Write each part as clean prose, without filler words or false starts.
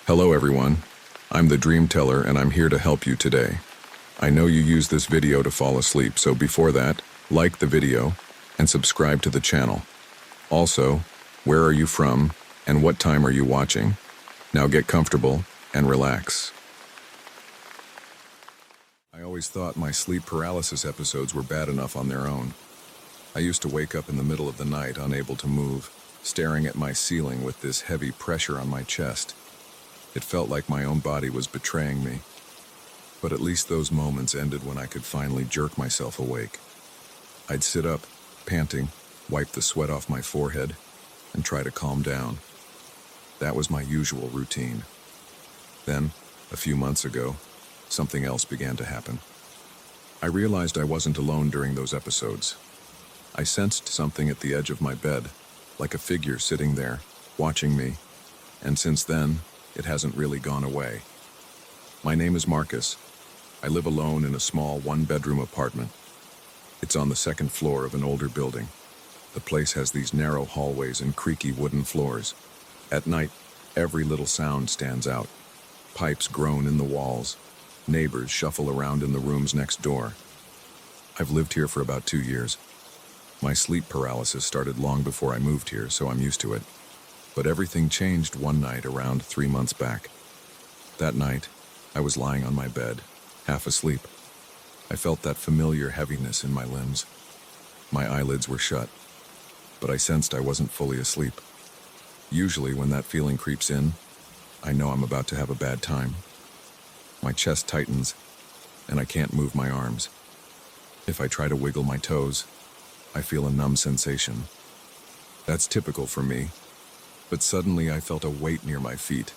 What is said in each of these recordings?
Hello everyone, I'm the Dream Teller and I'm here to help you today. I know you use this video to fall asleep, so before that, like the video and subscribe to the channel. Also, where are you from and what time are you watching? Now get comfortable and relax. I always thought my sleep paralysis episodes were bad enough on their own. I used to wake up in the middle of the night, unable to move, staring at my ceiling with this heavy pressure on my chest. It felt like my own body was betraying me. But at least those moments ended when I could finally jerk myself awake. I'd sit up, panting, wipe the sweat off my forehead, and try to calm down. That was my usual routine. Then, a few months ago, something else began to happen. I realized I wasn't alone during those episodes. I sensed something at the edge of my bed, like a figure sitting there, watching me, and since then, it hasn't really gone away. My name is Marcus. I live alone in a small one-bedroom apartment. It's on the second floor of an older building. The place has these narrow hallways and creaky wooden floors. At night, every little sound stands out. Pipes groan in the walls. Neighbors shuffle around in the rooms next door. I've lived here for about 2 years. My sleep paralysis started long before I moved here, so I'm used to it. But everything changed one night around 3 months back. That night, I was lying on my bed, half asleep. I felt that familiar heaviness in my limbs. My eyelids were shut, but I sensed I wasn't fully asleep. Usually when that feeling creeps in, I know I'm about to have a bad time. My chest tightens, and I can't move my arms. If I try to wiggle my toes, I feel a numb sensation. That's typical for me. But suddenly I felt a weight near my feet.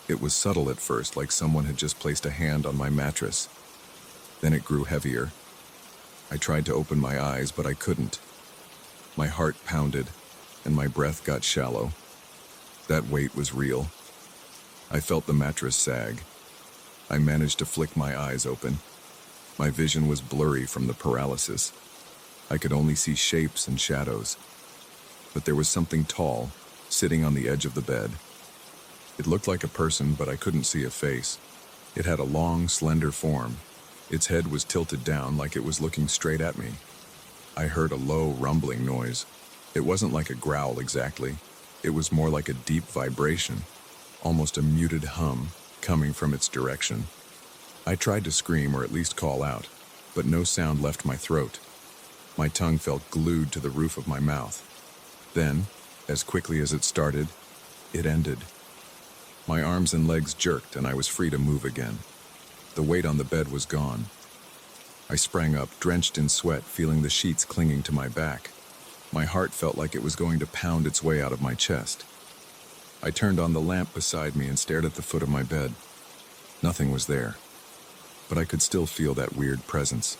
It was subtle at first, like someone had just placed a hand on my mattress. Then it grew heavier. I tried to open my eyes, but I couldn't. My heart pounded, and my breath got shallow. That weight was real. I felt the mattress sag. I managed to flick my eyes open. My vision was blurry from the paralysis. I could only see shapes and shadows. But there was something tall, sitting on the edge of the bed. It looked like a person, but I couldn't see a face. It had a long, slender form. Its head was tilted down like it was looking straight at me. I heard a low, rumbling noise. It wasn't like a growl exactly. It was more like a deep vibration, almost a muted hum, coming from its direction. I tried to scream or at least call out, but no sound left my throat. My tongue felt glued to the roof of my mouth. Then, as quickly as it started, it ended. My arms and legs jerked and I was free to move again. The weight on the bed was gone. I sprang up, drenched in sweat, feeling the sheets clinging to my back. My heart felt like it was going to pound its way out of my chest. I turned on the lamp beside me and stared at the foot of my bed. Nothing was there, but I could still feel that weird presence.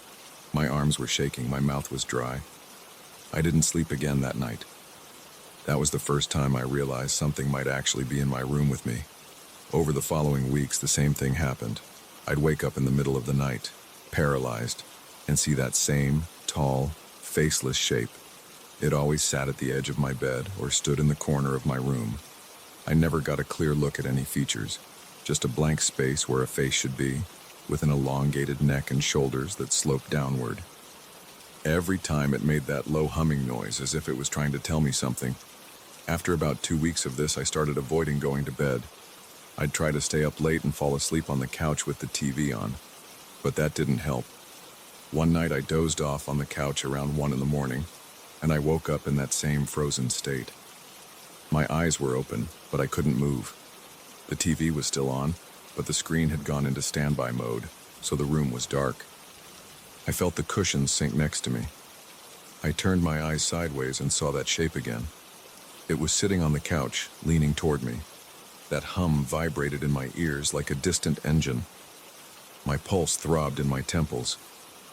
My arms were shaking, my mouth was dry. I didn't sleep again that night. That was the first time I realized something might actually be in my room with me. Over the following weeks, the same thing happened. I'd wake up in the middle of the night, paralyzed, and see that same, tall, faceless shape. It always sat at the edge of my bed or stood in the corner of my room. I never got a clear look at any features, just a blank space where a face should be, with an elongated neck and shoulders that sloped downward. Every time it made that low humming noise as if it was trying to tell me something. After about 2 weeks of this, I started avoiding going to bed. I'd try to stay up late and fall asleep on the couch with the TV on, but that didn't help. One night I dozed off on the couch around 1 in the morning, and I woke up in that same frozen state. My eyes were open, but I couldn't move. The TV was still on, but the screen had gone into standby mode, so the room was dark. I felt the cushions sink next to me. I turned my eyes sideways and saw that shape again. It was sitting on the couch, leaning toward me. That hum vibrated in my ears like a distant engine. My pulse throbbed in my temples,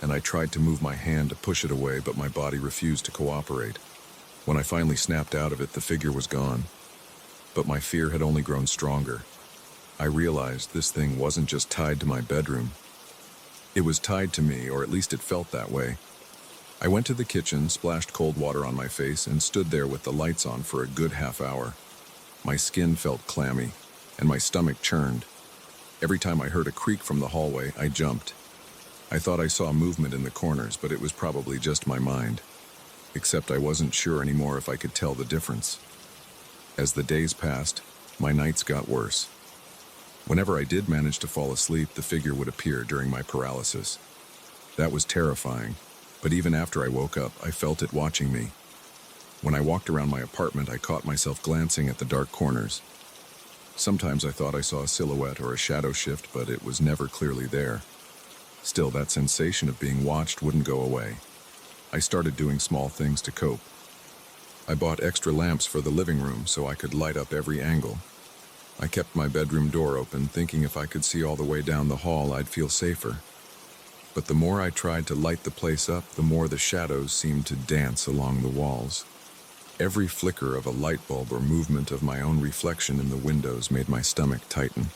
and I tried to move my hand to push it away, but my body refused to cooperate. When I finally snapped out of it, the figure was gone. But my fear had only grown stronger. I realized this thing wasn't just tied to my bedroom. It was tied to me, or at least it felt that way. I went to the kitchen, splashed cold water on my face, and stood there with the lights on for a good half hour. My skin felt clammy. and my stomach churned. Every time I heard a creak from the hallway, I jumped. I thought I saw movement in the corners, but it was probably just my mind. Except I wasn't sure anymore if I could tell the difference. As the days passed, my nights got worse. Whenever I did manage to fall asleep, the figure would appear during my paralysis. That was terrifying, but even after I woke up, I felt it watching me. When I walked around my apartment, I caught myself glancing at the dark corners. Sometimes I thought I saw a silhouette or a shadow shift, but it was never clearly there. Still, that sensation of being watched wouldn't go away. I started doing small things to cope. I bought extra lamps for the living room so I could light up every angle. I kept my bedroom door open, thinking if I could see all the way down the hall, I'd feel safer. But the more I tried to light the place up, the more the shadows seemed to dance along the walls. Every flicker of a light bulb or movement of my own reflection in the windows made my stomach tighten.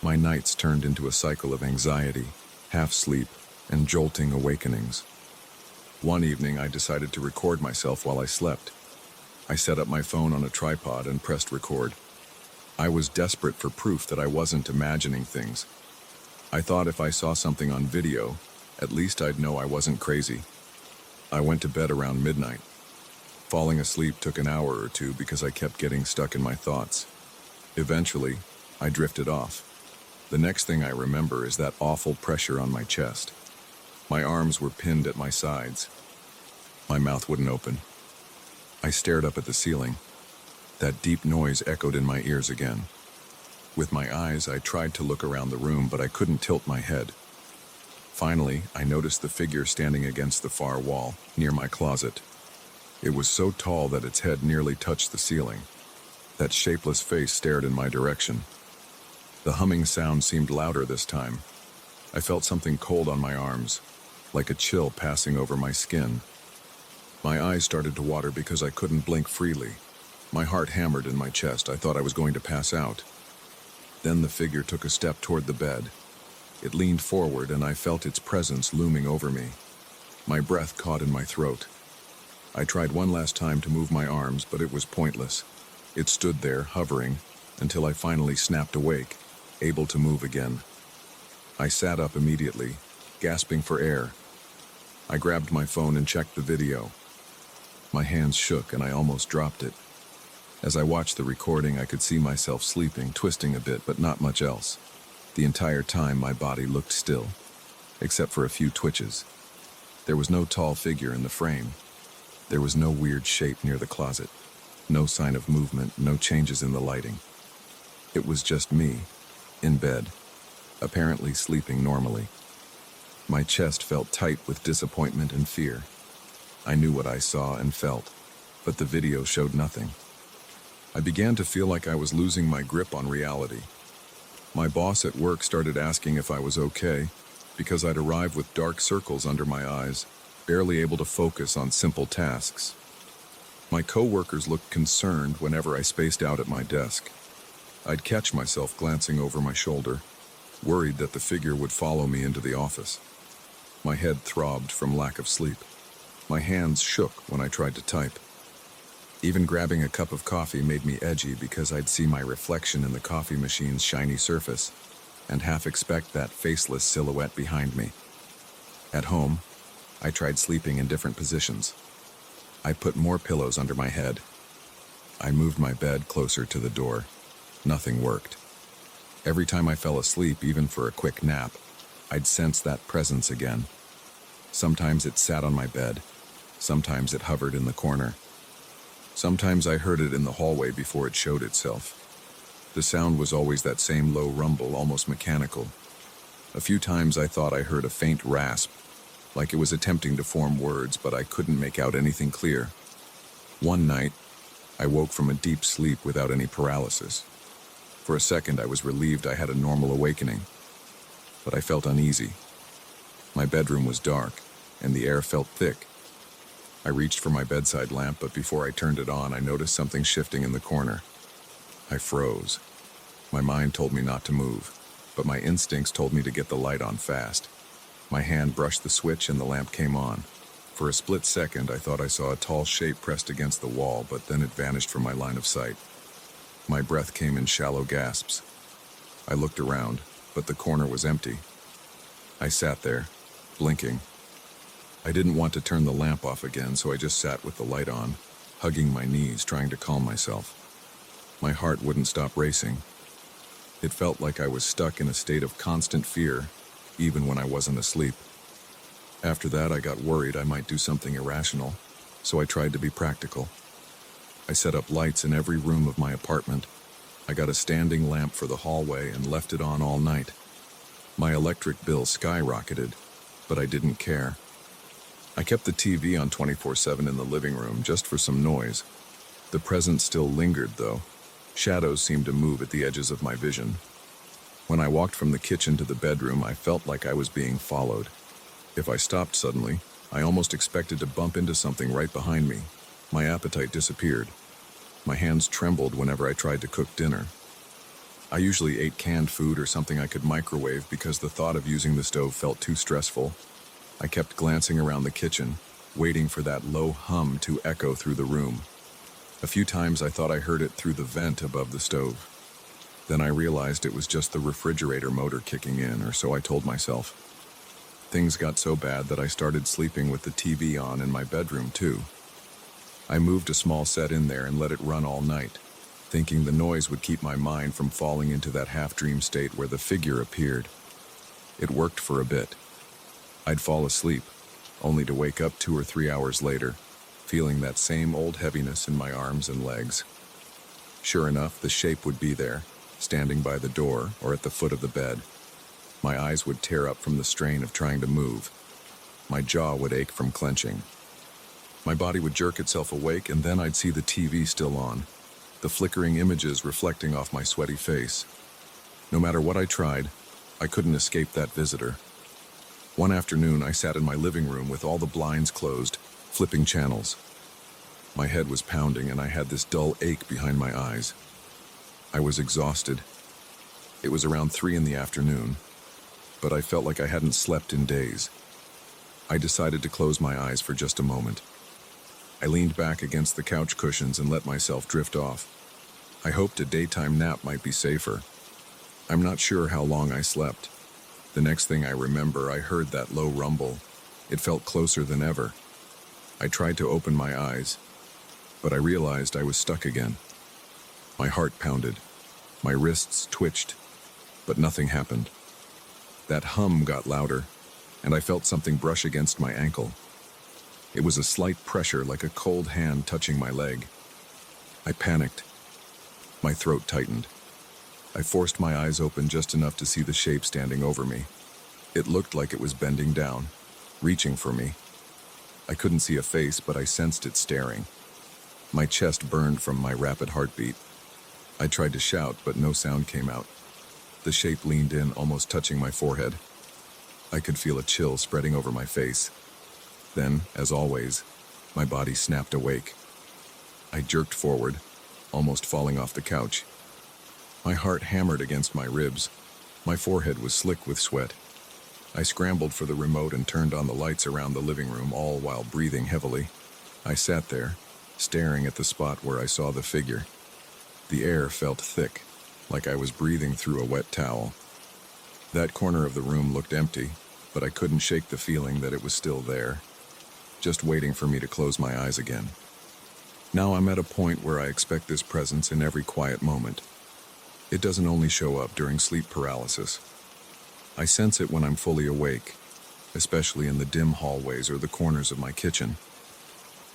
My nights turned into a cycle of anxiety, half-sleep, and jolting awakenings. One evening, I decided to record myself while I slept. I set up my phone on a tripod and pressed record. I was desperate for proof that I wasn't imagining things. I thought if I saw something on video, at least I'd know I wasn't crazy. I went to bed around midnight. Falling asleep took an hour or two because I kept getting stuck in my thoughts. Eventually, I drifted off. The next thing I remember is that awful pressure on my chest. My arms were pinned at my sides. My mouth wouldn't open. I stared up at the ceiling. That deep noise echoed in my ears again. With my eyes, I tried to look around the room, but I couldn't tilt my head. Finally, I noticed the figure standing against the far wall, near my closet. It was so tall that its head nearly touched the ceiling. That shapeless face stared in my direction. The humming sound seemed louder this time. I felt something cold on my arms, like a chill passing over my skin. My eyes started to water because I couldn't blink freely. My heart hammered in my chest. I thought I was going to pass out. Then the figure took a step toward the bed. It leaned forward, and I felt its presence looming over me. My breath caught in my throat. I tried one last time to move my arms, but it was pointless. It stood there, hovering, until I finally snapped awake, able to move again. I sat up immediately, gasping for air. I grabbed my phone and checked the video. My hands shook, and I almost dropped it. As I watched the recording, I could see myself sleeping, twisting a bit, but not much else. The entire time, my body looked still, except for a few twitches. There was no tall figure in the frame. There was no weird shape near the closet. No sign of movement, no changes in the lighting. It was just me, in bed, apparently sleeping normally. My chest felt tight with disappointment and fear. I knew what I saw and felt, but the video showed nothing. I began to feel like I was losing my grip on reality. My boss at work started asking if I was okay, because I'd arrived with dark circles under my eyes, barely able to focus on simple tasks. My coworkers looked concerned whenever I spaced out at my desk. I'd catch myself glancing over my shoulder, worried that the figure would follow me into the office. My head throbbed from lack of sleep. My hands shook when I tried to type. Even grabbing a cup of coffee made me edgy because I'd see my reflection in the coffee machine's shiny surface and half expect that faceless silhouette behind me. At home, I tried sleeping in different positions. I put more pillows under my head. I moved my bed closer to the door. Nothing worked. Every time I fell asleep, even for a quick nap, I'd sense that presence again. Sometimes it sat on my bed. Sometimes it hovered in the corner. Sometimes I heard it in the hallway before it showed itself. The sound was always that same low rumble, almost mechanical. A few times I thought I heard a faint rasp, like it was attempting to form words, but I couldn't make out anything clear. One night, I woke from a deep sleep without any paralysis. For a second, I was relieved I had a normal awakening, but I felt uneasy. My bedroom was dark, and the air felt thick. I reached for my bedside lamp, but before I turned it on, I noticed something shifting in the corner. I froze. My mind told me not to move, but my instincts told me to get the light on fast. My hand brushed the switch and the lamp came on. For a split second, I thought I saw a tall shape pressed against the wall, but then it vanished from my line of sight. My breath came in shallow gasps. I looked around, but the corner was empty. I sat there, blinking. I didn't want to turn the lamp off again, so I just sat with the light on, hugging my knees, trying to calm myself. My heart wouldn't stop racing. It felt like I was stuck in a state of constant fear, even when I wasn't asleep. After that, I got worried I might do something irrational, so I tried to be practical. I set up lights in every room of my apartment. I got a standing lamp for the hallway and left it on all night. My electric bill skyrocketed, but I didn't care. I kept the TV on 24/7 in the living room just for some noise. The presence still lingered, though. Shadows seemed to move at the edges of my vision. When I walked from the kitchen to the bedroom, I felt like I was being followed. If I stopped suddenly, I almost expected to bump into something right behind me. My appetite disappeared. My hands trembled whenever I tried to cook dinner. I usually ate canned food or something I could microwave because the thought of using the stove felt too stressful. I kept glancing around the kitchen, waiting for that low hum to echo through the room. A few times I thought I heard it through the vent above the stove. Then I realized it was just the refrigerator motor kicking in, or so I told myself. Things got so bad that I started sleeping with the TV on in my bedroom too. I moved a small set in there and let it run all night, thinking the noise would keep my mind from falling into that half-dream state where the figure appeared. It worked for a bit. I'd fall asleep, only to wake up 2 or 3 hours later, feeling that same old heaviness in my arms and legs. Sure enough, the shape would be there, standing by the door or at the foot of the bed. My eyes would tear up from the strain of trying to move. My jaw would ache from clenching. My body would jerk itself awake, and then I'd see the TV still on, the flickering images reflecting off my sweaty face. No matter what I tried, I couldn't escape that visitor. One afternoon, I sat in my living room with all the blinds closed, flipping channels. My head was pounding, and I had this dull ache behind my eyes. I was exhausted. It was around 3 in the afternoon, but I felt like I hadn't slept in days. I decided to close my eyes for just a moment. I leaned back against the couch cushions and let myself drift off. I hoped a daytime nap might be safer. I'm not sure how long I slept. The next thing I remember, I heard that low rumble. It felt closer than ever. I tried to open my eyes, but I realized I was stuck again. My heart pounded. My wrists twitched, but nothing happened. That hum got louder, and I felt something brush against my ankle. It was a slight pressure, like a cold hand touching my leg. I panicked. My throat tightened. I forced my eyes open just enough to see the shape standing over me. It looked like it was bending down, reaching for me. I couldn't see a face, but I sensed it staring. My chest burned from my rapid heartbeat. I tried to shout, but no sound came out. The shape leaned in, almost touching my forehead. I could feel a chill spreading over my face. Then, as always, my body snapped awake. I jerked forward, almost falling off the couch. My heart hammered against my ribs. My forehead was slick with sweat. I scrambled for the remote and turned on the lights around the living room, all while breathing heavily. I sat there, staring at the spot where I saw the figure. The air felt thick, like I was breathing through a wet towel. That corner of the room looked empty, but I couldn't shake the feeling that it was still there, just waiting for me to close my eyes again. Now I'm at a point where I expect this presence in every quiet moment. It doesn't only show up during sleep paralysis. I sense it when I'm fully awake, especially in the dim hallways or the corners of my kitchen.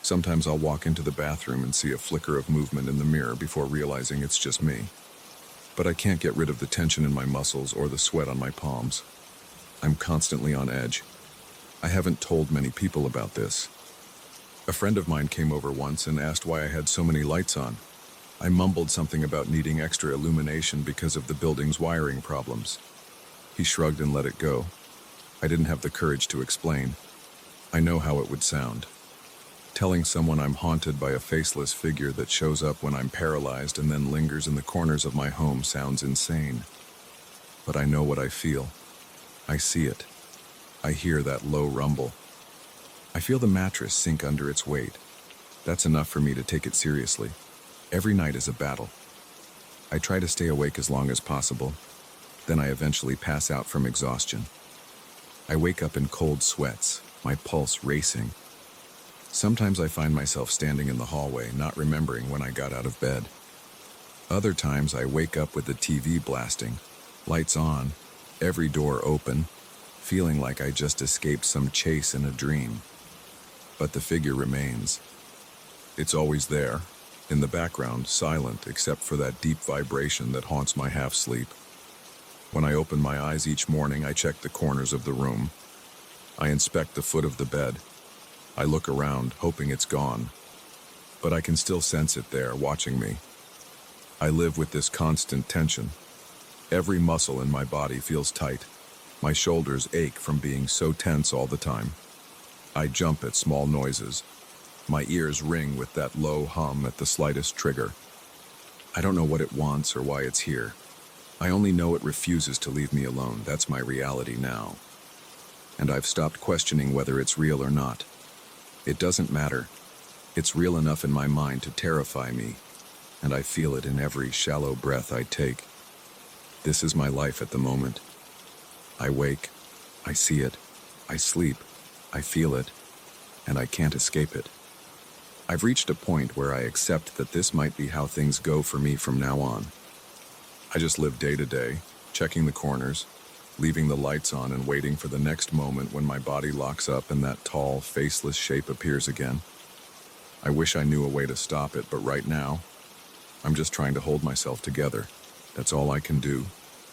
Sometimes I'll walk into the bathroom and see a flicker of movement in the mirror before realizing it's just me. But I can't get rid of the tension in my muscles or the sweat on my palms. I'm constantly on edge. I haven't told many people about this. A friend of mine came over once and asked why I had so many lights on. I mumbled something about needing extra illumination because of the building's wiring problems. He shrugged and let it go. I didn't have the courage to explain. I know how it would sound. Telling someone I'm haunted by a faceless figure that shows up when I'm paralyzed and then lingers in the corners of my home sounds insane. But I know what I feel. I see it. I hear that low rumble. I feel the mattress sink under its weight. That's enough for me to take it seriously. Every night is a battle. I try to stay awake as long as possible, then I eventually pass out from exhaustion. I wake up in cold sweats, my pulse racing. Sometimes I find myself standing in the hallway, not remembering when I got out of bed. Other times I wake up with the TV blasting, lights on, every door open, feeling like I just escaped some chase in a dream. But the figure remains. It's always there, in the background, silent except for that deep vibration that haunts my half-sleep. When I open my eyes each morning, I check the corners of the room. I inspect the foot of the bed. I look around, hoping it's gone. But I can still sense it there, watching me. I live with this constant tension. Every muscle in my body feels tight. My shoulders ache from being so tense all the time. I jump at small noises. My ears ring with that low hum at the slightest trigger. I don't know what it wants or why it's here. I only know it refuses to leave me alone. That's my reality now. And I've stopped questioning whether it's real or not. It doesn't matter. It's real enough in my mind to terrify me, and I feel it in every shallow breath I take. This is my life at the moment. I wake, I see it, I sleep, I feel it, and I can't escape it. I've reached a point where I accept that this might be how things go for me from now on. I just live day to day, checking the corners, leaving the lights on and waiting for the next moment when my body locks up and that tall, faceless shape appears again. I wish I knew a way to stop it, but right now, I'm just trying to hold myself together. That's all I can do,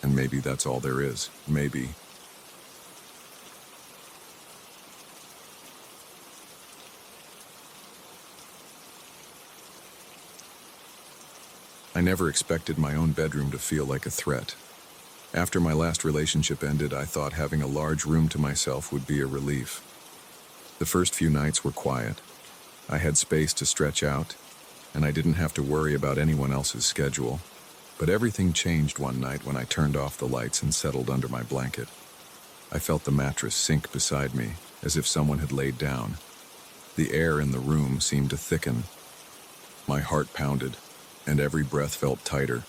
and maybe that's all there is. Maybe. I never expected my own bedroom to feel like a threat. After my last relationship ended, I thought having a large room to myself would be a relief. The first few nights were quiet. I had space to stretch out, and I didn't have to worry about anyone else's schedule. But everything changed one night when I turned off the lights and settled under my blanket. I felt the mattress sink beside me, as if someone had laid down. The air in the room seemed to thicken. My heart pounded, and every breath felt tighter.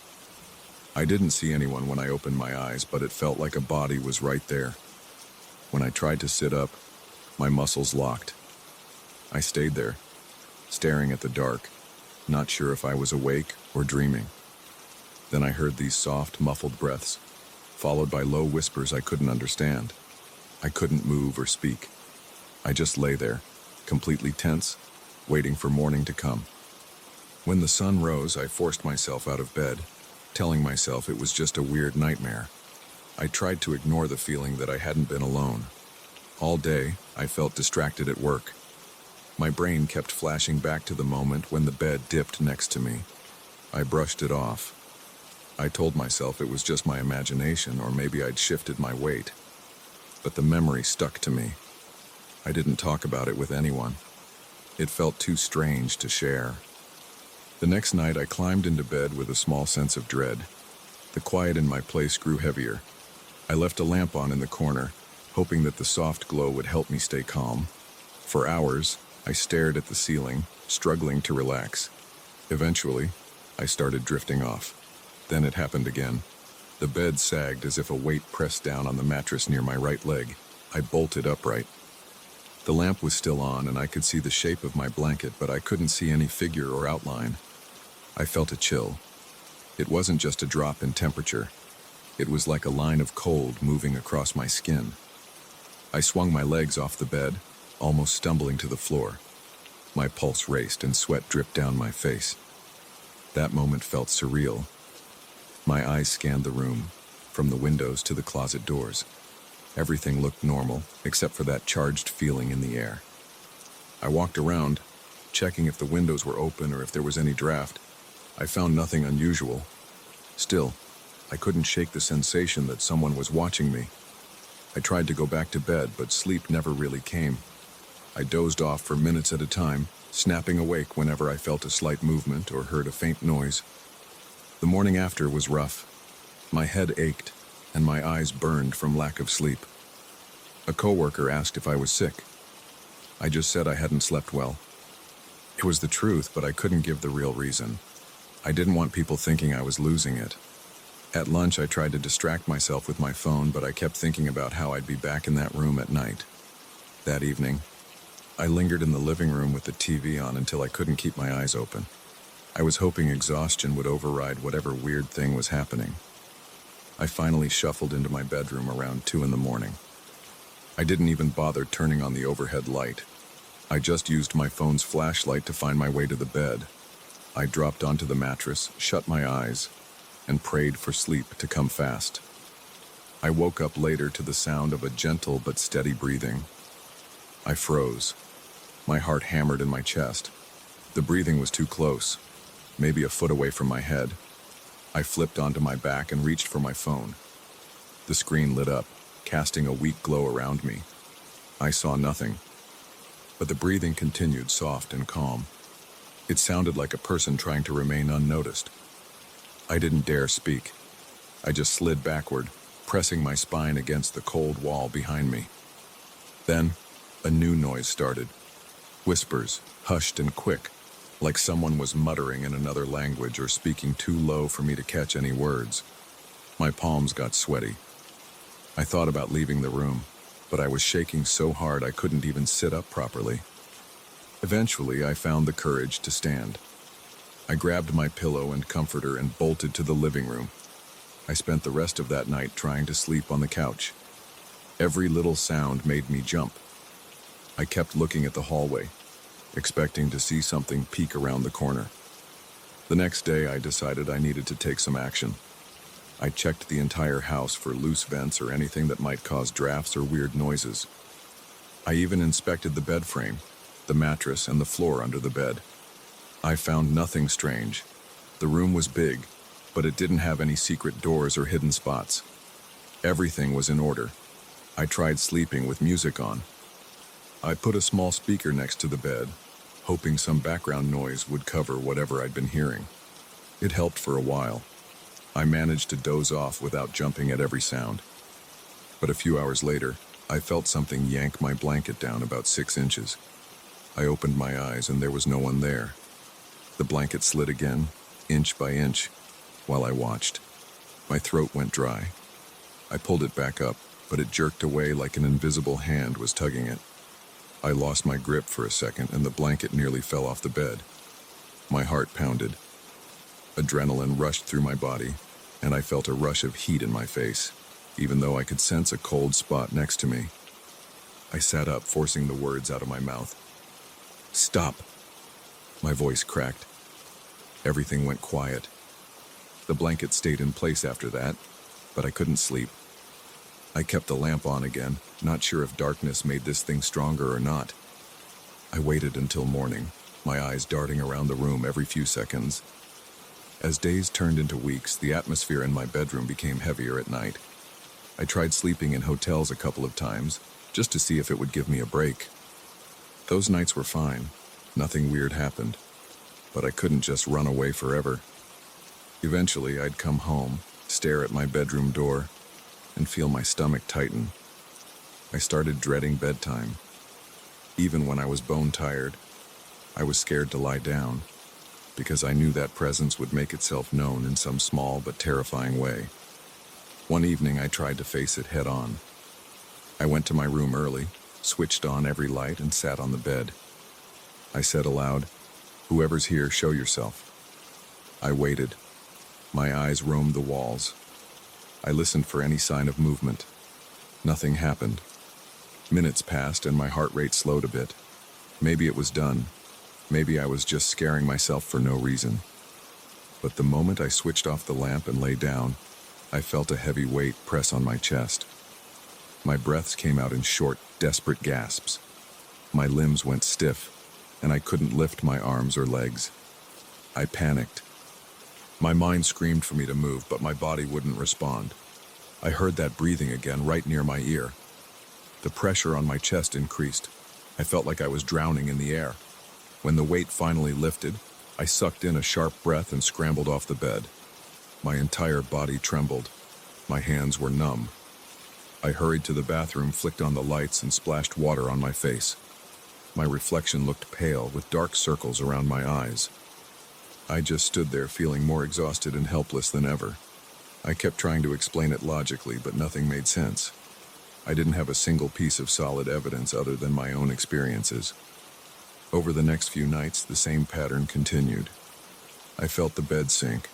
I didn't see anyone when I opened my eyes, but it felt like a body was right there. When I tried to sit up, my muscles locked. I stayed there, staring at the dark, not sure if I was awake or dreaming. Then I heard these soft, muffled breaths, followed by low whispers I couldn't understand. I couldn't move or speak. I just lay there, completely tense, waiting for morning to come. When the sun rose, I forced myself out of bed, telling myself it was just a weird nightmare. I tried to ignore the feeling that I hadn't been alone. All day, I felt distracted at work. My brain kept flashing back to the moment when the bed dipped next to me. I brushed it off. I told myself it was just my imagination, or maybe I'd shifted my weight. But the memory stuck to me. I didn't talk about it with anyone. It felt too strange to share. The next night, I climbed into bed with a small sense of dread. The quiet in my place grew heavier. I left a lamp on in the corner, hoping that the soft glow would help me stay calm. For hours, I stared at the ceiling, struggling to relax. Eventually, I started drifting off. Then it happened again. The bed sagged as if a weight pressed down on the mattress near my right leg. I bolted upright. The lamp was still on, and I could see the shape of my blanket, but I couldn't see any figure or outline. I felt a chill. It wasn't just a drop in temperature. It was like a line of cold moving across my skin. I swung my legs off the bed, almost stumbling to the floor. My pulse raced and sweat dripped down my face. That moment felt surreal. My eyes scanned the room, from the windows to the closet doors. Everything looked normal, except for that charged feeling in the air. I walked around, checking if the windows were open or if there was any draft. I found nothing unusual. Still, I couldn't shake the sensation that someone was watching me. I tried to go back to bed, but sleep never really came. I dozed off for minutes at a time, snapping awake whenever I felt a slight movement or heard a faint noise. The morning after was rough. My head ached, and my eyes burned from lack of sleep. A coworker asked if I was sick. I just said I hadn't slept well. It was the truth, but I couldn't give the real reason. I didn't want people thinking I was losing it. At lunch, I tried to distract myself with my phone, but I kept thinking about how I'd be back in that room at night. That evening, I lingered in the living room with the TV on until I couldn't keep my eyes open. I was hoping exhaustion would override whatever weird thing was happening. I finally shuffled into my bedroom around 2 in the morning. I didn't even bother turning on the overhead light. I just used my phone's flashlight to find my way to the bed. I dropped onto the mattress, shut my eyes, and prayed for sleep to come fast. I woke up later to the sound of a gentle but steady breathing. I froze. My heart hammered in my chest. The breathing was too close, maybe a foot away from my head. I flipped onto my back and reached for my phone. The screen lit up, casting a weak glow around me. I saw nothing, but the breathing continued, soft and calm. It sounded like a person trying to remain unnoticed. I didn't dare speak. I just slid backward, pressing my spine against the cold wall behind me. Then, a new noise started. Whispers, hushed and quick, like someone was muttering in another language or speaking too low for me to catch any words. My palms got sweaty. I thought about leaving the room, but I was shaking so hard I couldn't even sit up properly. Eventually, I found the courage to stand. I grabbed my pillow and comforter and bolted to the living room. I spent the rest of that night trying to sleep on the couch. Every little sound made me jump. I kept looking at the hallway, expecting to see something peek around the corner. The next day, I decided I needed to take some action. I checked the entire house for loose vents or anything that might cause drafts or weird noises. I even inspected the bed frame, the mattress, and the floor under the bed. I found nothing strange. The room was big, but it didn't have any secret doors or hidden spots. Everything was in order. I tried sleeping with music on. I put a small speaker next to the bed, hoping some background noise would cover whatever I'd been hearing. It helped for a while. I managed to doze off without jumping at every sound. But a few hours later, I felt something yank my blanket down about 6 inches. I opened my eyes and there was no one there. The blanket slid again, inch by inch, while I watched. My throat went dry. I pulled it back up, but it jerked away like an invisible hand was tugging it. I lost my grip for a second and the blanket nearly fell off the bed. My heart pounded. Adrenaline rushed through my body, and I felt a rush of heat in my face, even though I could sense a cold spot next to me. I sat up, forcing the words out of my mouth. "Stop!" My voice cracked. Everything went quiet. The blanket stayed in place after that, but I couldn't sleep. I kept the lamp on again, not sure if darkness made this thing stronger or not. I waited until morning, my eyes darting around the room every few seconds. As days turned into weeks, the atmosphere in my bedroom became heavier at night. I tried sleeping in hotels a couple of times, just to see if it would give me a break. Those nights were fine. Nothing weird happened. But I couldn't just run away forever. Eventually, I'd come home, stare at my bedroom door, and feel my stomach tighten. I started dreading bedtime. Even when I was bone-tired, I was scared to lie down, because I knew that presence would make itself known in some small but terrifying way. One evening, I tried to face it head-on. I went to my room early, switched on every light, and sat on the bed. I said aloud, "Whoever's here, show yourself." I waited. My eyes roamed the walls. I listened for any sign of movement. Nothing happened. Minutes passed and my heart rate slowed a bit. Maybe it was done. Maybe I was just scaring myself for no reason. But the moment I switched off the lamp and lay down, I felt a heavy weight press on my chest. My breaths came out in short, desperate gasps. My limbs went stiff, and I couldn't lift my arms or legs. I panicked. My mind screamed for me to move, but my body wouldn't respond. I heard that breathing again right near my ear. The pressure on my chest increased. I felt like I was drowning in the air. When the weight finally lifted, I sucked in a sharp breath and scrambled off the bed. My entire body trembled. My hands were numb. I hurried to the bathroom, flicked on the lights, and splashed water on my face. My reflection looked pale, with dark circles around my eyes. I just stood there feeling more exhausted and helpless than ever. I kept trying to explain it logically, but nothing made sense. I didn't have a single piece of solid evidence other than my own experiences. Over the next few nights, the same pattern continued. I felt the bed sink.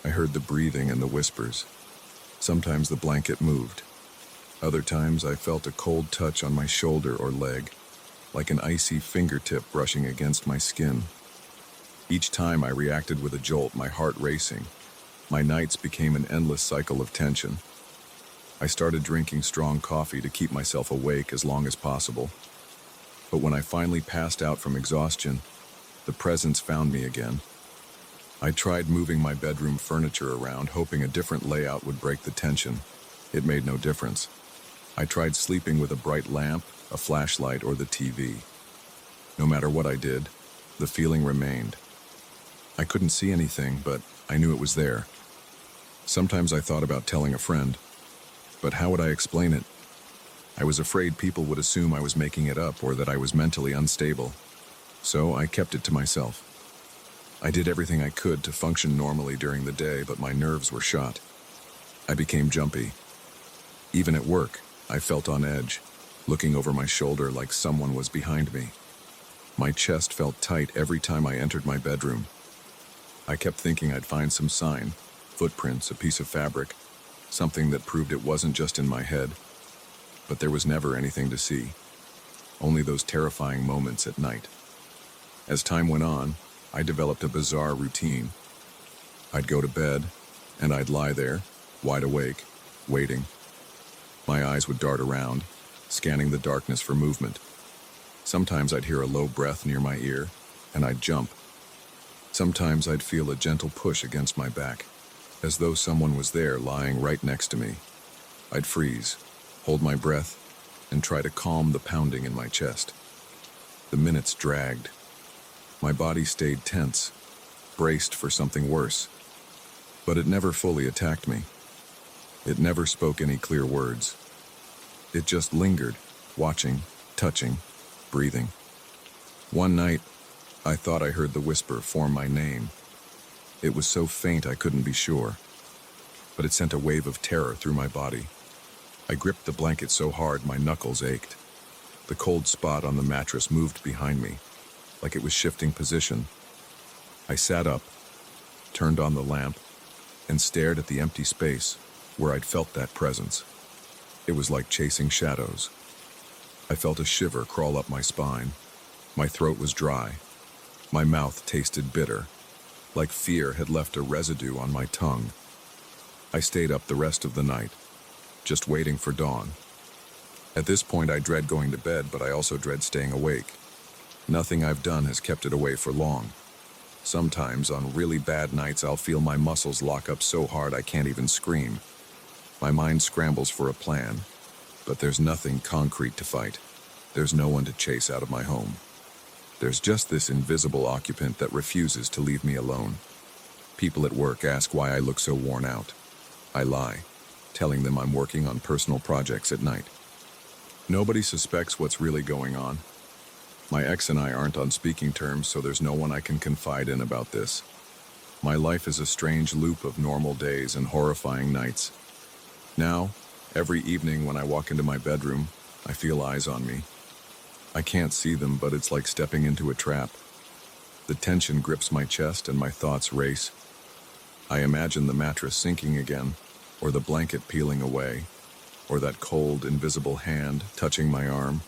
I heard the breathing and the whispers. Sometimes the blanket moved. Other times I felt a cold touch on my shoulder or leg, like an icy fingertip brushing against my skin. Each time I reacted with a jolt, my heart racing. My nights became an endless cycle of tension. I started drinking strong coffee to keep myself awake as long as possible. But when I finally passed out from exhaustion, the presence found me again. I tried moving my bedroom furniture around, hoping a different layout would break the tension. It made no difference. I tried sleeping with a bright lamp, a flashlight, or the TV. No matter what I did, the feeling remained. I couldn't see anything, but I knew it was there. Sometimes I thought about telling a friend, but how would I explain it? I was afraid people would assume I was making it up or that I was mentally unstable. So I kept it to myself. I did everything I could to function normally during the day, but my nerves were shot. I became jumpy. Even at work, I felt on edge, looking over my shoulder like someone was behind me. My chest felt tight every time I entered my bedroom. I kept thinking I'd find some sign, footprints, a piece of fabric, something that proved it wasn't just in my head. But there was never anything to see, only those terrifying moments at night. As time went on, I developed a bizarre routine. I'd go to bed, and I'd lie there, wide awake, waiting. My eyes would dart around, scanning the darkness for movement. Sometimes I'd hear a low breath near my ear, and I'd jump. Sometimes I'd feel a gentle push against my back, as though someone was there lying right next to me. I'd freeze, hold my breath, and try to calm the pounding in my chest. The minutes dragged. My body stayed tense, braced for something worse. But it never fully attacked me. It never spoke any clear words. It just lingered, watching, touching, breathing. One night, I thought I heard the whisper form my name. It was so faint I couldn't be sure, but it sent a wave of terror through my body. I gripped the blanket so hard my knuckles ached. The cold spot on the mattress moved behind me, like it was shifting position. I sat up, turned on the lamp, and stared at the empty space where I'd felt that presence. It was like chasing shadows. I felt a shiver crawl up my spine. My throat was dry. My mouth tasted bitter, like fear had left a residue on my tongue. I stayed up the rest of the night, just waiting for dawn. At this point, I dread going to bed, but I also dread staying awake. Nothing I've done has kept it away for long. Sometimes, on really bad nights, I'll feel my muscles lock up so hard I can't even scream. My mind scrambles for a plan, but there's nothing concrete to fight. There's no one to chase out of my home. There's just this invisible occupant that refuses to leave me alone. People at work ask why I look so worn out. I lie, telling them I'm working on personal projects at night. Nobody suspects what's really going on. My ex and I aren't on speaking terms, so there's no one I can confide in about this. My life is a strange loop of normal days and horrifying nights. Now, every evening when I walk into my bedroom, I feel eyes on me. I can't see them, but it's like stepping into a trap. The tension grips my chest and my thoughts race. I imagine the mattress sinking again, or the blanket peeling away, or that cold, invisible hand touching my arm.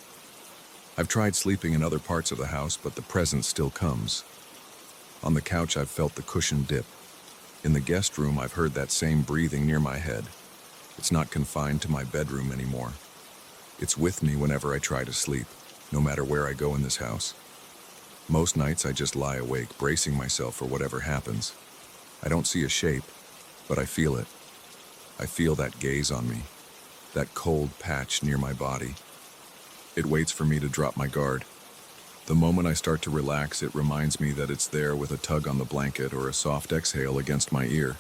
I've tried sleeping in other parts of the house, but the presence still comes. On the couch, I've felt the cushion dip. In the guest room, I've heard that same breathing near my head. It's not confined to my bedroom anymore. It's with me whenever I try to sleep, no matter where I go in this house. Most nights I just lie awake, bracing myself for whatever happens. I don't see a shape, but I feel it. I feel that gaze on me, that cold patch near my body. It waits for me to drop my guard. The moment I start to relax, it reminds me that it's there with a tug on the blanket or a soft exhale against my ear.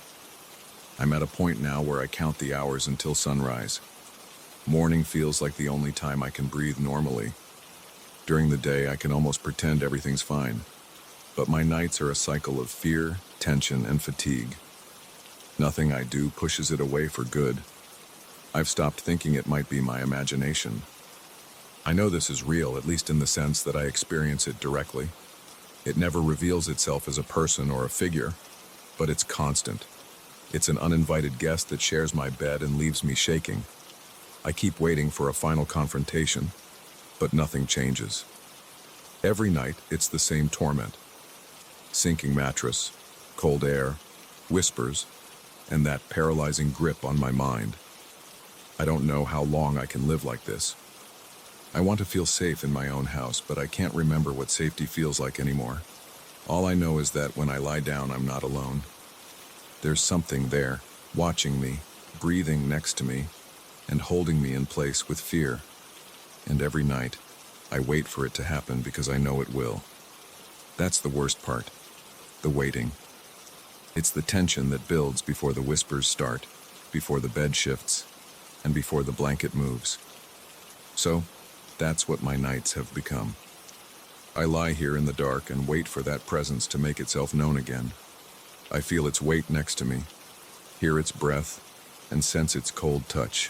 I'm at a point now where I count the hours until sunrise. Morning feels like the only time I can breathe normally. During the day, I can almost pretend everything's fine. But my nights are a cycle of fear, tension, and fatigue. Nothing I do pushes it away for good. I've stopped thinking it might be my imagination. I know this is real, at least in the sense that I experience it directly. It never reveals itself as a person or a figure, but it's constant. It's an uninvited guest that shares my bed and leaves me shaking. I keep waiting for a final confrontation, but nothing changes. Every night, it's the same torment. Sinking mattress, cold air, whispers, and that paralyzing grip on my mind. I don't know how long I can live like this. I want to feel safe in my own house, but I can't remember what safety feels like anymore. All I know is that when I lie down, I'm not alone. There's something there, watching me, breathing next to me, and holding me in place with fear. And every night, I wait for it to happen because I know it will. That's the worst part, the waiting. It's the tension that builds before the whispers start, before the bed shifts, and before the blanket moves. So, that's what my nights have become. I lie here in the dark and wait for that presence to make itself known again. I feel its weight next to me, hear its breath, and sense its cold touch.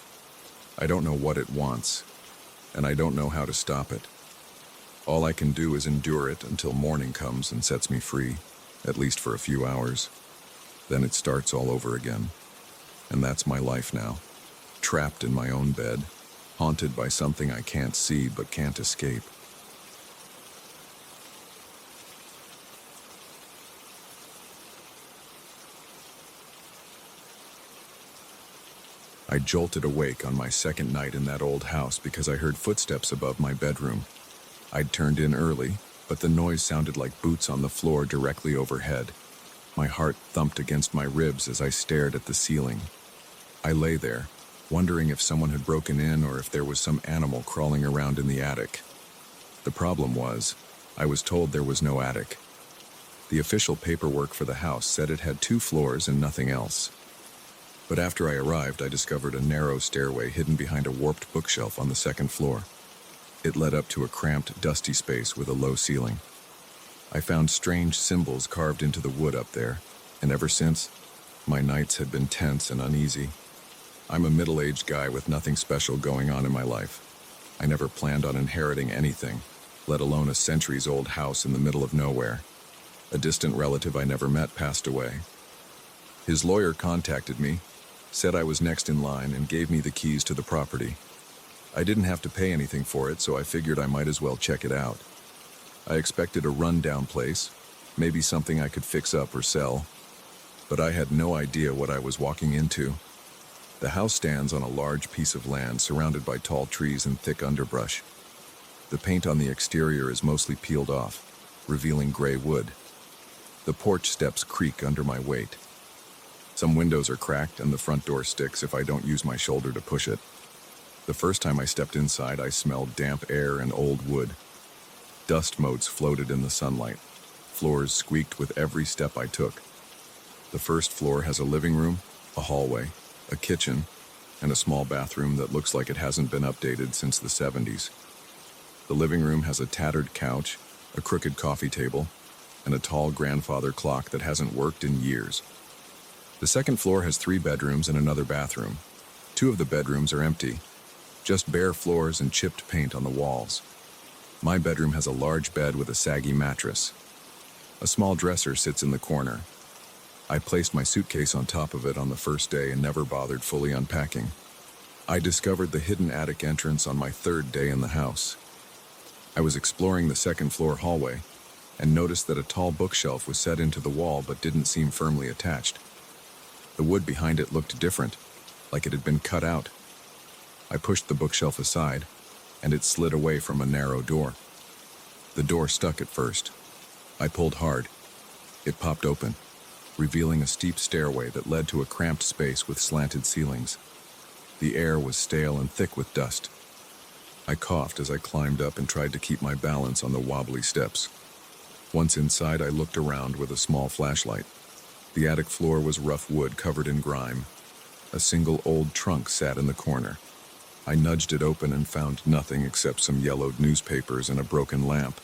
I don't know what it wants, and I don't know how to stop it. All I can do is endure it until morning comes and sets me free, at least for a few hours. Then it starts all over again. And that's my life now, trapped in my own bed, haunted by something I can't see but can't escape. I jolted awake on my second night in that old house because I heard footsteps above my bedroom. I'd turned in early, but the noise sounded like boots on the floor directly overhead. My heart thumped against my ribs as I stared at the ceiling. I lay there, wondering if someone had broken in or if there was some animal crawling around in the attic. The problem was, I was told there was no attic. The official paperwork for the house said it had 2 floors and nothing else. But after I arrived, I discovered a narrow stairway hidden behind a warped bookshelf on the 2nd floor. It led up to a cramped, dusty space with a low ceiling. I found strange symbols carved into the wood up there, and ever since, my nights had been tense and uneasy. I'm a middle-aged guy with nothing special going on in my life. I never planned on inheriting anything, let alone a centuries-old house in the middle of nowhere. A distant relative I never met passed away. His lawyer contacted me, said I was next in line, and gave me the keys to the property. I didn't have to pay anything for it, so I figured I might as well check it out. I expected a run-down place, maybe something I could fix up or sell, but I had no idea what I was walking into. The house stands on a large piece of land surrounded by tall trees and thick underbrush. The paint on the exterior is mostly peeled off, revealing gray wood. The porch steps creak under my weight. Some windows are cracked and the front door sticks if I don't use my shoulder to push it. The first time I stepped inside, I smelled damp air and old wood. Dust motes floated in the sunlight. Floors squeaked with every step I took. The first floor has a living room, a hallway, a kitchen, and a small bathroom that looks like it hasn't been updated since the 70s. The living room has a tattered couch, a crooked coffee table, and a tall grandfather clock that hasn't worked in years. The second floor has 3 bedrooms and another bathroom. 2 of the bedrooms are empty, just bare floors and chipped paint on the walls. My bedroom has a large bed with a saggy mattress. A small dresser sits in the corner. I placed my suitcase on top of it on the first day and never bothered fully unpacking. I discovered the hidden attic entrance on my 3rd day in the house. I was exploring the 2nd floor hallway and noticed that a tall bookshelf was set into the wall but didn't seem firmly attached. The wood behind it looked different, like it had been cut out. I pushed the bookshelf aside, and it slid away from a narrow door. The door stuck at first. I pulled hard. It popped open, revealing a steep stairway that led to a cramped space with slanted ceilings. The air was stale and thick with dust. I coughed as I climbed up and tried to keep my balance on the wobbly steps. Once inside, I looked around with a small flashlight. The attic floor was rough wood covered in grime. A single old trunk sat in the corner. I nudged it open and found nothing except some yellowed newspapers and a broken lamp.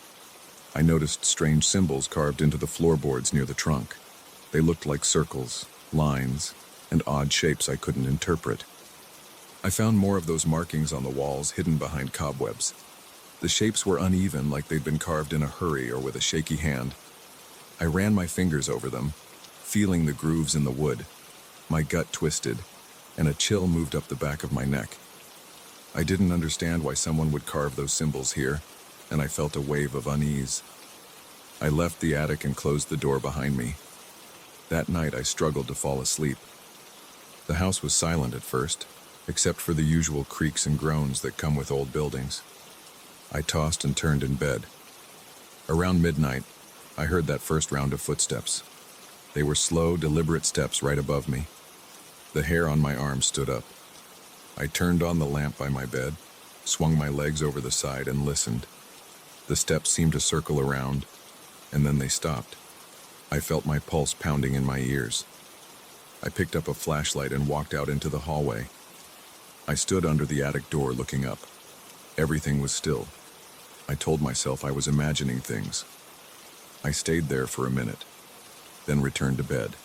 I noticed strange symbols carved into the floorboards near the trunk. They looked like circles, lines, and odd shapes I couldn't interpret. I found more of those markings on the walls hidden behind cobwebs. The shapes were uneven, like they'd been carved in a hurry or with a shaky hand. I ran my fingers over them, feeling the grooves in the wood. My gut twisted, and a chill moved up the back of my neck. I didn't understand why someone would carve those symbols here, and I felt a wave of unease. I left the attic and closed the door behind me. That night I struggled to fall asleep. The house was silent at first, except for the usual creaks and groans that come with old buildings. I tossed and turned in bed. Around midnight, I heard that first round of footsteps. They were slow, deliberate steps right above me. The hair on my arm stood up. I turned on the lamp by my bed, swung my legs over the side, and listened. The steps seemed to circle around, and then they stopped. I felt my pulse pounding in my ears. I picked up a flashlight and walked out into the hallway. I stood under the attic door looking up. Everything was still. I told myself I was imagining things. I stayed there for a minute, then returned to bed.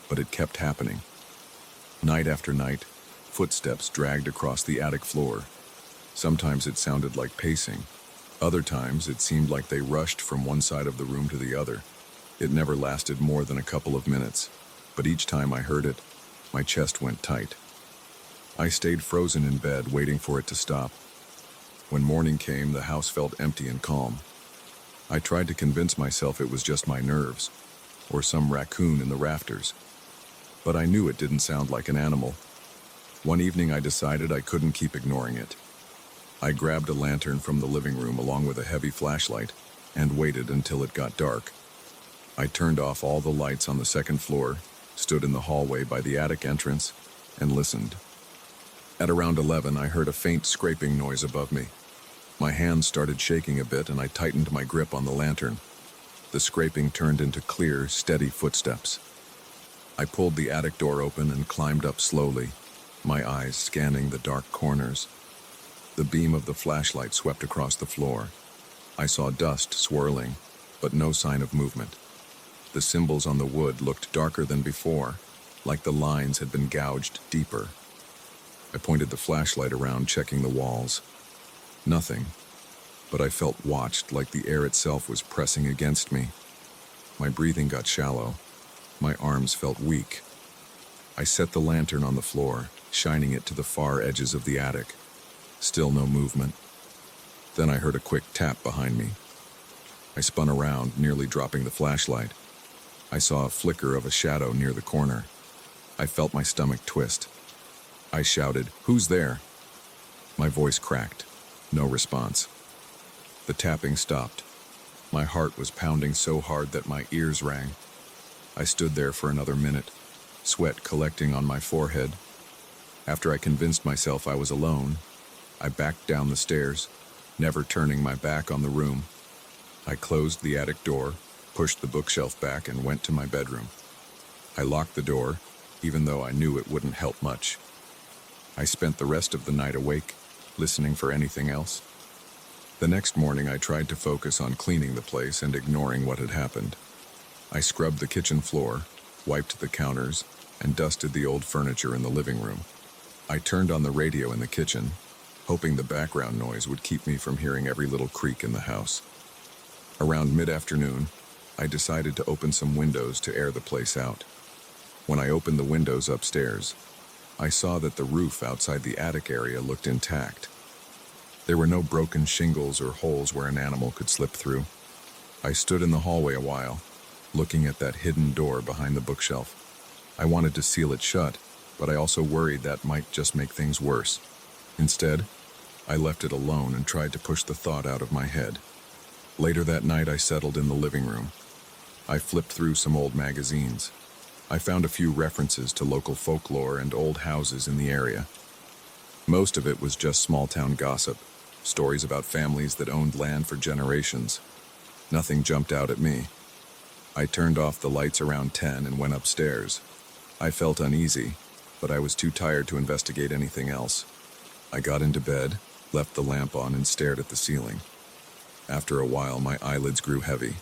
But it kept happening. Night after night, footsteps dragged across the attic floor. Sometimes it sounded like pacing. Other times it seemed like they rushed from one side of the room to the other. It never lasted more than a couple of minutes, but each time I heard it, my chest went tight. I stayed frozen in bed, waiting for it to stop. When morning came, the house felt empty and calm. I tried to convince myself it was just my nerves, or some raccoon in the rafters. But I knew it didn't sound like an animal. One evening I decided I couldn't keep ignoring it. I grabbed a lantern from the living room along with a heavy flashlight and waited until it got dark. I turned off all the lights on the second floor, stood in the hallway by the attic entrance, and listened. At around 11, I heard a faint scraping noise above me. My hands started shaking a bit and I tightened my grip on the lantern. The scraping turned into clear, steady footsteps. I pulled the attic door open and climbed up slowly, my eyes scanning the dark corners. The beam of the flashlight swept across the floor. I saw dust swirling, but no sign of movement. The symbols on the wood looked darker than before, like the lines had been gouged deeper. I pointed the flashlight around, checking the walls. Nothing, but I felt watched, like the air itself was pressing against me. My breathing got shallow. My arms felt weak. I set the lantern on the floor, shining it to the far edges of the attic. Still no movement. Then I heard a quick tap behind me. I spun around, nearly dropping the flashlight. I saw a flicker of a shadow near the corner. I felt my stomach twist. I shouted, "Who's there?" My voice cracked. No response. The tapping stopped. My heart was pounding so hard that my ears rang. I stood there for another minute, sweat collecting on my forehead. After I convinced myself I was alone, I backed down the stairs, never turning my back on the room. I closed the attic door, pushed the bookshelf back, and went to my bedroom. I locked the door, even though I knew it wouldn't help much. I spent the rest of the night awake, listening for anything else. The next morning I tried to focus on cleaning the place and ignoring what had happened. I scrubbed the kitchen floor, wiped the counters, and dusted the old furniture in the living room. I turned on the radio in the kitchen, hoping the background noise would keep me from hearing every little creak in the house. Around mid-afternoon, I decided to open some windows to air the place out. When I opened the windows upstairs, I saw that the roof outside the attic area looked intact. There were no broken shingles or holes where an animal could slip through. I stood in the hallway a while, looking at that hidden door behind the bookshelf. I wanted to seal it shut, but I also worried that might just make things worse. Instead, I left it alone and tried to push the thought out of my head. Later that night, I settled in the living room. I flipped through some old magazines. I found a few references to local folklore and old houses in the area. Most of it was just small-town gossip, stories about families that owned land for generations. Nothing jumped out at me. I turned off the lights around 10 and went upstairs. I felt uneasy, but I was too tired to investigate anything else. I got into bed, left the lamp on, and stared at the ceiling. After a while, my eyelids grew heavy.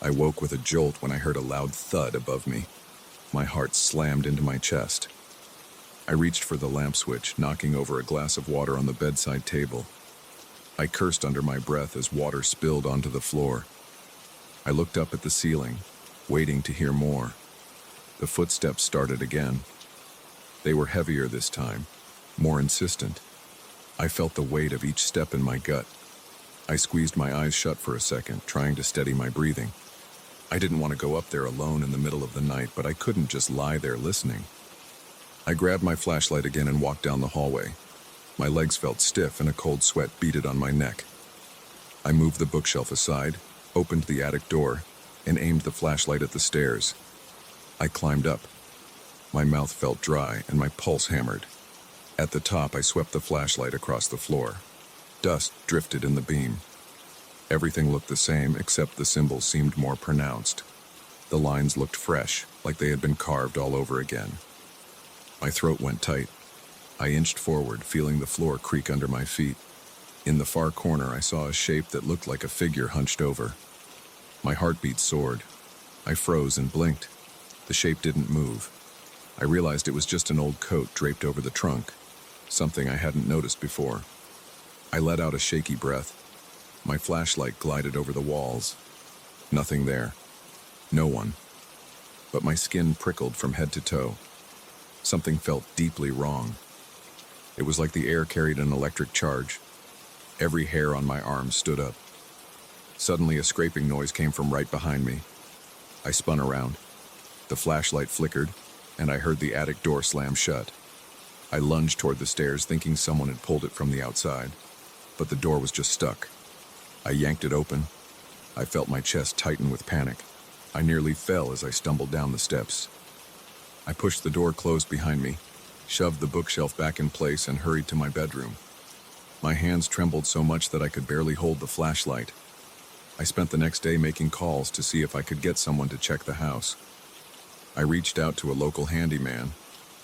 I woke with a jolt when I heard a loud thud above me. My heart slammed into my chest. I reached for the lamp switch, knocking over a glass of water on the bedside table. I cursed under my breath as water spilled onto the floor. I looked up at the ceiling, waiting to hear more. The footsteps started again. They were heavier this time, more insistent. I felt the weight of each step in my gut. I squeezed my eyes shut for a second, trying to steady my breathing. I didn't want to go up there alone in the middle of the night, but I couldn't just lie there listening. I grabbed my flashlight again and walked down the hallway. My legs felt stiff and a cold sweat beaded on my neck. I moved the bookshelf aside, opened the attic door, and aimed the flashlight at the stairs. I climbed up. My mouth felt dry and my pulse hammered. At the top, I swept the flashlight across the floor. Dust drifted in the beam. Everything looked the same, except the symbols seemed more pronounced. The lines looked fresh, like they had been carved all over again. My throat went tight. I inched forward, feeling the floor creak under my feet. In the far corner, I saw a shape that looked like a figure hunched over. My heartbeat soared. I froze and blinked. The shape didn't move. I realized it was just an old coat draped over the trunk, something I hadn't noticed before. I let out a shaky breath. My flashlight glided over the walls. Nothing there. No one. But my skin prickled from head to toe. Something felt deeply wrong. It was like the air carried an electric charge. Every hair on my arm stood up. Suddenly, a scraping noise came from right behind me. I spun around. The flashlight flickered, and I heard the attic door slam shut. I lunged toward the stairs, thinking someone had pulled it from the outside, but the door was just stuck. I yanked it open. I felt my chest tighten with panic. I nearly fell as I stumbled down the steps. I pushed the door closed behind me, shoved the bookshelf back in place, and hurried to my bedroom. My hands trembled so much that I could barely hold the flashlight. I spent the next day making calls to see if I could get someone to check the house. I reached out to a local handyman,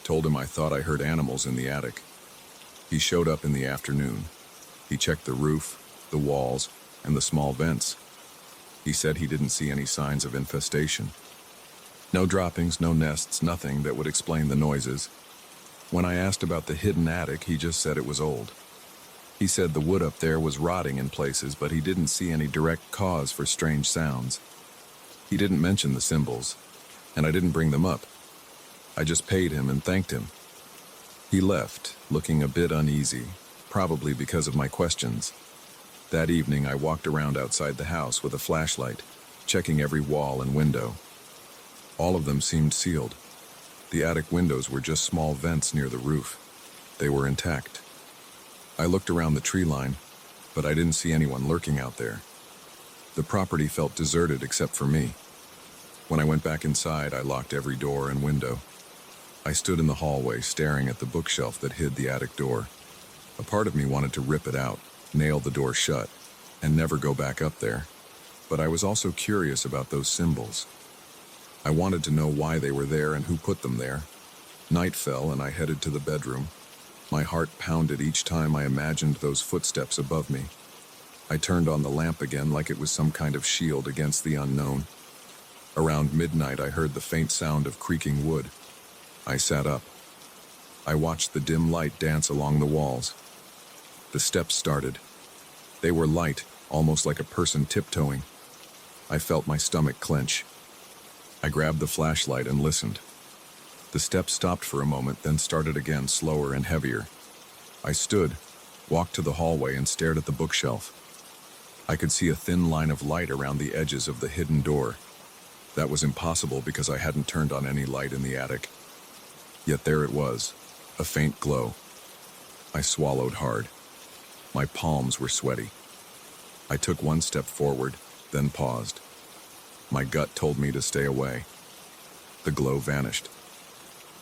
told him I thought I heard animals in the attic. He showed up in the afternoon. He checked the roof, the walls, and the small vents. He said he didn't see any signs of infestation. No droppings, no nests, nothing that would explain the noises. When I asked about the hidden attic, he just said it was old. He said the wood up there was rotting in places, but he didn't see any direct cause for strange sounds. He didn't mention the symbols, and I didn't bring them up. I just paid him and thanked him. He left, looking a bit uneasy, probably because of my questions. That evening, I walked around outside the house with a flashlight, checking every wall and window. All of them seemed sealed. The attic windows were just small vents near the roof. They were intact. I looked around the tree line, but I didn't see anyone lurking out there. The property felt deserted except for me. When I went back inside, I locked every door and window. I stood in the hallway staring at the bookshelf that hid the attic door. A part of me wanted to rip it out, nail the door shut, and never go back up there. But I was also curious about those symbols. I wanted to know why they were there and who put them there. Night fell and I headed to the bedroom. My heart pounded each time I imagined those footsteps above me. I turned on the lamp again like it was some kind of shield against the unknown. Around midnight, I heard the faint sound of creaking wood. I sat up. I watched the dim light dance along the walls. The steps started. They were light, almost like a person tiptoeing. I felt my stomach clench. I grabbed the flashlight and listened. The steps stopped for a moment, then started again, slower and heavier. I stood, walked to the hallway, and stared at the bookshelf. I could see a thin line of light around the edges of the hidden door. That was impossible because I hadn't turned on any light in the attic. Yet there it was, a faint glow. I swallowed hard. My palms were sweaty. I took one step forward, then paused. My gut told me to stay away. The glow vanished.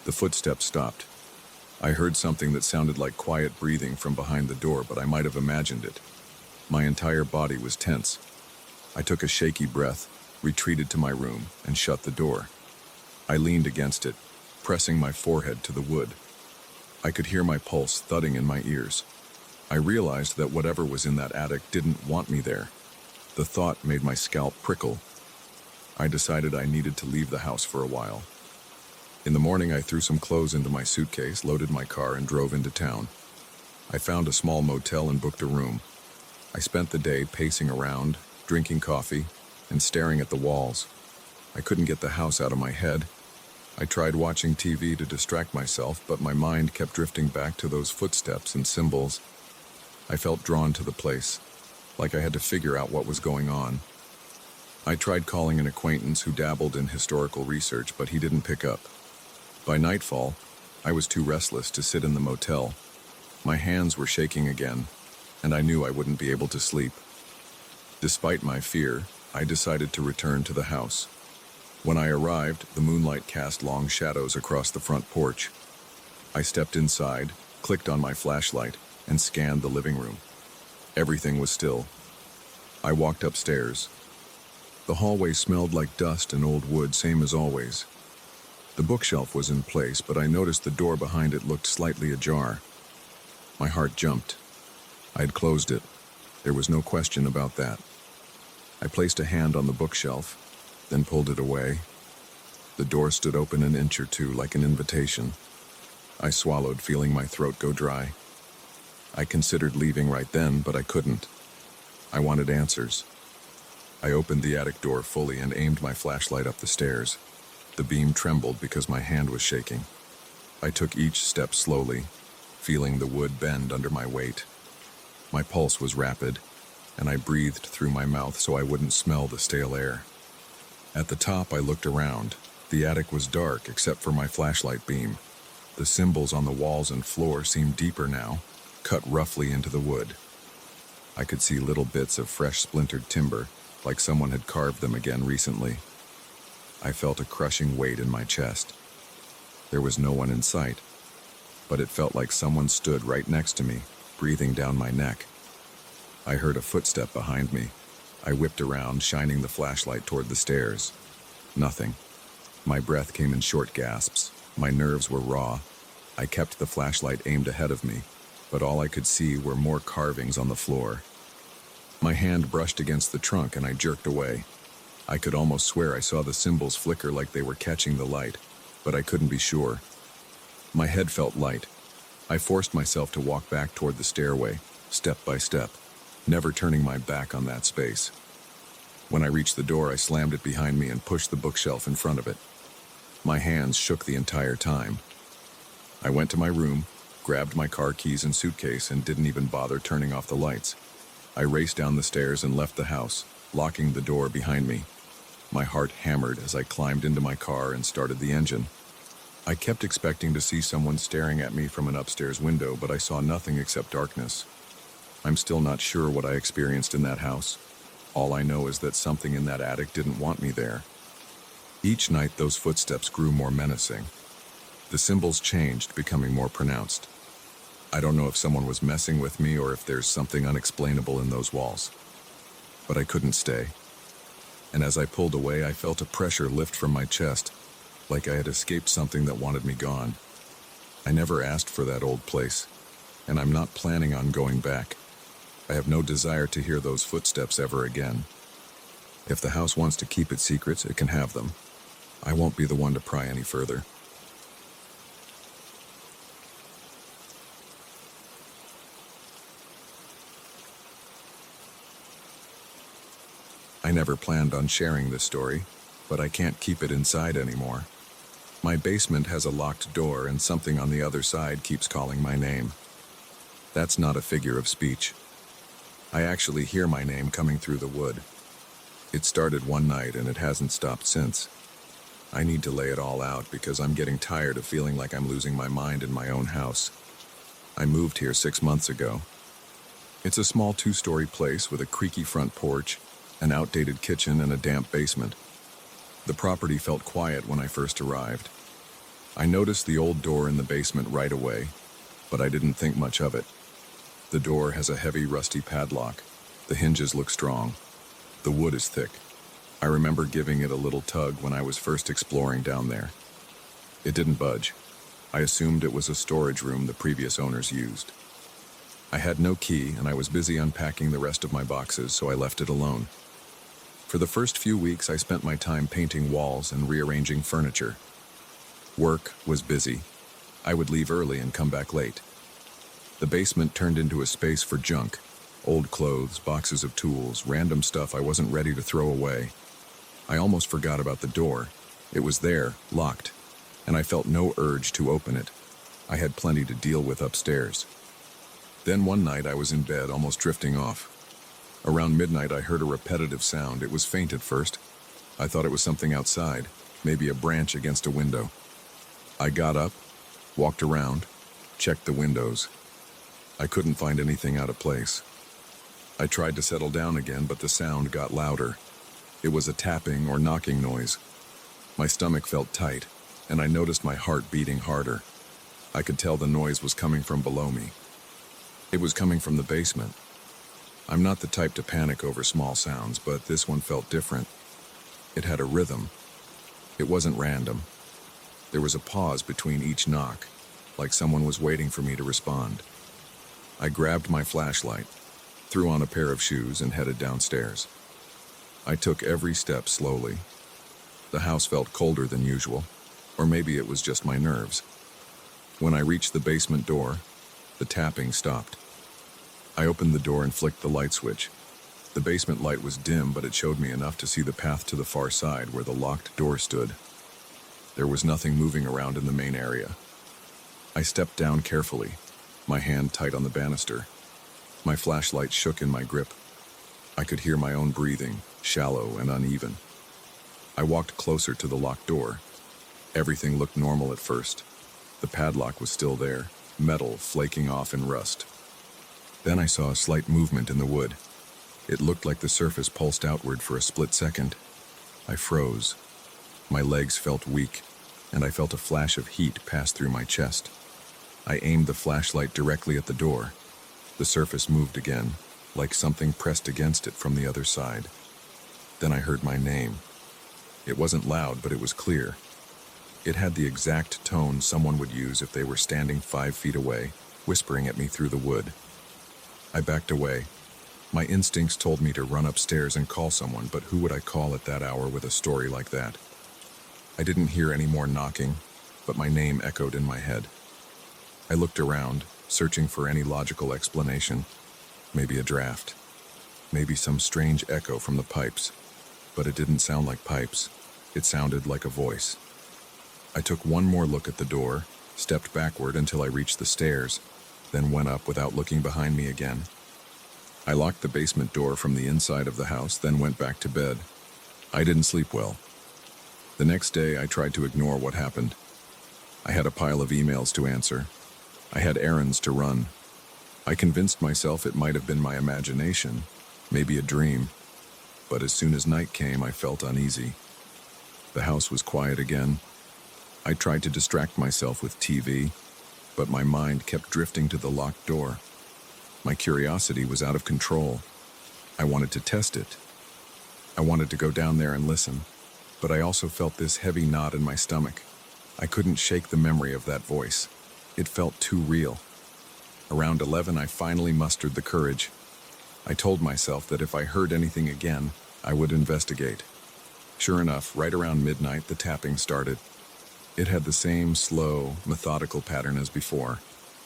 The footsteps stopped. I heard something that sounded like quiet breathing from behind the door, but I might have imagined it. My entire body was tense. I took a shaky breath, retreated to my room, and shut the door. I leaned against it, pressing my forehead to the wood. I could hear my pulse thudding in my ears. I realized that whatever was in that attic didn't want me there. The thought made my scalp prickle. I decided I needed to leave the house for a while. In the morning, I threw some clothes into my suitcase, loaded my car, and drove into town. I found a small motel and booked a room. I spent the day pacing around, drinking coffee, and staring at the walls. I couldn't get the house out of my head. I tried watching TV to distract myself, but my mind kept drifting back to those footsteps and symbols. I felt drawn to the place, like I had to figure out what was going on. I tried calling an acquaintance who dabbled in historical research, but he didn't pick up. By nightfall, I was too restless to sit in the motel. My hands were shaking again, and I knew I wouldn't be able to sleep. Despite my fear, I decided to return to the house. When I arrived, the moonlight cast long shadows across the front porch. I stepped inside, clicked on my flashlight, and scanned the living room. Everything was still. I walked upstairs. The hallway smelled like dust and old wood, same as always. The bookshelf was in place, but I noticed the door behind it looked slightly ajar. My heart jumped. I had closed it. There was no question about that. I placed a hand on the bookshelf, then pulled it away. The door stood open an inch or two, like an invitation. I swallowed, feeling my throat go dry. I considered leaving right then, but I couldn't. I wanted answers. I opened the attic door fully and aimed my flashlight up the stairs. The beam trembled because my hand was shaking. I took each step slowly, feeling the wood bend under my weight. My pulse was rapid, and I breathed through my mouth so I wouldn't smell the stale air. At the top, I looked around. The attic was dark except for my flashlight beam. The symbols on the walls and floor seemed deeper now, cut roughly into the wood. I could see little bits of fresh splintered timber, like someone had carved them again recently. I felt a crushing weight in my chest. There was no one in sight, but it felt like someone stood right next to me, breathing down my neck. I heard a footstep behind me. I whipped around, shining the flashlight toward the stairs. Nothing. My breath came in short gasps. My nerves were raw. I kept the flashlight aimed ahead of me, but all I could see were more carvings on the floor. My hand brushed against the trunk and I jerked away. I could almost swear I saw the symbols flicker like they were catching the light, but I couldn't be sure. My head felt light. I forced myself to walk back toward the stairway, step by step, never turning my back on that space. When I reached the door, I slammed it behind me and pushed the bookshelf in front of it. My hands shook the entire time. I went to my room, grabbed my car keys and suitcase, and didn't even bother turning off the lights. I raced down the stairs and left the house, locking the door behind me. My heart hammered as I climbed into my car and started the engine. I kept expecting to see someone staring at me from an upstairs window, but I saw nothing except darkness. I'm still not sure what I experienced in that house. All I know is that something in that attic didn't want me there. Each night, those footsteps grew more menacing. The symbols changed, becoming more pronounced. I don't know if someone was messing with me or if there's something unexplainable in those walls. But I couldn't stay. And as I pulled away, I felt a pressure lift from my chest, like I had escaped something that wanted me gone. I never asked for that old place, and I'm not planning on going back. I have no desire to hear those footsteps ever again. If the house wants to keep its secrets, it can have them. I won't be the one to pry any further. I never planned on sharing this story, but I can't keep it inside anymore. My basement has a locked door and something on the other side keeps calling my name. That's not a figure of speech. I actually hear my name coming through the wood. It started one night and it hasn't stopped since. I need to lay it all out because I'm getting tired of feeling like I'm losing my mind in my own house. I moved here 6 months ago. It's a small 2-story place with a creaky front porch, an outdated kitchen, and a damp basement. The property felt quiet when I first arrived. I noticed the old door in the basement right away, but I didn't think much of it. The door has a heavy, rusty padlock. The hinges look strong. The wood is thick. I remember giving it a little tug when I was first exploring down there. It didn't budge. I assumed it was a storage room the previous owners used. I had no key, and I was busy unpacking the rest of my boxes, so I left it alone. For the first few weeks, I spent my time painting walls and rearranging furniture. Work was busy. I would leave early and come back late. The basement turned into a space for junk. Old clothes, boxes of tools, random stuff I wasn't ready to throw away. I almost forgot about the door. It was there, locked, and I felt no urge to open it. I had plenty to deal with upstairs. Then one night I was in bed, almost drifting off. Around midnight I heard a repetitive sound. It was faint at first. I thought it was something outside, maybe a branch against a window. I got up, walked around, checked the windows. I couldn't find anything out of place. I tried to settle down again, but the sound got louder. It was a tapping or knocking noise. My stomach felt tight, and I noticed my heart beating harder. I could tell the noise was coming from below me. It was coming from the basement. I'm not the type to panic over small sounds, but this one felt different. It had a rhythm. It wasn't random. There was a pause between each knock, like someone was waiting for me to respond. I grabbed my flashlight, threw on a pair of shoes, and headed downstairs. I took every step slowly. The house felt colder than usual, or maybe it was just my nerves. When I reached the basement door, the tapping stopped. I opened the door and flicked the light switch. The basement light was dim, but it showed me enough to see the path to the far side where the locked door stood. There was nothing moving around in the main area. I stepped down carefully, my hand tight on the banister. My flashlight shook in my grip. I could hear my own breathing, shallow and uneven. I walked closer to the locked door. Everything looked normal at first. The padlock was still there, metal flaking off in rust. Then I saw a slight movement in the wood. It looked like the surface pulsed outward for a split second. I froze. My legs felt weak, and I felt a flash of heat pass through my chest. I aimed the flashlight directly at the door. The surface moved again, like something pressed against it from the other side. Then I heard my name. It wasn't loud, but it was clear. It had the exact tone someone would use if they were standing 5 feet away, whispering at me through the wood. I backed away. My instincts told me to run upstairs and call someone, but who would I call at that hour with a story like that? I didn't hear any more knocking, but my name echoed in my head. I looked around, searching for any logical explanation. Maybe a draft. Maybe some strange echo from the pipes. But it didn't sound like pipes. It sounded like a voice. I took one more look at the door, stepped backward until I reached the stairs, then went up without looking behind me again. I locked the basement door from the inside of the house, then went back to bed. I didn't sleep well. The next day, I tried to ignore what happened. I had a pile of emails to answer. I had errands to run. I convinced myself it might have been my imagination, maybe a dream. But as soon as night came, I felt uneasy. The house was quiet again. I tried to distract myself with TV, but my mind kept drifting to the locked door. My curiosity was out of control. I wanted to test it. I wanted to go down there and listen, but I also felt this heavy knot in my stomach. I couldn't shake the memory of that voice. It felt too real. Around 11, I finally mustered the courage. I told myself that if I heard anything again, I would investigate. Sure enough, right around midnight, the tapping started. It had the same slow, methodical pattern as before.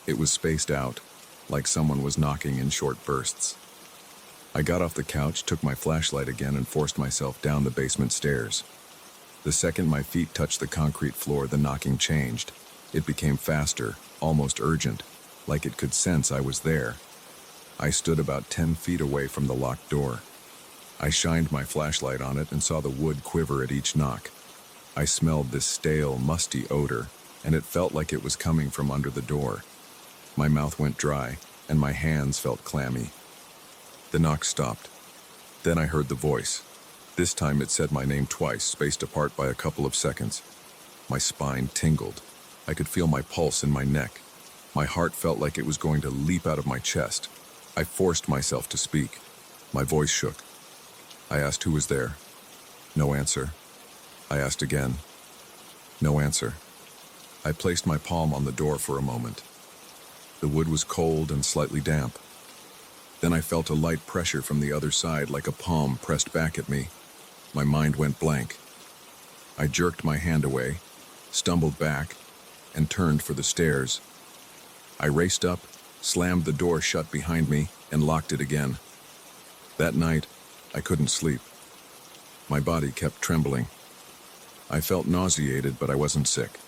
It was spaced out, like someone was knocking in short bursts. I got off the couch, took my flashlight again, and forced myself down the basement stairs. The second my feet touched the concrete floor, the knocking changed. It became faster, almost urgent, like it could sense I was there. I stood about 10 feet away from the locked door. I shined my flashlight on it and saw the wood quiver at each knock. I smelled this stale, musty odor, and it felt like it was coming from under the door. My mouth went dry, and my hands felt clammy. The knock stopped. Then I heard the voice. This time it said my name twice, spaced apart by a couple of seconds. My spine tingled. I could feel my pulse in my neck. My heart felt like it was going to leap out of my chest. I forced myself to speak. My voice shook. I asked who was there. No answer. I asked again. No answer. I placed my palm on the door for a moment. The wood was cold and slightly damp. Then I felt a light pressure from the other side, like a palm pressed back at me. My mind went blank. I jerked my hand away, stumbled back, and turned for the stairs. I raced up, slammed the door shut behind me, and locked it again. That night, I couldn't sleep. My body kept trembling. I felt nauseated, but I wasn't sick.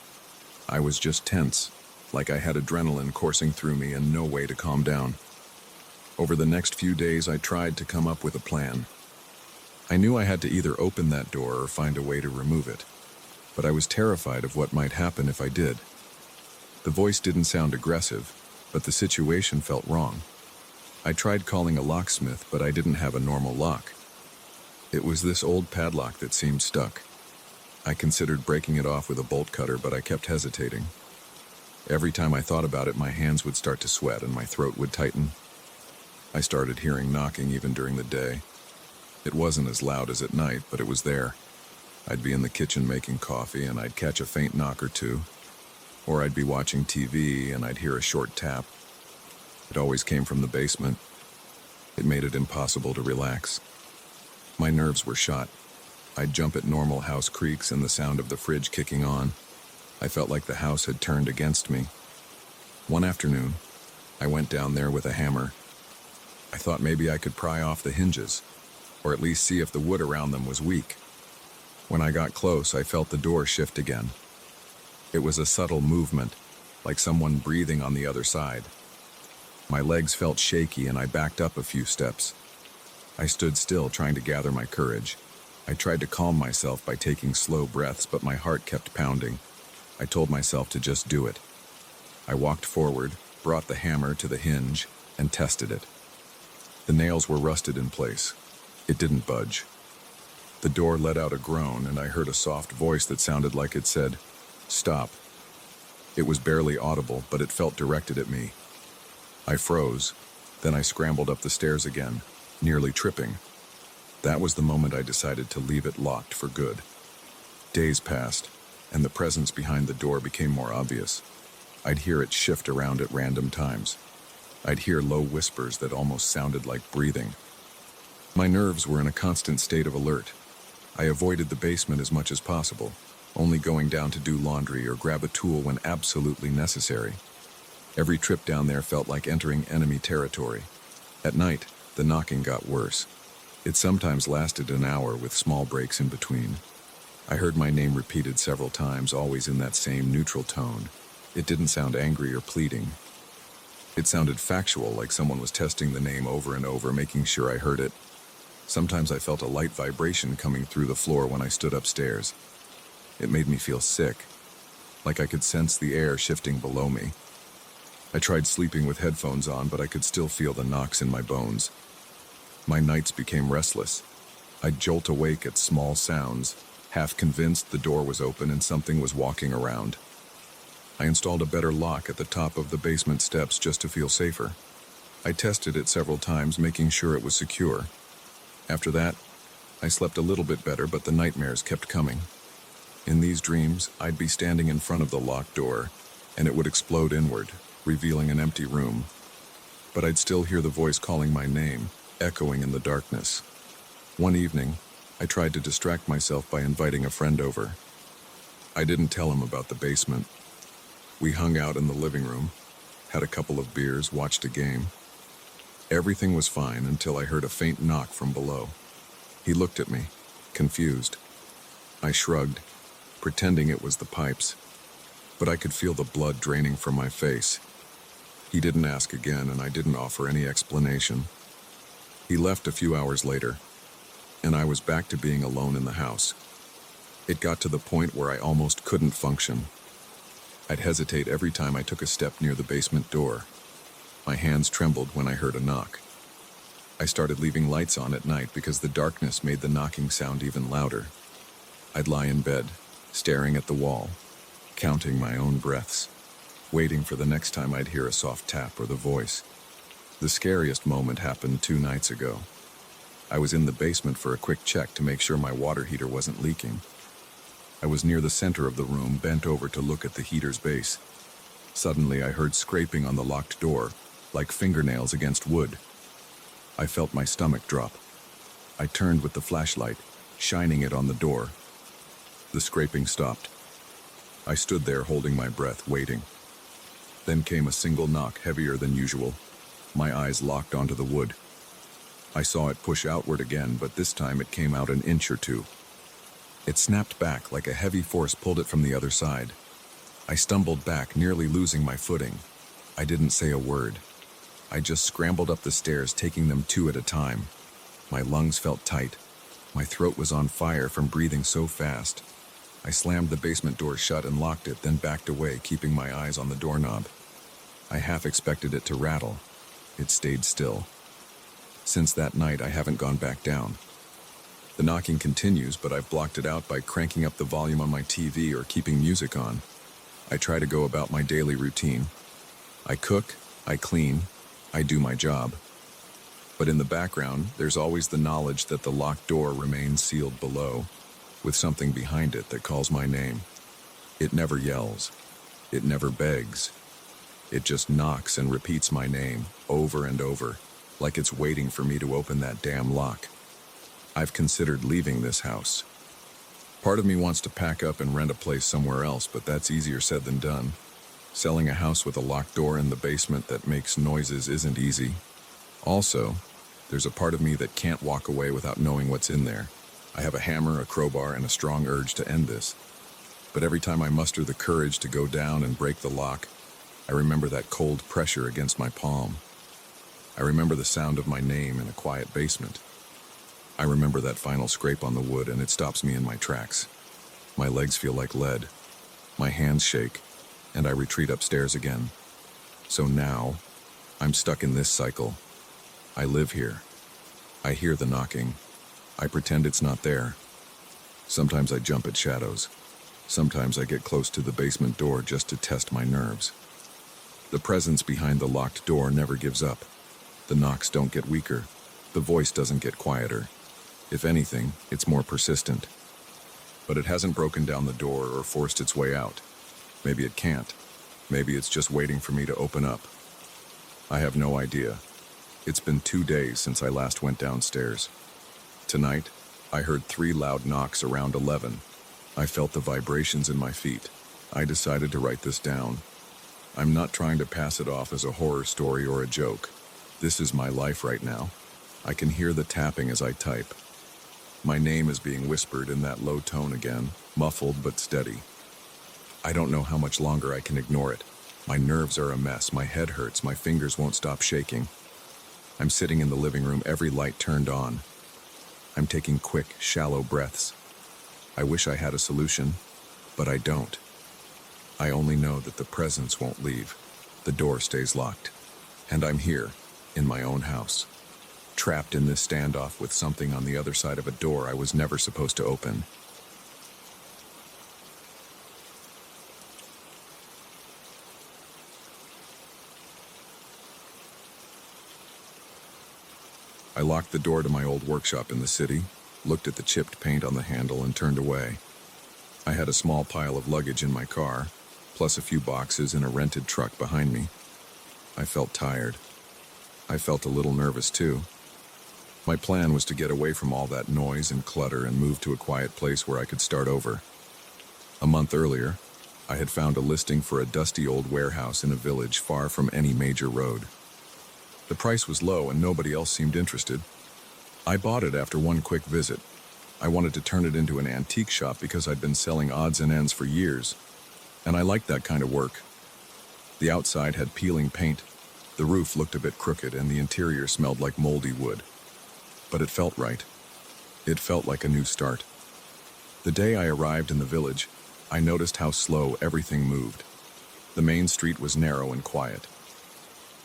I was just tense, like I had adrenaline coursing through me and no way to calm down. Over the next few days, I tried to come up with a plan. I knew I had to either open that door or find a way to remove it, but I was terrified of what might happen if I did. The voice didn't sound aggressive, but the situation felt wrong. I tried calling a locksmith, but I didn't have a normal lock. It was this old padlock that seemed stuck. I considered breaking it off with a bolt cutter, but I kept hesitating. Every time I thought about it, my hands would start to sweat and my throat would tighten. I started hearing knocking even during the day. It wasn't as loud as at night, but it was there. I'd be in the kitchen making coffee and I'd catch a faint knock or two. Or I'd be watching TV and I'd hear a short tap. It always came from the basement. It made it impossible to relax. My nerves were shot. I'd jump at normal house creaks and the sound of the fridge kicking on. I felt like the house had turned against me. One afternoon, I went down there with a hammer. I thought maybe I could pry off the hinges, or at least see if the wood around them was weak. When I got close, I felt the door shift again. It was a subtle movement, like someone breathing on the other side. My legs felt shaky and I backed up a few steps. I stood still, trying to gather my courage. I tried to calm myself by taking slow breaths, but my heart kept pounding. I told myself to just do it. I walked forward, brought the hammer to the hinge, and tested it. The nails were rusted in place. It didn't budge. The door let out a groan, and I heard a soft voice that sounded like it said, "Stop." It was barely audible, but it felt directed at me. I froze. Then I scrambled up the stairs again, nearly tripping. That was the moment I decided to leave it locked for good. Days passed, and the presence behind the door became more obvious. I'd hear it shift around at random times. I'd hear low whispers that almost sounded like breathing. My nerves were in a constant state of alert. I avoided the basement as much as possible, only going down to do laundry or grab a tool when absolutely necessary. Every trip down there felt like entering enemy territory. At night, the knocking got worse. It sometimes lasted an hour with small breaks in between. I heard my name repeated several times, always in that same neutral tone. It didn't sound angry or pleading. It sounded factual, like someone was testing the name over and over, making sure I heard it. Sometimes I felt a light vibration coming through the floor when I stood upstairs. It made me feel sick, like I could sense the air shifting below me. I tried sleeping with headphones on, but I could still feel the knocks in my bones. My nights became restless. I'd jolt awake at small sounds, half convinced the door was open and something was walking around. I installed a better lock at the top of the basement steps just to feel safer. I tested it several times, making sure it was secure. After that, I slept a little bit better, but the nightmares kept coming. In these dreams, I'd be standing in front of the locked door, and it would explode inward, revealing an empty room. But I'd still hear the voice calling my name, echoing in the darkness. One evening, I tried to distract myself by inviting a friend over. I didn't tell him about the basement. We hung out in the living room, had a couple of beers, watched a game. Everything was fine until I heard a faint knock from below. He looked at me, confused. I shrugged, pretending it was the pipes, but I could feel the blood draining from my face. He didn't ask again, and I didn't offer any explanation. He left a few hours later, and I was back to being alone in the house. It got to the point where I almost couldn't function. I'd hesitate every time I took a step near the basement door. My hands trembled when I heard a knock. I started leaving lights on at night because the darkness made the knocking sound even louder. I'd lie in bed, staring at the wall, counting my own breaths, waiting for the next time I'd hear a soft tap or the voice. The scariest moment happened 2 nights ago. I was in the basement for a quick check to make sure my water heater wasn't leaking. I was near the center of the room, bent over to look at the heater's base. Suddenly, I heard scraping on the locked door, like fingernails against wood. I felt my stomach drop. I turned with the flashlight, shining it on the door. The scraping stopped. I stood there holding my breath, waiting. Then came a single knock, heavier than usual. My eyes locked onto the wood. I saw it push outward again, but this time it came out an inch or two. It snapped back like a heavy force pulled it from the other side. I stumbled back, nearly losing my footing. I didn't say a word. I just scrambled up the stairs, taking them two at a time. My lungs felt tight. My throat was on fire from breathing so fast. I slammed the basement door shut and locked it, then backed away, keeping my eyes on the doorknob. I half expected it to rattle. It stayed still. Since that night, I haven't gone back down. The knocking continues, but I've blocked it out by cranking up the volume on my TV or keeping music on. I try to go about my daily routine. I cook, I clean, I do my job. But in the background, there's always the knowledge that the locked door remains sealed below, with something behind it that calls my name. It never yells. It never begs. It just knocks and repeats my name over and over, like it's waiting for me to open that damn lock. I've considered leaving this house. Part of me wants to pack up and rent a place somewhere else, but that's easier said than done. Selling a house with a locked door in the basement that makes noises isn't easy. Also, there's a part of me that can't walk away without knowing what's in there. I have a hammer, a crowbar, and a strong urge to end this. But every time I muster the courage to go down and break the lock, I remember that cold pressure against my palm. I remember the sound of my name in a quiet basement. I remember that final scrape on the wood, and it stops me in my tracks. My legs feel like lead. My hands shake, and I retreat upstairs again. So now, I'm stuck in this cycle. I live here. I hear the knocking. I pretend it's not there. Sometimes I jump at shadows. Sometimes I get close to the basement door just to test my nerves. The presence behind the locked door never gives up. The knocks don't get weaker. The voice doesn't get quieter. If anything, it's more persistent. But it hasn't broken down the door or forced its way out. Maybe it can't. Maybe it's just waiting for me to open up. I have no idea. It's been 2 days since I last went downstairs. Tonight, I heard 3 loud knocks around 11. I felt the vibrations in my feet. I decided to write this down. I'm not trying to pass it off as a horror story or a joke. This is my life right now. I can hear the tapping as I type. My name is being whispered in that low tone again, muffled but steady. I don't know how much longer I can ignore it. My nerves are a mess, my head hurts, my fingers won't stop shaking. I'm sitting in the living room, every light turned on. I'm taking quick, shallow breaths. I wish I had a solution, but I don't. I only know that the presence won't leave. The door stays locked. And I'm here, in my own house. Trapped in this standoff with something on the other side of a door I was never supposed to open. I locked the door to my old workshop in the city, looked at the chipped paint on the handle, and turned away. I had a small pile of luggage in my car, plus a few boxes in a rented truck behind me. I felt tired. I felt a little nervous too. My plan was to get away from all that noise and clutter and move to a quiet place where I could start over. A month earlier, I had found a listing for a dusty old warehouse in a village far from any major road. The price was low and nobody else seemed interested. I bought it after one quick visit. I wanted to turn it into an antique shop because I'd been selling odds and ends for years, and I liked that kind of work. The outside had peeling paint, the roof looked a bit crooked, and the interior smelled like moldy wood. But it felt right. It felt like a new start. The day I arrived in the village, I noticed how slow everything moved. The main street was narrow and quiet.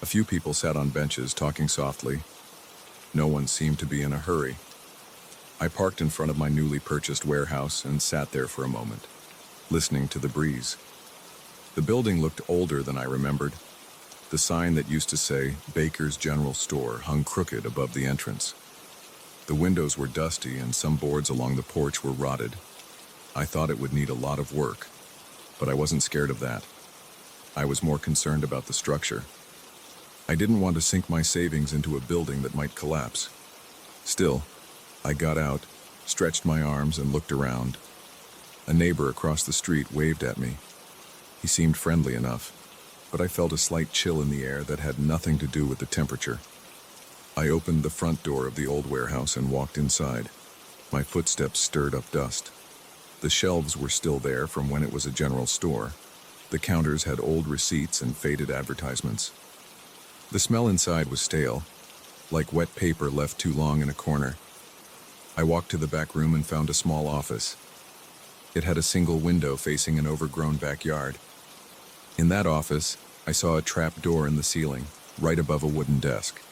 A few people sat on benches talking softly. No one seemed to be in a hurry. I parked in front of my newly purchased warehouse and sat there for a moment, listening to the breeze. The building looked older than I remembered. The sign that used to say Baker's General Store hung crooked above the entrance. The windows were dusty and some boards along the porch were rotted. I thought it would need a lot of work, but I wasn't scared of that. I was more concerned about the structure. I didn't want to sink my savings into a building that might collapse. Still, I got out, stretched my arms, and looked around. A neighbor across the street waved at me. He seemed friendly enough, but I felt a slight chill in the air that had nothing to do with the temperature. I opened the front door of the old warehouse and walked inside. My footsteps stirred up dust. The shelves were still there from when it was a general store. The counters had old receipts and faded advertisements. The smell inside was stale, like wet paper left too long in a corner. I walked to the back room and found a small office. It had a single window facing an overgrown backyard. In that office, I saw a trap door in the ceiling, right above a wooden desk.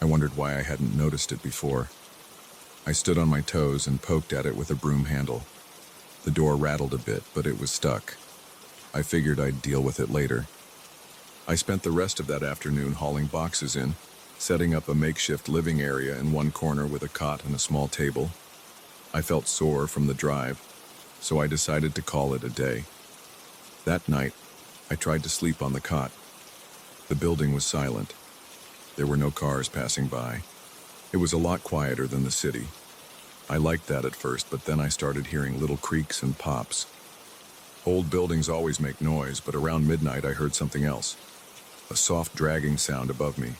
I wondered why I hadn't noticed it before. I stood on my toes and poked at it with a broom handle. The door rattled a bit, but it was stuck. I figured I'd deal with it later. I spent the rest of that afternoon hauling boxes in, setting up a makeshift living area in one corner with a cot and a small table. I felt sore from the drive, so I decided to call it a day. That night, I tried to sleep on the cot. The building was silent. There were no cars passing by. It was a lot quieter than the city. I liked that at first, but then I started hearing little creaks and pops. Old buildings always make noise, but around midnight I heard something else. A soft dragging sound above me.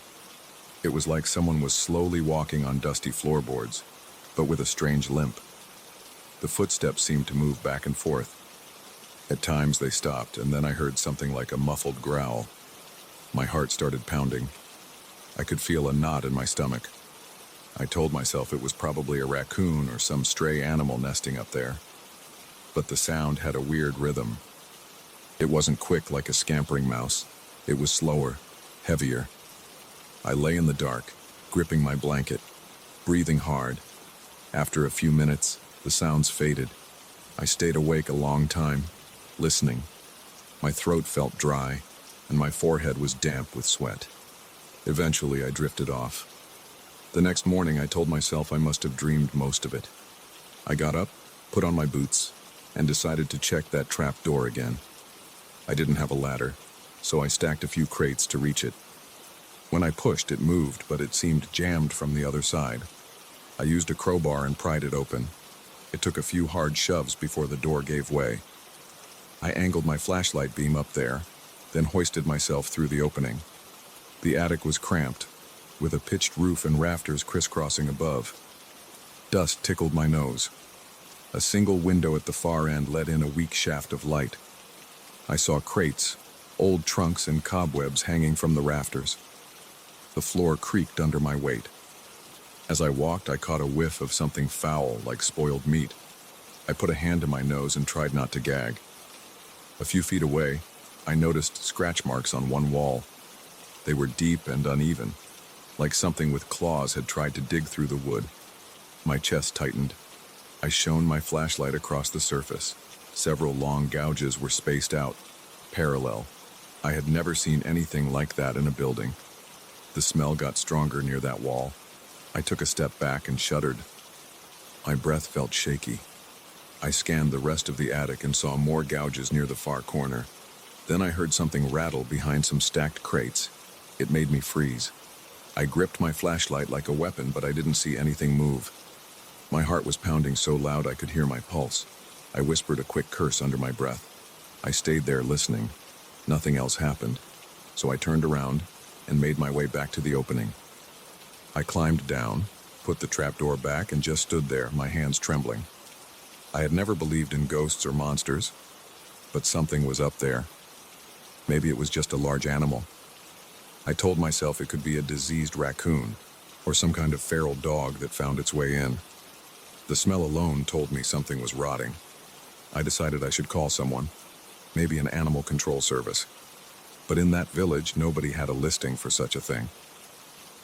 It was like someone was slowly walking on dusty floorboards, but with a strange limp. The footsteps seemed to move back and forth. At times they stopped, and then I heard something like a muffled growl. My heart started pounding. I could feel a knot in my stomach. I told myself it was probably a raccoon or some stray animal nesting up there. But the sound had a weird rhythm. It wasn't quick like a scampering mouse. It was slower, heavier. I lay in the dark, gripping my blanket, breathing hard. After a few minutes, the sounds faded. I stayed awake a long time, listening. My throat felt dry, and my forehead was damp with sweat. Eventually, I drifted off. The next morning, I told myself I must have dreamed most of it. I got up, put on my boots, and decided to check that trap door again. I didn't have a ladder, so I stacked a few crates to reach it. When I pushed, it moved, but it seemed jammed from the other side. I used a crowbar and pried it open. It took a few hard shoves before the door gave way. I angled my flashlight beam up there, then hoisted myself through the opening. The attic was cramped, with a pitched roof and rafters crisscrossing above. Dust tickled my nose. A single window at the far end let in a weak shaft of light. I saw crates, old trunks and cobwebs hanging from the rafters. The floor creaked under my weight. As I walked, I caught a whiff of something foul, like spoiled meat. I put a hand to my nose and tried not to gag. A few feet away, I noticed scratch marks on one wall. They were deep and uneven, like something with claws had tried to dig through the wood. My chest tightened. I shone my flashlight across the surface. Several long gouges were spaced out, parallel. I had never seen anything like that in a building. The smell got stronger near that wall. I took a step back and shuddered. My breath felt shaky. I scanned the rest of the attic and saw more gouges near the far corner. Then I heard something rattle behind some stacked crates. It made me freeze. I gripped my flashlight like a weapon, but I didn't see anything move. My heart was pounding so loud I could hear my pulse. I whispered a quick curse under my breath. I stayed there listening. Nothing else happened, so I turned around and made my way back to the opening. I climbed down, put the trapdoor back, and just stood there, my hands trembling. I had never believed in ghosts or monsters, but something was up there. Maybe it was just a large animal. I told myself it could be a diseased raccoon or some kind of feral dog that found its way in. The smell alone told me something was rotting. I decided I should call someone, maybe an animal control service. But in that village, nobody had a listing for such a thing.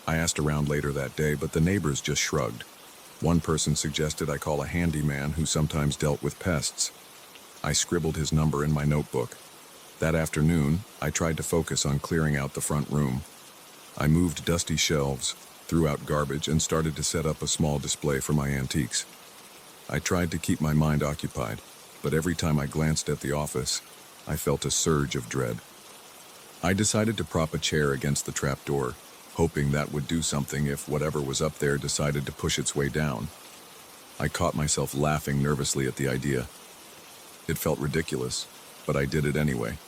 I asked around later that day, but the neighbors just shrugged. One person suggested I call a handyman who sometimes dealt with pests. I scribbled his number in my notebook. That afternoon, I tried to focus on clearing out the front room. I moved dusty shelves, threw out garbage, and started to set up a small display for my antiques. I tried to keep my mind occupied, but every time I glanced at the office, I felt a surge of dread. I decided to prop a chair against the trapdoor, hoping that would do something if whatever was up there decided to push its way down. I caught myself laughing nervously at the idea. It felt ridiculous, but I did it anyway.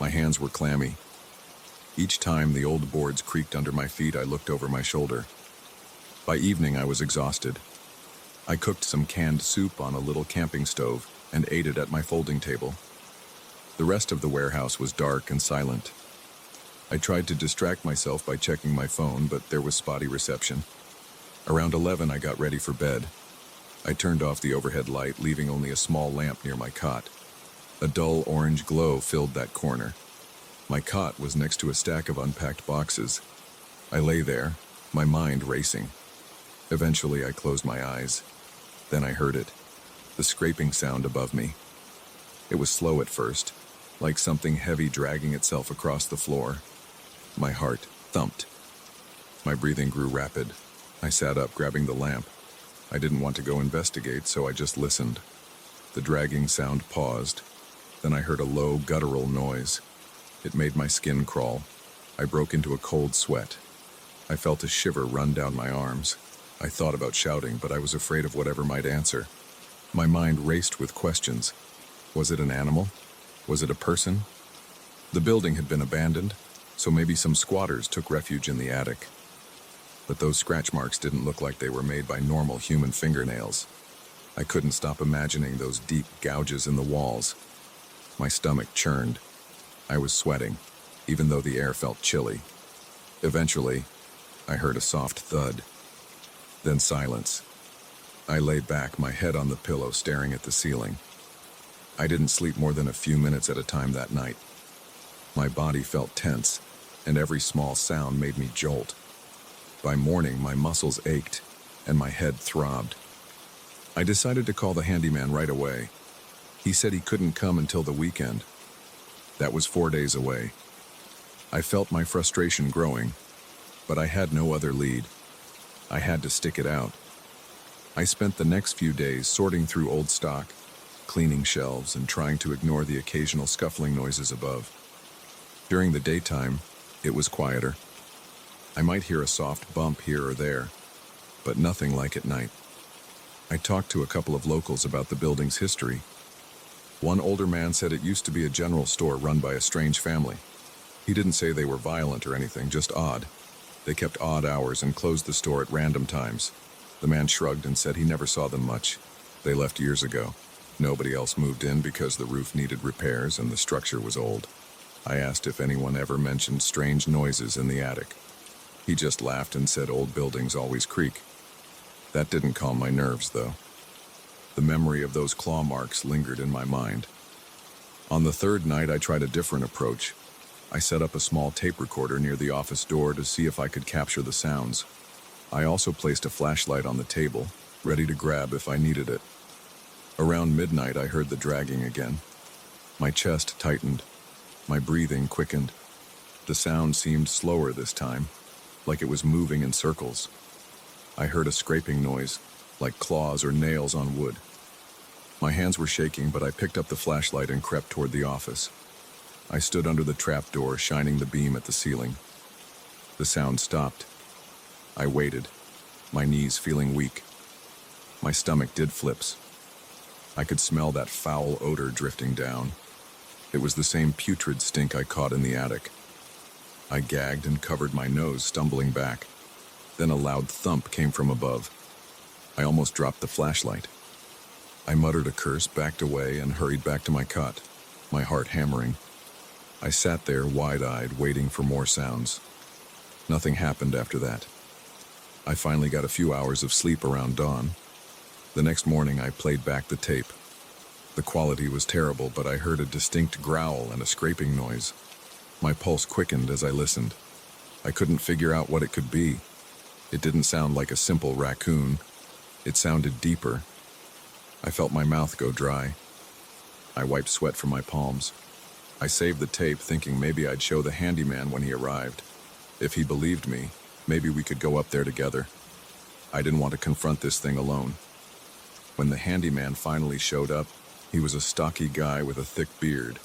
My hands were clammy. Each time the old boards creaked under my feet, I looked over my shoulder. By evening, I was exhausted. I cooked some canned soup on a little camping stove and ate it at my folding table. The rest of the warehouse was dark and silent. I tried to distract myself by checking my phone, but there was spotty reception. Around 11, I got ready for bed. I turned off the overhead light, leaving only a small lamp near my cot. A dull orange glow filled that corner. My cot was next to a stack of unpacked boxes. I lay there, my mind racing. Eventually, I closed my eyes. Then I heard it, the scraping sound above me. It was slow at first, like something heavy dragging itself across the floor. My heart thumped. My breathing grew rapid. I sat up, grabbing the lamp. I didn't want to go investigate, so I just listened. The dragging sound paused. Then I heard a low, guttural noise. It made my skin crawl. I broke into a cold sweat. I felt a shiver run down my arms. I thought about shouting, but I was afraid of whatever might answer. My mind raced with questions. Was it an animal? Was it a person? The building had been abandoned, so maybe some squatters took refuge in the attic. But those scratch marks didn't look like they were made by normal human fingernails. I couldn't stop imagining those deep gouges in the walls. My stomach churned. I was sweating, even though the air felt chilly. Eventually, I heard a soft thud. Then silence. I lay back, my head on the pillow, staring at the ceiling. I didn't sleep more than a few minutes at a time that night. My body felt tense, and every small sound made me jolt. By morning, my muscles ached, and my head throbbed. I decided to call the handyman right away. He said he couldn't come until the weekend. That was 4 days away. I felt my frustration growing, but I had no other lead. I had to stick it out. I spent the next few days sorting through old stock, cleaning shelves, and trying to ignore the occasional scuffling noises above. During the daytime, it was quieter. I might hear a soft bump here or there, but nothing like at night. I talked to a couple of locals about the building's history. One older man said it used to be a general store run by a strange family. He didn't say they were violent or anything, just odd. They kept odd hours and closed the store at random times. The man shrugged and said he never saw them much. They left years ago. Nobody else moved in because the roof needed repairs and the structure was old. I asked if anyone ever mentioned strange noises in the attic. He just laughed and said old buildings always creak. That didn't calm my nerves, though. The memory of those claw marks lingered in my mind. On the third night, I tried a different approach. I set up a small tape recorder near the office door to see if I could capture the sounds. I also placed a flashlight on the table, ready to grab if I needed it. Around midnight, I heard the dragging again. My chest tightened. My breathing quickened. The sound seemed slower this time, like it was moving in circles. I heard a scraping noise, like claws or nails on wood. My hands were shaking, but I picked up the flashlight and crept toward the office. I stood under the trap door, shining the beam at the ceiling. The sound stopped. I waited, my knees feeling weak. My stomach did flips. I could smell that foul odor drifting down. It was the same putrid stink I caught in the attic. I gagged and covered my nose, stumbling back. Then a loud thump came from above. I almost dropped the flashlight. I muttered a curse, backed away, and hurried back to my cot, my heart hammering. I sat there, wide-eyed, waiting for more sounds. Nothing happened after that. I finally got a few hours of sleep around dawn. The next morning, I played back the tape. The quality was terrible, but I heard a distinct growl and a scraping noise. My pulse quickened as I listened. I couldn't figure out what it could be. It didn't sound like a simple raccoon. It sounded deeper. I felt my mouth go dry. I wiped sweat from my palms. I saved the tape, thinking maybe I'd show the handyman when he arrived. If he believed me, maybe we could go up there together. I didn't want to confront this thing alone. When the handyman finally showed up, he was a stocky guy with a thick beard.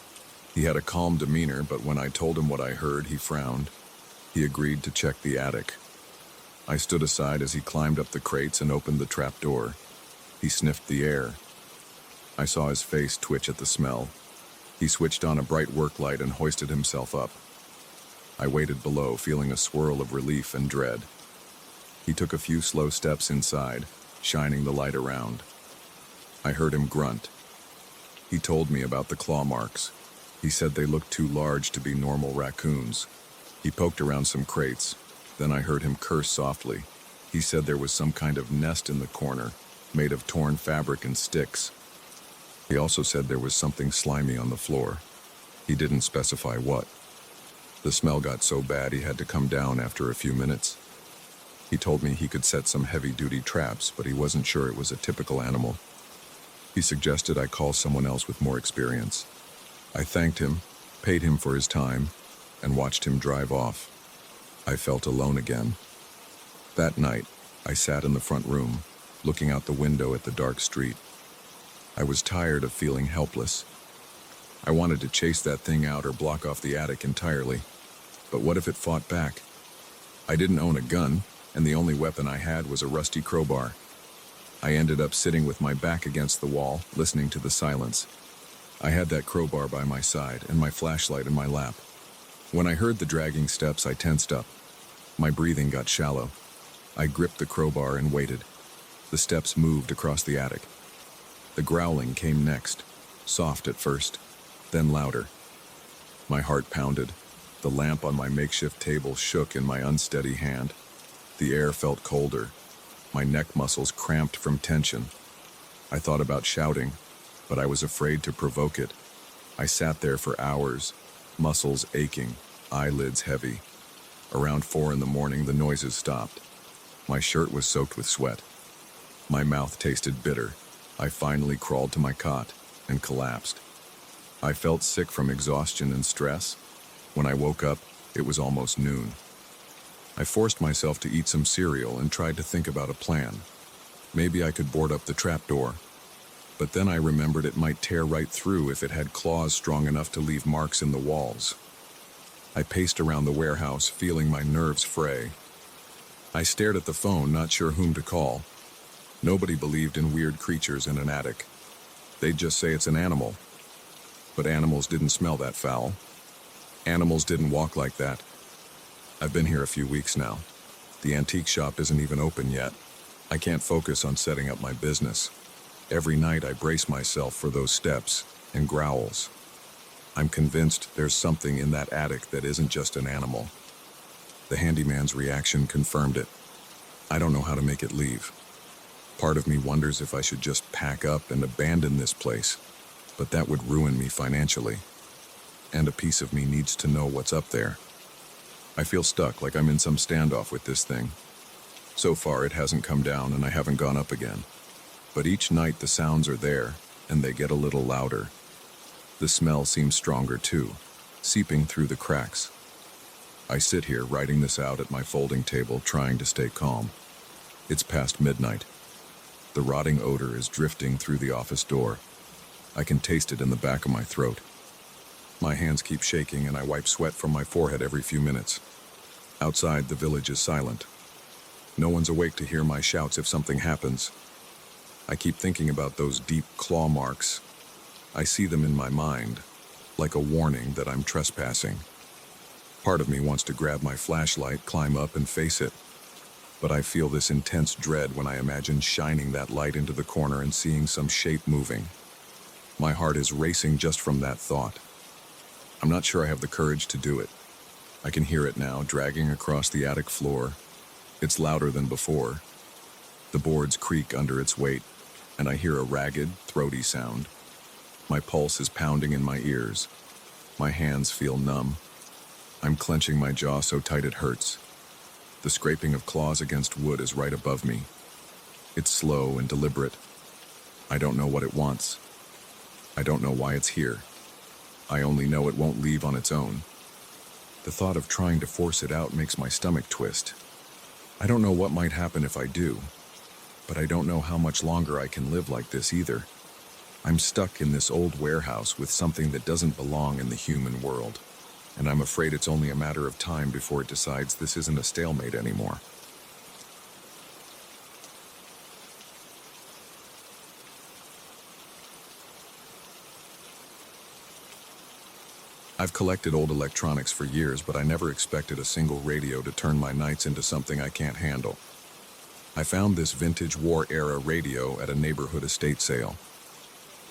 He had a calm demeanor, but when I told him what I heard, he frowned. He agreed to check the attic. I stood aside as he climbed up the crates and opened the trap door. He sniffed the air. I saw his face twitch at the smell. He switched on a bright work light and hoisted himself up. I waited below, feeling a swirl of relief and dread. He took a few slow steps inside, shining the light around. I heard him grunt. He told me about the claw marks. He said they looked too large to be normal raccoons. He poked around some crates. Then I heard him curse softly. He said there was some kind of nest in the corner, made of torn fabric and sticks. He also said there was something slimy on the floor. He didn't specify what. The smell got so bad he had to come down after a few minutes. He told me he could set some heavy-duty traps, but he wasn't sure it was a typical animal. He suggested I call someone else with more experience. I thanked him, paid him for his time, and watched him drive off. I felt alone again. That night, I sat in the front room, looking out the window at the dark street. I was tired of feeling helpless. I wanted to chase that thing out or block off the attic entirely. But what if it fought back? I didn't own a gun, and the only weapon I had was a rusty crowbar. I ended up sitting with my back against the wall, listening to the silence. I had that crowbar by my side and my flashlight in my lap. When I heard the dragging steps, I tensed up. My breathing got shallow. I gripped the crowbar and waited. The steps moved across the attic. The growling came next, soft at first, then louder. My heart pounded. The lamp on my makeshift table shook in my unsteady hand. The air felt colder. My neck muscles cramped from tension. I thought about shouting, but I was afraid to provoke it. I sat there for hours, muscles aching, eyelids heavy. Around 4 a.m, the noises stopped. My shirt was soaked with sweat. My mouth tasted bitter. I finally crawled to my cot and collapsed. I felt sick from exhaustion and stress. When I woke up, it was almost noon. I forced myself to eat some cereal and tried to think about a plan. Maybe I could board up the trapdoor. But then I remembered it might tear right through if it had claws strong enough to leave marks in the walls. I paced around the warehouse, feeling my nerves fray. I stared at the phone, not sure whom to call. Nobody believed in weird creatures in an attic. They'd just say it's an animal. But animals didn't smell that foul. Animals didn't walk like that. I've been here a few weeks now. The antique shop isn't even open yet. I can't focus on setting up my business. Every night I brace myself for those steps and growls. I'm convinced there's something in that attic that isn't just an animal. The handyman's reaction confirmed it. I don't know how to make it leave. Part of me wonders if I should just pack up and abandon this place, but that would ruin me financially. And a piece of me needs to know what's up there. I feel stuck, like I'm in some standoff with this thing. So far it hasn't come down and I haven't gone up again. But each night the sounds are there, and they get a little louder. The smell seems stronger too, seeping through the cracks. I sit here writing this out at my folding table, trying to stay calm. It's past midnight. The rotting odor is drifting through the office door. I can taste it in the back of my throat. My hands keep shaking and I wipe sweat from my forehead every few minutes. Outside, the village is silent. No one's awake to hear my shouts if something happens. I keep thinking about those deep claw marks. I see them in my mind, like a warning that I'm trespassing. Part of me wants to grab my flashlight, climb up, and face it. But I feel this intense dread when I imagine shining that light into the corner and seeing some shape moving. My heart is racing just from that thought. I'm not sure I have the courage to do it. I can hear it now, dragging across the attic floor. It's louder than before. The boards creak under its weight, and I hear a ragged, throaty sound. My pulse is pounding in my ears. My hands feel numb. I'm clenching my jaw so tight it hurts. The scraping of claws against wood is right above me. It's slow and deliberate. I don't know what it wants. I don't know why it's here. I only know it won't leave on its own. The thought of trying to force it out makes my stomach twist. I don't know what might happen if I do, but I don't know how much longer I can live like this either. I'm stuck in this old warehouse with something that doesn't belong in the human world, and I'm afraid it's only a matter of time before it decides this isn't a stalemate anymore. I've collected old electronics for years, but I never expected a single radio to turn my nights into something I can't handle. I found this vintage war-era radio at a neighborhood estate sale.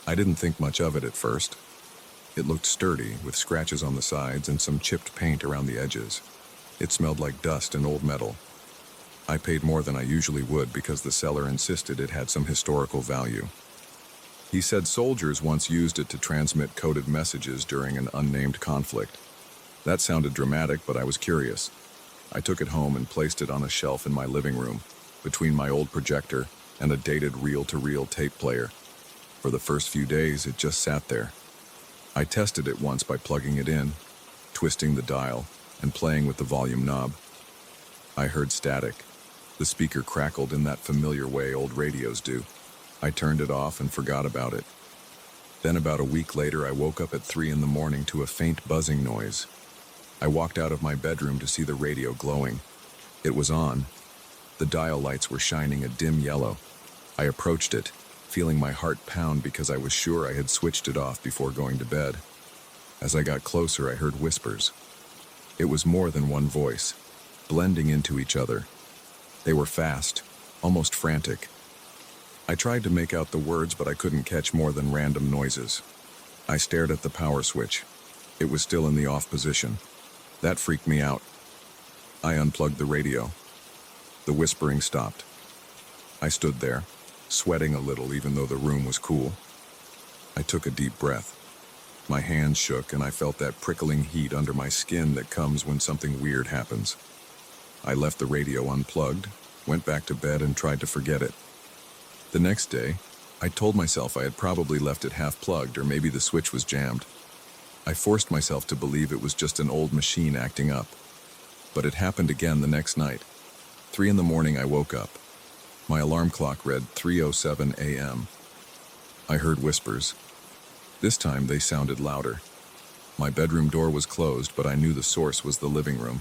I didn't think much of it at first. It looked sturdy, with scratches on the sides and some chipped paint around the edges. It smelled like dust and old metal. I paid more than I usually would because the seller insisted it had some historical value. He said soldiers once used it to transmit coded messages during an unnamed conflict. That sounded dramatic, but I was curious. I took it home and placed it on a shelf in my living room, between my old projector and a dated reel-to-reel tape player. For the first few days, it just sat there. I tested it once by plugging it in, twisting the dial, and playing with the volume knob. I heard static. The speaker crackled in that familiar way old radios do. I turned it off and forgot about it. Then about a week later, I woke up at 3 in the morning to a faint buzzing noise. I walked out of my bedroom to see the radio glowing. It was on. The dial lights were shining a dim yellow. I approached it, feeling my heart pound because I was sure I had switched it off before going to bed. As I got closer, I heard whispers. It was more than one voice, blending into each other. They were fast, almost frantic. I tried to make out the words, but I couldn't catch more than random noises. I stared at the power switch. It was still in the off position. That freaked me out. I unplugged the radio. The whispering stopped. I stood there, sweating a little even though the room was cool. I took a deep breath. My hands shook and I felt that prickling heat under my skin that comes when something weird happens. I left the radio unplugged, went back to bed and tried to forget it. The next day, I told myself I had probably left it half-plugged or maybe the switch was jammed. I forced myself to believe it was just an old machine acting up. But it happened again the next night. 3 in the morning I woke up. My alarm clock read 3:07 a.m. I heard whispers. This time they sounded louder. My bedroom door was closed, but I knew the source was the living room.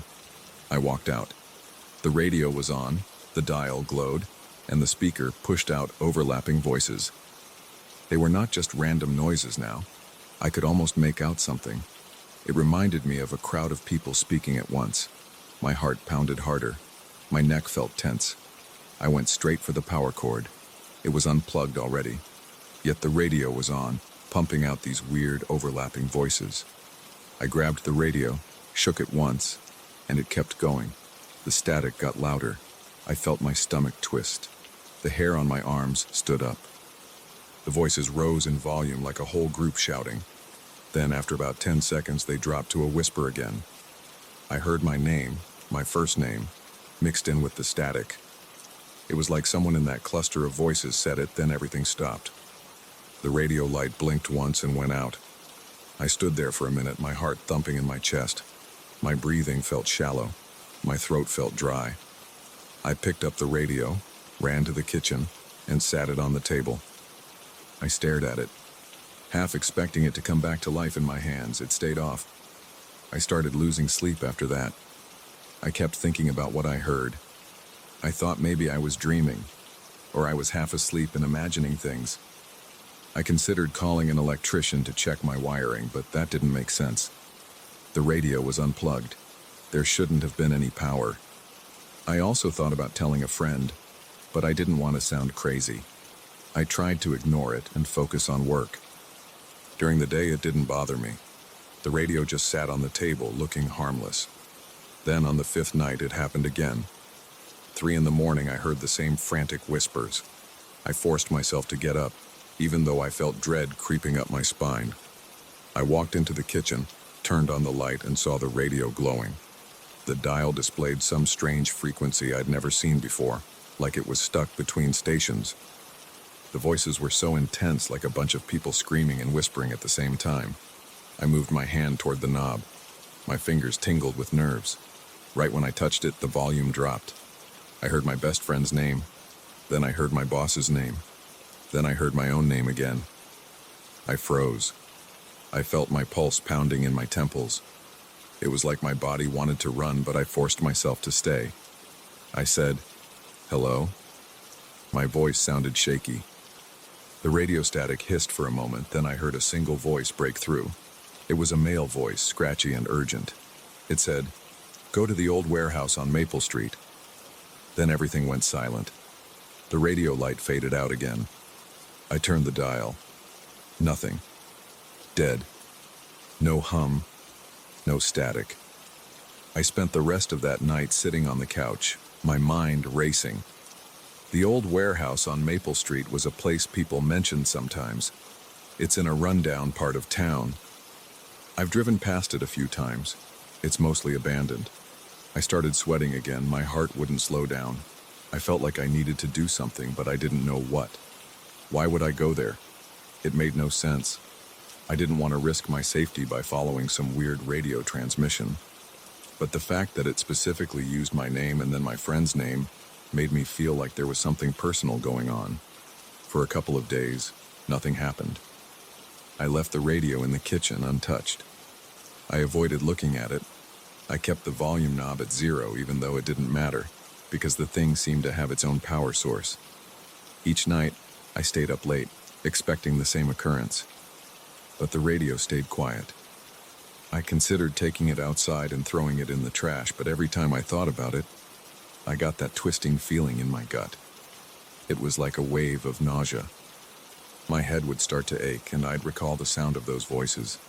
I walked out. The radio was on, the dial glowed, and the speaker pushed out overlapping voices. They were not just random noises now. I could almost make out something. It reminded me of a crowd of people speaking at once. My heart pounded harder. My neck felt tense. I went straight for the power cord. It was unplugged already. Yet the radio was on, pumping out these weird overlapping voices. I grabbed the radio, shook it once, and it kept going. The static got louder. I felt my stomach twist. The hair on my arms stood up. The voices rose in volume like a whole group shouting. Then, after about 10 seconds, they dropped to a whisper again. I heard my name, my first name, mixed in with the static. It was like someone in that cluster of voices said it, then everything stopped. The radio light blinked once and went out. I stood there for a minute, my heart thumping in my chest. My breathing felt shallow. My throat felt dry. I picked up the radio, ran to the kitchen, and sat it on the table. I stared at it. Half expecting it to come back to life in my hands, it stayed off. I started losing sleep after that. I kept thinking about what I heard. I thought maybe I was dreaming, or I was half asleep and imagining things. I considered calling an electrician to check my wiring, but that didn't make sense. The radio was unplugged. There shouldn't have been any power. I also thought about telling a friend, but I didn't want to sound crazy. I tried to ignore it and focus on work. During the day, it didn't bother me. The radio just sat on the table, looking harmless. Then, on the 5th night, it happened again. 3 in the morning, I heard the same frantic whispers. I forced myself to get up, even though I felt dread creeping up my spine. I walked into the kitchen, turned on the light, and saw the radio glowing. The dial displayed some strange frequency I'd never seen before, like it was stuck between stations. The voices were so intense, like a bunch of people screaming and whispering at the same time. I moved my hand toward the knob. My fingers tingled with nerves. Right when I touched it, the volume dropped. I heard my best friend's name. Then I heard my boss's name. Then I heard my own name again. I froze. I felt my pulse pounding in my temples. It was like my body wanted to run, but I forced myself to stay. I said, "Hello?" My voice sounded shaky. The radio static hissed for a moment, then I heard a single voice break through. It was a male voice, scratchy and urgent. It said, "Go to the old warehouse on Maple Street." Then everything went silent. The radio light faded out again. I turned the dial. Nothing. Dead. No hum. No static. I spent the rest of that night sitting on the couch, my mind racing. The old warehouse on Maple Street was a place people mentioned sometimes. It's in a rundown part of town. I've driven past it a few times. It's mostly abandoned. I started sweating again. My heart wouldn't slow down. I felt like I needed to do something, but I didn't know what. Why would I go there? It made no sense. I didn't want to risk my safety by following some weird radio transmission. But the fact that it specifically used my name and then my friend's name made me feel like there was something personal going on. For a couple of days, nothing happened. I left the radio in the kitchen untouched. I avoided looking at it. I kept the volume knob at 0 even though it didn't matter, because the thing seemed to have its own power source. Each night, I stayed up late, expecting the same occurrence. But the radio stayed quiet. I considered taking it outside and throwing it in the trash, but every time I thought about it, I got that twisting feeling in my gut. It was like a wave of nausea. My head would start to ache, and I'd recall the sound of those voices.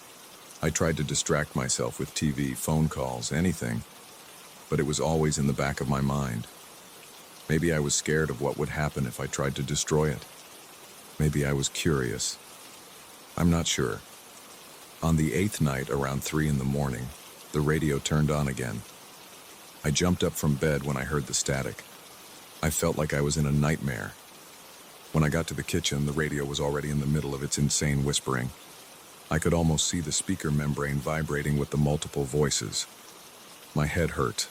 I tried to distract myself with TV, phone calls, anything, but it was always in the back of my mind. Maybe I was scared of what would happen if I tried to destroy it. Maybe I was curious. I'm not sure. On the 8th night, around 3 in the morning, the radio turned on again. I jumped up from bed when I heard the static. I felt like I was in a nightmare. When I got to the kitchen, the radio was already in the middle of its insane whispering. I could almost see the speaker membrane vibrating with the multiple voices. My head hurt.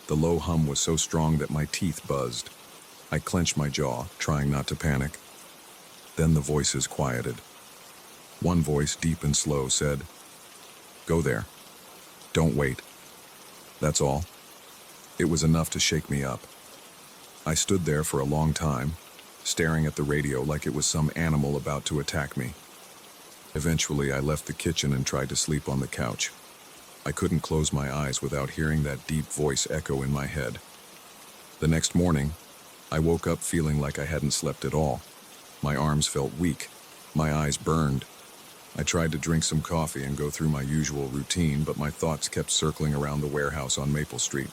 The low hum was so strong that my teeth buzzed. I clenched my jaw, trying not to panic. Then the voices quieted. One voice, deep and slow, said, "Go there. Don't wait." That's all. It was enough to shake me up. I stood there for a long time, staring at the radio like it was some animal about to attack me. Eventually, I left the kitchen and tried to sleep on the couch. I couldn't close my eyes without hearing that deep voice echo in my head. The next morning, I woke up feeling like I hadn't slept at all. My arms felt weak. My eyes burned. I tried to drink some coffee and go through my usual routine, but my thoughts kept circling around the warehouse on Maple Street.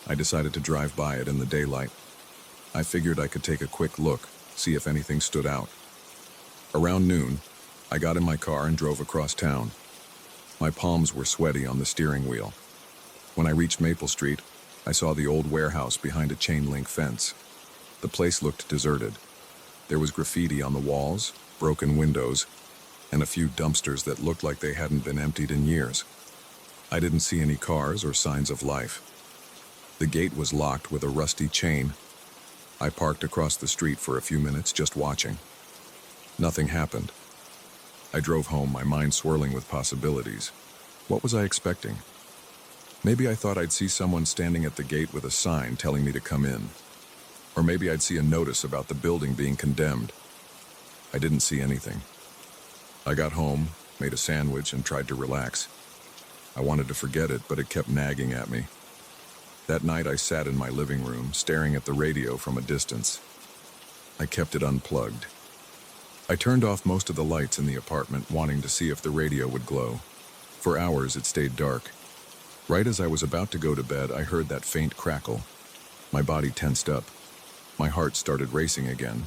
I decided to drive by it in the daylight. I figured I could take a quick look, see if anything stood out. Around noon, I got in my car and drove across town. My palms were sweaty on the steering wheel. When I reached Maple Street, I saw the old warehouse behind a chain-link fence. The place looked deserted. There was graffiti on the walls, broken windows, and a few dumpsters that looked like they hadn't been emptied in years. I didn't see any cars or signs of life. The gate was locked with a rusty chain. I parked across the street for a few minutes, just watching. Nothing happened. I drove home, my mind swirling with possibilities. What was I expecting? Maybe I thought I'd see someone standing at the gate with a sign telling me to come in. Or maybe I'd see a notice about the building being condemned. I didn't see anything. I got home, made a sandwich, and tried to relax. I wanted to forget it, but it kept nagging at me. That night I sat in my living room, staring at the radio from a distance. I kept it unplugged. I turned off most of the lights in the apartment, wanting to see if the radio would glow. For hours it stayed dark. Right as I was about to go to bed, I heard that faint crackle. My body tensed up. My heart started racing again.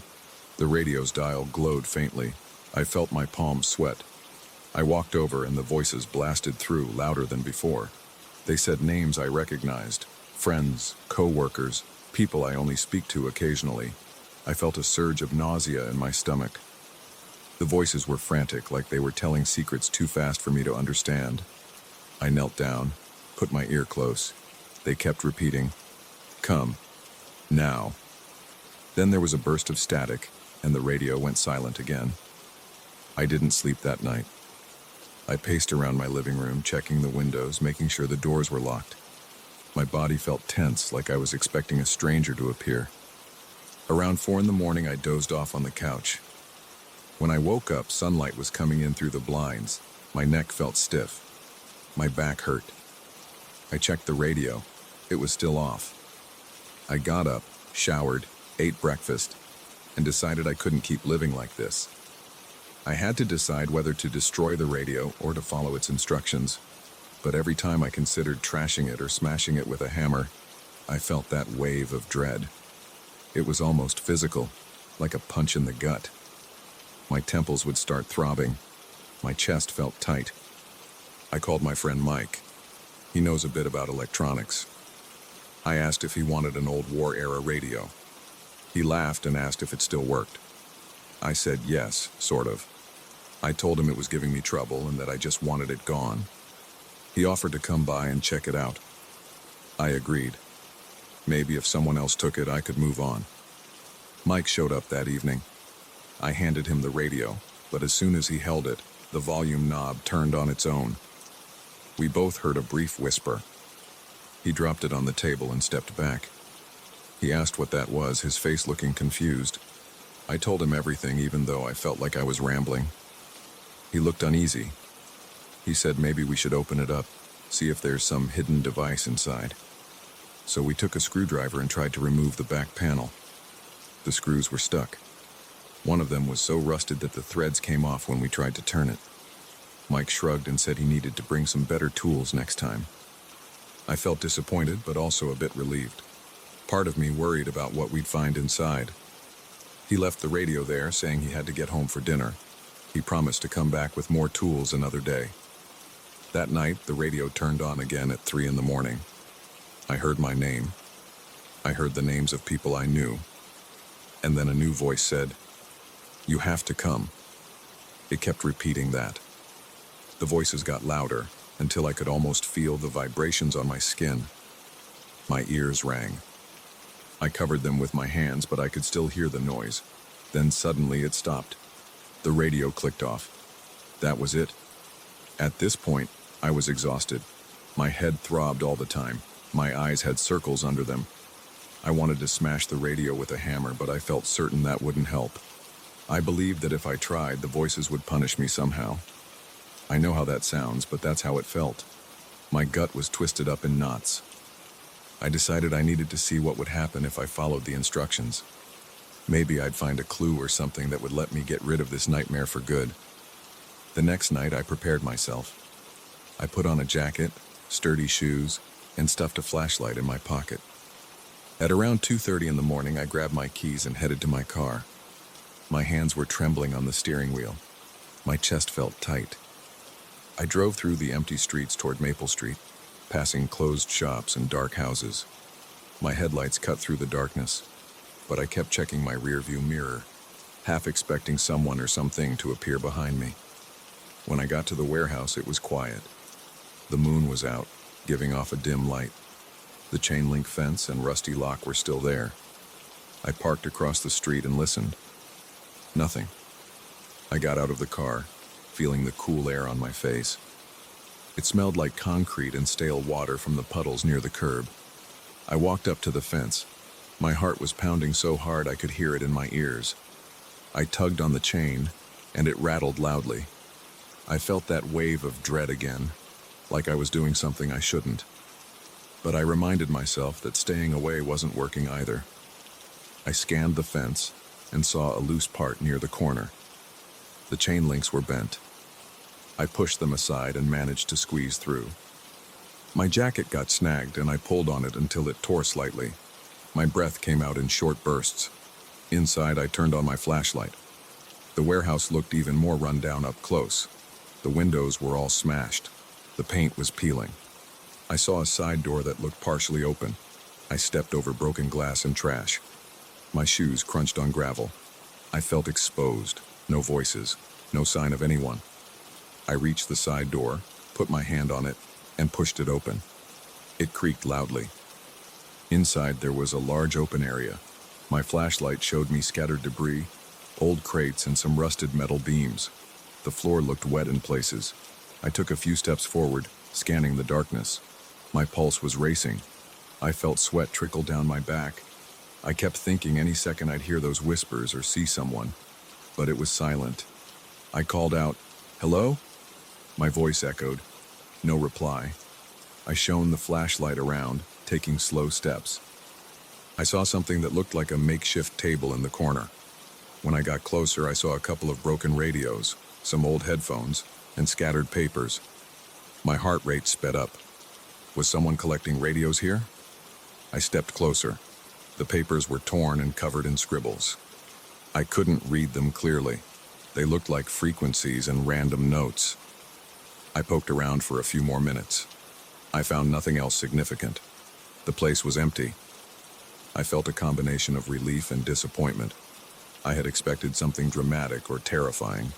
The radio's dial glowed faintly. I felt my palms sweat. I walked over and the voices blasted through, louder than before. They said names I recognized. Friends, co-workers, people I only speak to occasionally. I felt a surge of nausea in my stomach. The voices were frantic, like they were telling secrets too fast for me to understand. I knelt down, put my ear close. They kept repeating, "Come. Now." Then there was a burst of static, and the radio went silent again. I didn't sleep that night. I paced around my living room, checking the windows, making sure the doors were locked. My body felt tense, like I was expecting a stranger to appear. Around 4 in the morning, I dozed off on the couch. When I woke up, sunlight was coming in through the blinds. My neck felt stiff. My back hurt. I checked the radio. It was still off. I got up, showered, ate breakfast, and decided I couldn't keep living like this. I had to decide whether to destroy the radio or to follow its instructions, but every time I considered trashing it or smashing it with a hammer, I felt that wave of dread. It was almost physical, like a punch in the gut. My temples would start throbbing. My chest felt tight. I called my friend Mike. He knows a bit about electronics. I asked if he wanted an old war-era radio. He laughed and asked if it still worked. I said yes, sort of. I told him it was giving me trouble and that I just wanted it gone. He offered to come by and check it out. I agreed. Maybe if someone else took it, I could move on. Mike showed up that evening. I handed him the radio, but as soon as he held it, the volume knob turned on its own. We both heard a brief whisper. He dropped it on the table and stepped back. He asked what that was, his face looking confused. I told him everything, even though I felt like I was rambling. He looked uneasy. He said maybe we should open it up, see if there's some hidden device inside. So we took a screwdriver and tried to remove the back panel. The screws were stuck. One of them was so rusted that the threads came off when we tried to turn it. Mike shrugged and said he needed to bring some better tools next time. I felt disappointed, but also a bit relieved. Part of me worried about what we'd find inside. He left the radio there, saying he had to get home for dinner. He promised to come back with more tools another day. That night, the radio turned on again at 3 a.m. I heard my name. I heard the names of people I knew. And then a new voice said, "You have to come." It kept repeating that. The voices got louder, until I could almost feel the vibrations on my skin. My ears rang. I covered them with my hands, but I could still hear the noise. Then suddenly it stopped. The radio clicked off. That was it. At this point, I was exhausted. My head throbbed all the time. My eyes had circles under them. I wanted to smash the radio with a hammer, but I felt certain that wouldn't help. I believed that if I tried, the voices would punish me somehow. I know how that sounds, but that's how it felt. My gut was twisted up in knots. I decided I needed to see what would happen if I followed the instructions. Maybe I'd find a clue or something that would let me get rid of this nightmare for good. The next night, I prepared myself. I put on a jacket, sturdy shoes, and stuffed a flashlight in my pocket. At around 2:30 in the morning, I grabbed my keys and headed to my car. My hands were trembling on the steering wheel. My chest felt tight. I drove through the empty streets toward Maple Street, passing closed shops and dark houses. My headlights cut through the darkness, but I kept checking my rearview mirror, half expecting someone or something to appear behind me. When I got to the warehouse, it was quiet. The moon was out, giving off a dim light. The chain-link fence and rusty lock were still there. I parked across the street and listened. Nothing. I got out of the car, feeling the cool air on my face. It smelled like concrete and stale water from the puddles near the curb. I walked up to the fence. My heart was pounding so hard I could hear it in my ears. I tugged on the chain, and it rattled loudly. I felt that wave of dread again, like I was doing something I shouldn't. But I reminded myself that staying away wasn't working either. I scanned the fence and saw a loose part near the corner. The chain links were bent. I pushed them aside and managed to squeeze through. My jacket got snagged and I pulled on it until it tore slightly. My breath came out in short bursts. Inside, I turned on my flashlight. The warehouse looked even more run down up close. The windows were all smashed. The paint was peeling. I saw a side door that looked partially open. I stepped over broken glass and trash. My shoes crunched on gravel. I felt exposed. No voices. No sign of anyone. I reached the side door, put my hand on it, and pushed it open. It creaked loudly. Inside, there was a large open area. My flashlight showed me scattered debris, old crates, and some rusted metal beams. The floor looked wet in places. I took a few steps forward, scanning the darkness. My pulse was racing. I felt sweat trickle down my back. I kept thinking any second I'd hear those whispers or see someone, but it was silent. I called out, "Hello?" My voice echoed. No reply. I shone the flashlight around, taking slow steps. I saw something that looked like a makeshift table in the corner. When I got closer, I saw a couple of broken radios, some old headphones, and scattered papers. My heart rate sped up. Was someone collecting radios here? I stepped closer. The papers were torn and covered in scribbles. I couldn't read them clearly. They looked like frequencies and random notes. I poked around for a few more minutes. I found nothing else significant. The place was empty. I felt a combination of relief and disappointment. I had expected something dramatic or terrifying.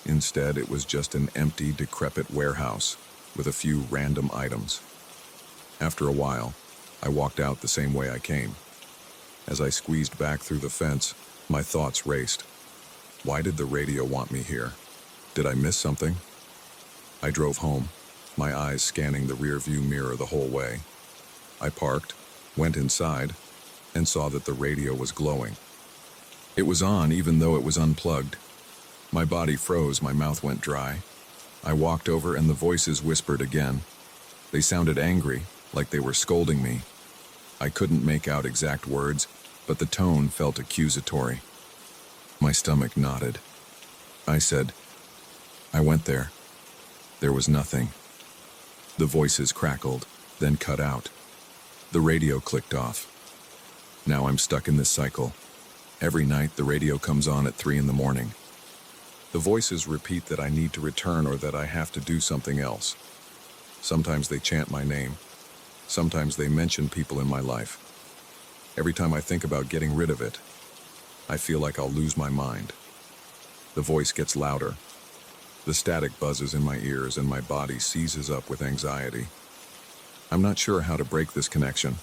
Instead, it was just an empty, decrepit warehouse with a few random items. After a while, I walked out the same way I came. As I squeezed back through the fence, my thoughts raced. Why did the radio want me here? Did I miss something? I drove home, my eyes scanning the rearview mirror the whole way. I parked, went inside, and saw that the radio was glowing. It was on even though it was unplugged. My body froze, my mouth went dry. I walked over and the voices whispered again. They sounded angry, like they were scolding me. I couldn't make out exact words, but the tone felt accusatory. My stomach knotted. I said, I went there. There was nothing. The voices crackled, then cut out. The radio clicked off. Now I'm stuck in this cycle. Every night the radio comes on at 3 a.m. The voices repeat that I need to return or that I have to do something else. Sometimes they chant my name. Sometimes they mention people in my life. Every time I think about getting rid of it, I feel like I'll lose my mind. The voice gets louder. The static buzzes in my ears and my body seizes up with anxiety. I'm not sure how to break this connection.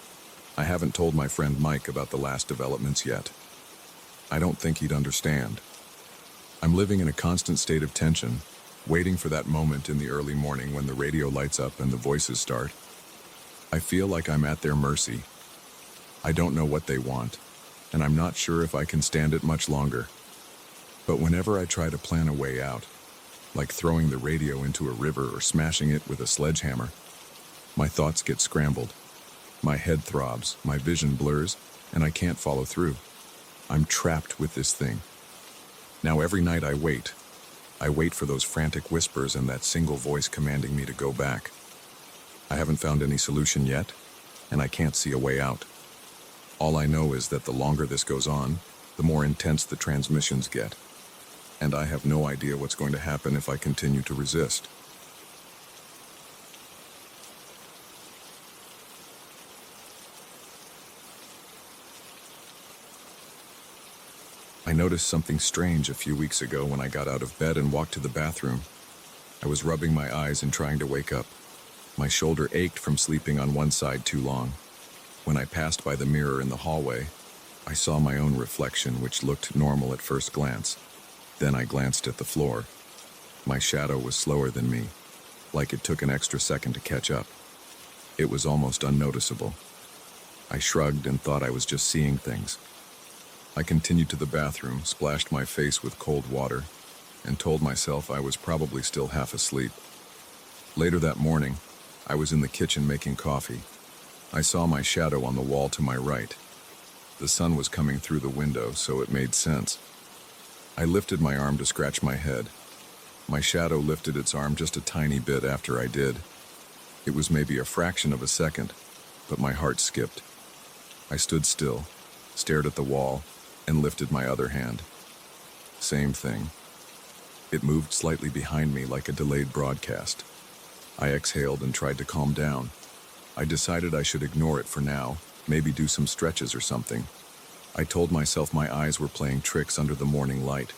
I haven't told my friend Mike about the last developments yet. I don't think he'd understand. I'm living in a constant state of tension, waiting for that moment in the early morning when the radio lights up and the voices start. I feel like I'm at their mercy. I don't know what they want, and I'm not sure if I can stand it much longer. But whenever I try to plan a way out, like throwing the radio into a river or smashing it with a sledgehammer, my thoughts get scrambled. My head throbs, my vision blurs, and I can't follow through. I'm trapped with this thing. Now every night I wait. I wait for those frantic whispers and that single voice commanding me to go back. I haven't found any solution yet, and I can't see a way out. All I know is that the longer this goes on, the more intense the transmissions get. And I have no idea what's going to happen if I continue to resist. I noticed something strange a few weeks ago when I got out of bed and walked to the bathroom. I was rubbing my eyes and trying to wake up. My shoulder ached from sleeping on one side too long. When I passed by the mirror in the hallway, I saw my own reflection, which looked normal at first glance. Then I glanced at the floor. My shadow was slower than me, like it took an extra second to catch up. It was almost unnoticeable. I shrugged and thought I was just seeing things. I continued to the bathroom, splashed my face with cold water, and told myself I was probably still half asleep. Later that morning, I was in the kitchen making coffee. I saw my shadow on the wall to my right. The sun was coming through the window, so it made sense. I lifted my arm to scratch my head. My shadow lifted its arm just a tiny bit after I did. It was maybe a fraction of a second, but my heart skipped. I stood still, stared at the wall, and lifted my other hand. Same thing. It moved slightly behind me like a delayed broadcast. I exhaled and tried to calm down. I decided I should ignore it for now, maybe do some stretches or something. I told myself my eyes were playing tricks under the morning light.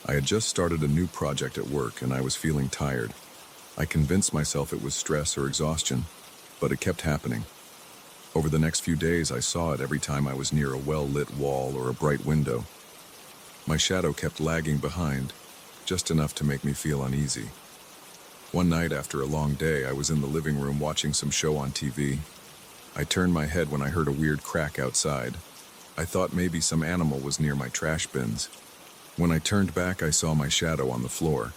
I had just started a new project at work and I was feeling tired. I convinced myself it was stress or exhaustion, but it kept happening. Over the next few days, I saw it every time I was near a well-lit wall or a bright window. My shadow kept lagging behind, just enough to make me feel uneasy. One night after a long day, I was in the living room watching some show on TV. I turned my head when I heard a weird crack outside. I thought maybe some animal was near my trash bins. When I turned back, I saw my shadow on the floor.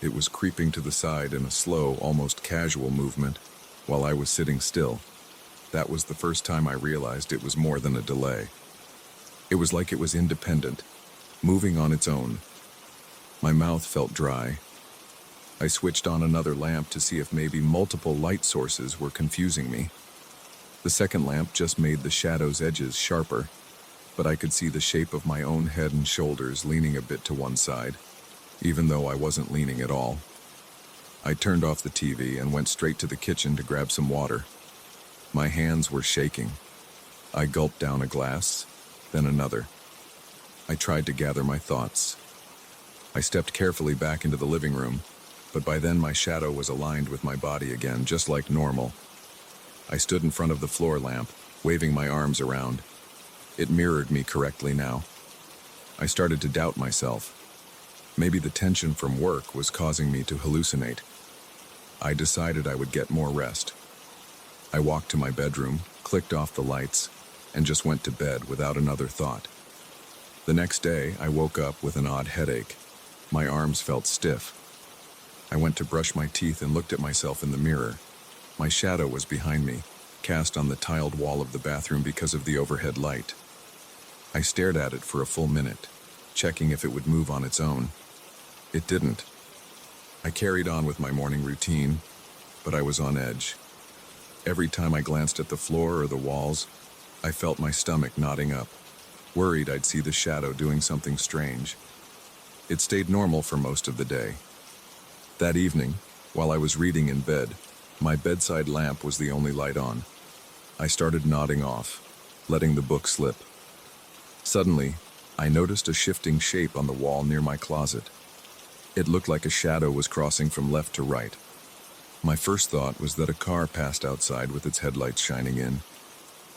It was creeping to the side in a slow, almost casual movement, while I was sitting still. That was the first time I realized it was more than a delay. It was like it was independent, moving on its own. My mouth felt dry. I switched on another lamp to see if maybe multiple light sources were confusing me. The second lamp just made the shadow's edges sharper, but I could see the shape of my own head and shoulders leaning a bit to one side, even though I wasn't leaning at all. I turned off the TV and went straight to the kitchen to grab some water. My hands were shaking. I gulped down a glass, then another. I tried to gather my thoughts. I stepped carefully back into the living room, but by then my shadow was aligned with my body again, just like normal. I stood in front of the floor lamp, waving my arms around. It mirrored me correctly now. I started to doubt myself. Maybe the tension from work was causing me to hallucinate. I decided I would get more rest. I walked to my bedroom, clicked off the lights, and just went to bed without another thought. The next day, I woke up with an odd headache. My arms felt stiff. I went to brush my teeth and looked at myself in the mirror. My shadow was behind me, cast on the tiled wall of the bathroom because of the overhead light. I stared at it for a full minute, checking if it would move on its own. It didn't. I carried on with my morning routine, but I was on edge. Every time I glanced at the floor or the walls, I felt my stomach knotting up, worried I'd see the shadow doing something strange. It stayed normal for most of the day. That evening, while I was reading in bed, my bedside lamp was the only light on. I started nodding off, letting the book slip. Suddenly, I noticed a shifting shape on the wall near my closet. It looked like a shadow was crossing from left to right. My first thought was that a car passed outside with its headlights shining in.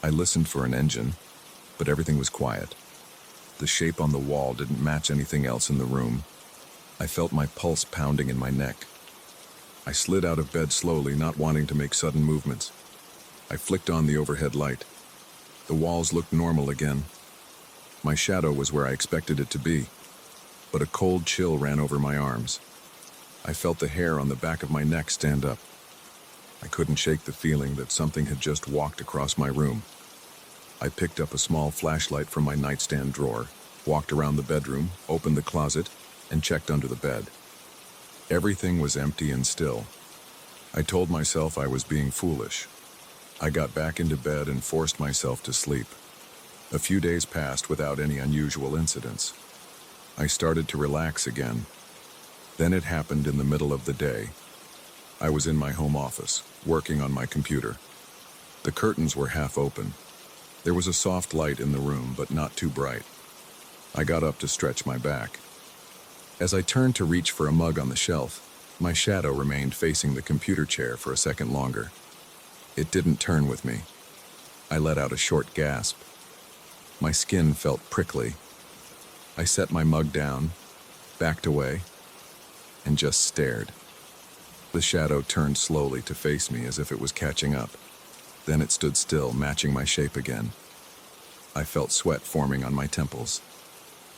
I listened for an engine, but everything was quiet. The shape on the wall didn't match anything else in the room. I felt my pulse pounding in my neck. I slid out of bed slowly, not wanting to make sudden movements. I flicked on the overhead light. The walls looked normal again. My shadow was where I expected it to be, but a cold chill ran over my arms. I felt the hair on the back of my neck stand up. I couldn't shake the feeling that something had just walked across my room. I picked up a small flashlight from my nightstand drawer, walked around the bedroom, opened the closet, and checked under the bed. Everything was empty and still. I told myself I was being foolish. I got back into bed and forced myself to sleep. A few days passed without any unusual incidents. I started to relax again. Then it happened in the middle of the day. I was in my home office, working on my computer. The curtains were half open. There was a soft light in the room, but not too bright. I got up to stretch my back. As I turned to reach for a mug on the shelf, my shadow remained facing the computer chair for a second longer. It didn't turn with me. I let out a short gasp. My skin felt prickly. I set my mug down, backed away, and just stared. The shadow turned slowly to face me as if it was catching up. Then it stood still, matching my shape again. I felt sweat forming on my temples.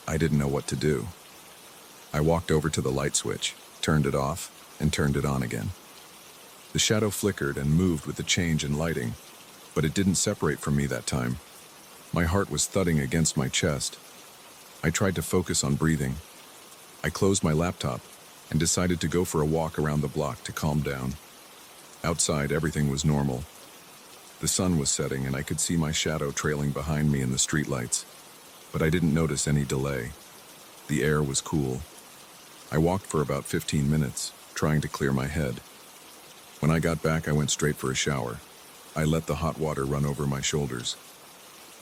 I didn't know what to do. I walked over to the light switch, turned it off, and turned it on again. The shadow flickered and moved with the change in lighting, but it didn't separate from me that time. My heart was thudding against my chest. I tried to focus on breathing. I closed my laptop and decided to go for a walk around the block to calm down. Outside, everything was normal. The sun was setting and I could see my shadow trailing behind me in the streetlights, but I didn't notice any delay. The air was cool. I walked for about 15 minutes, trying to clear my head. When I got back, I went straight for a shower. I let the hot water run over my shoulders.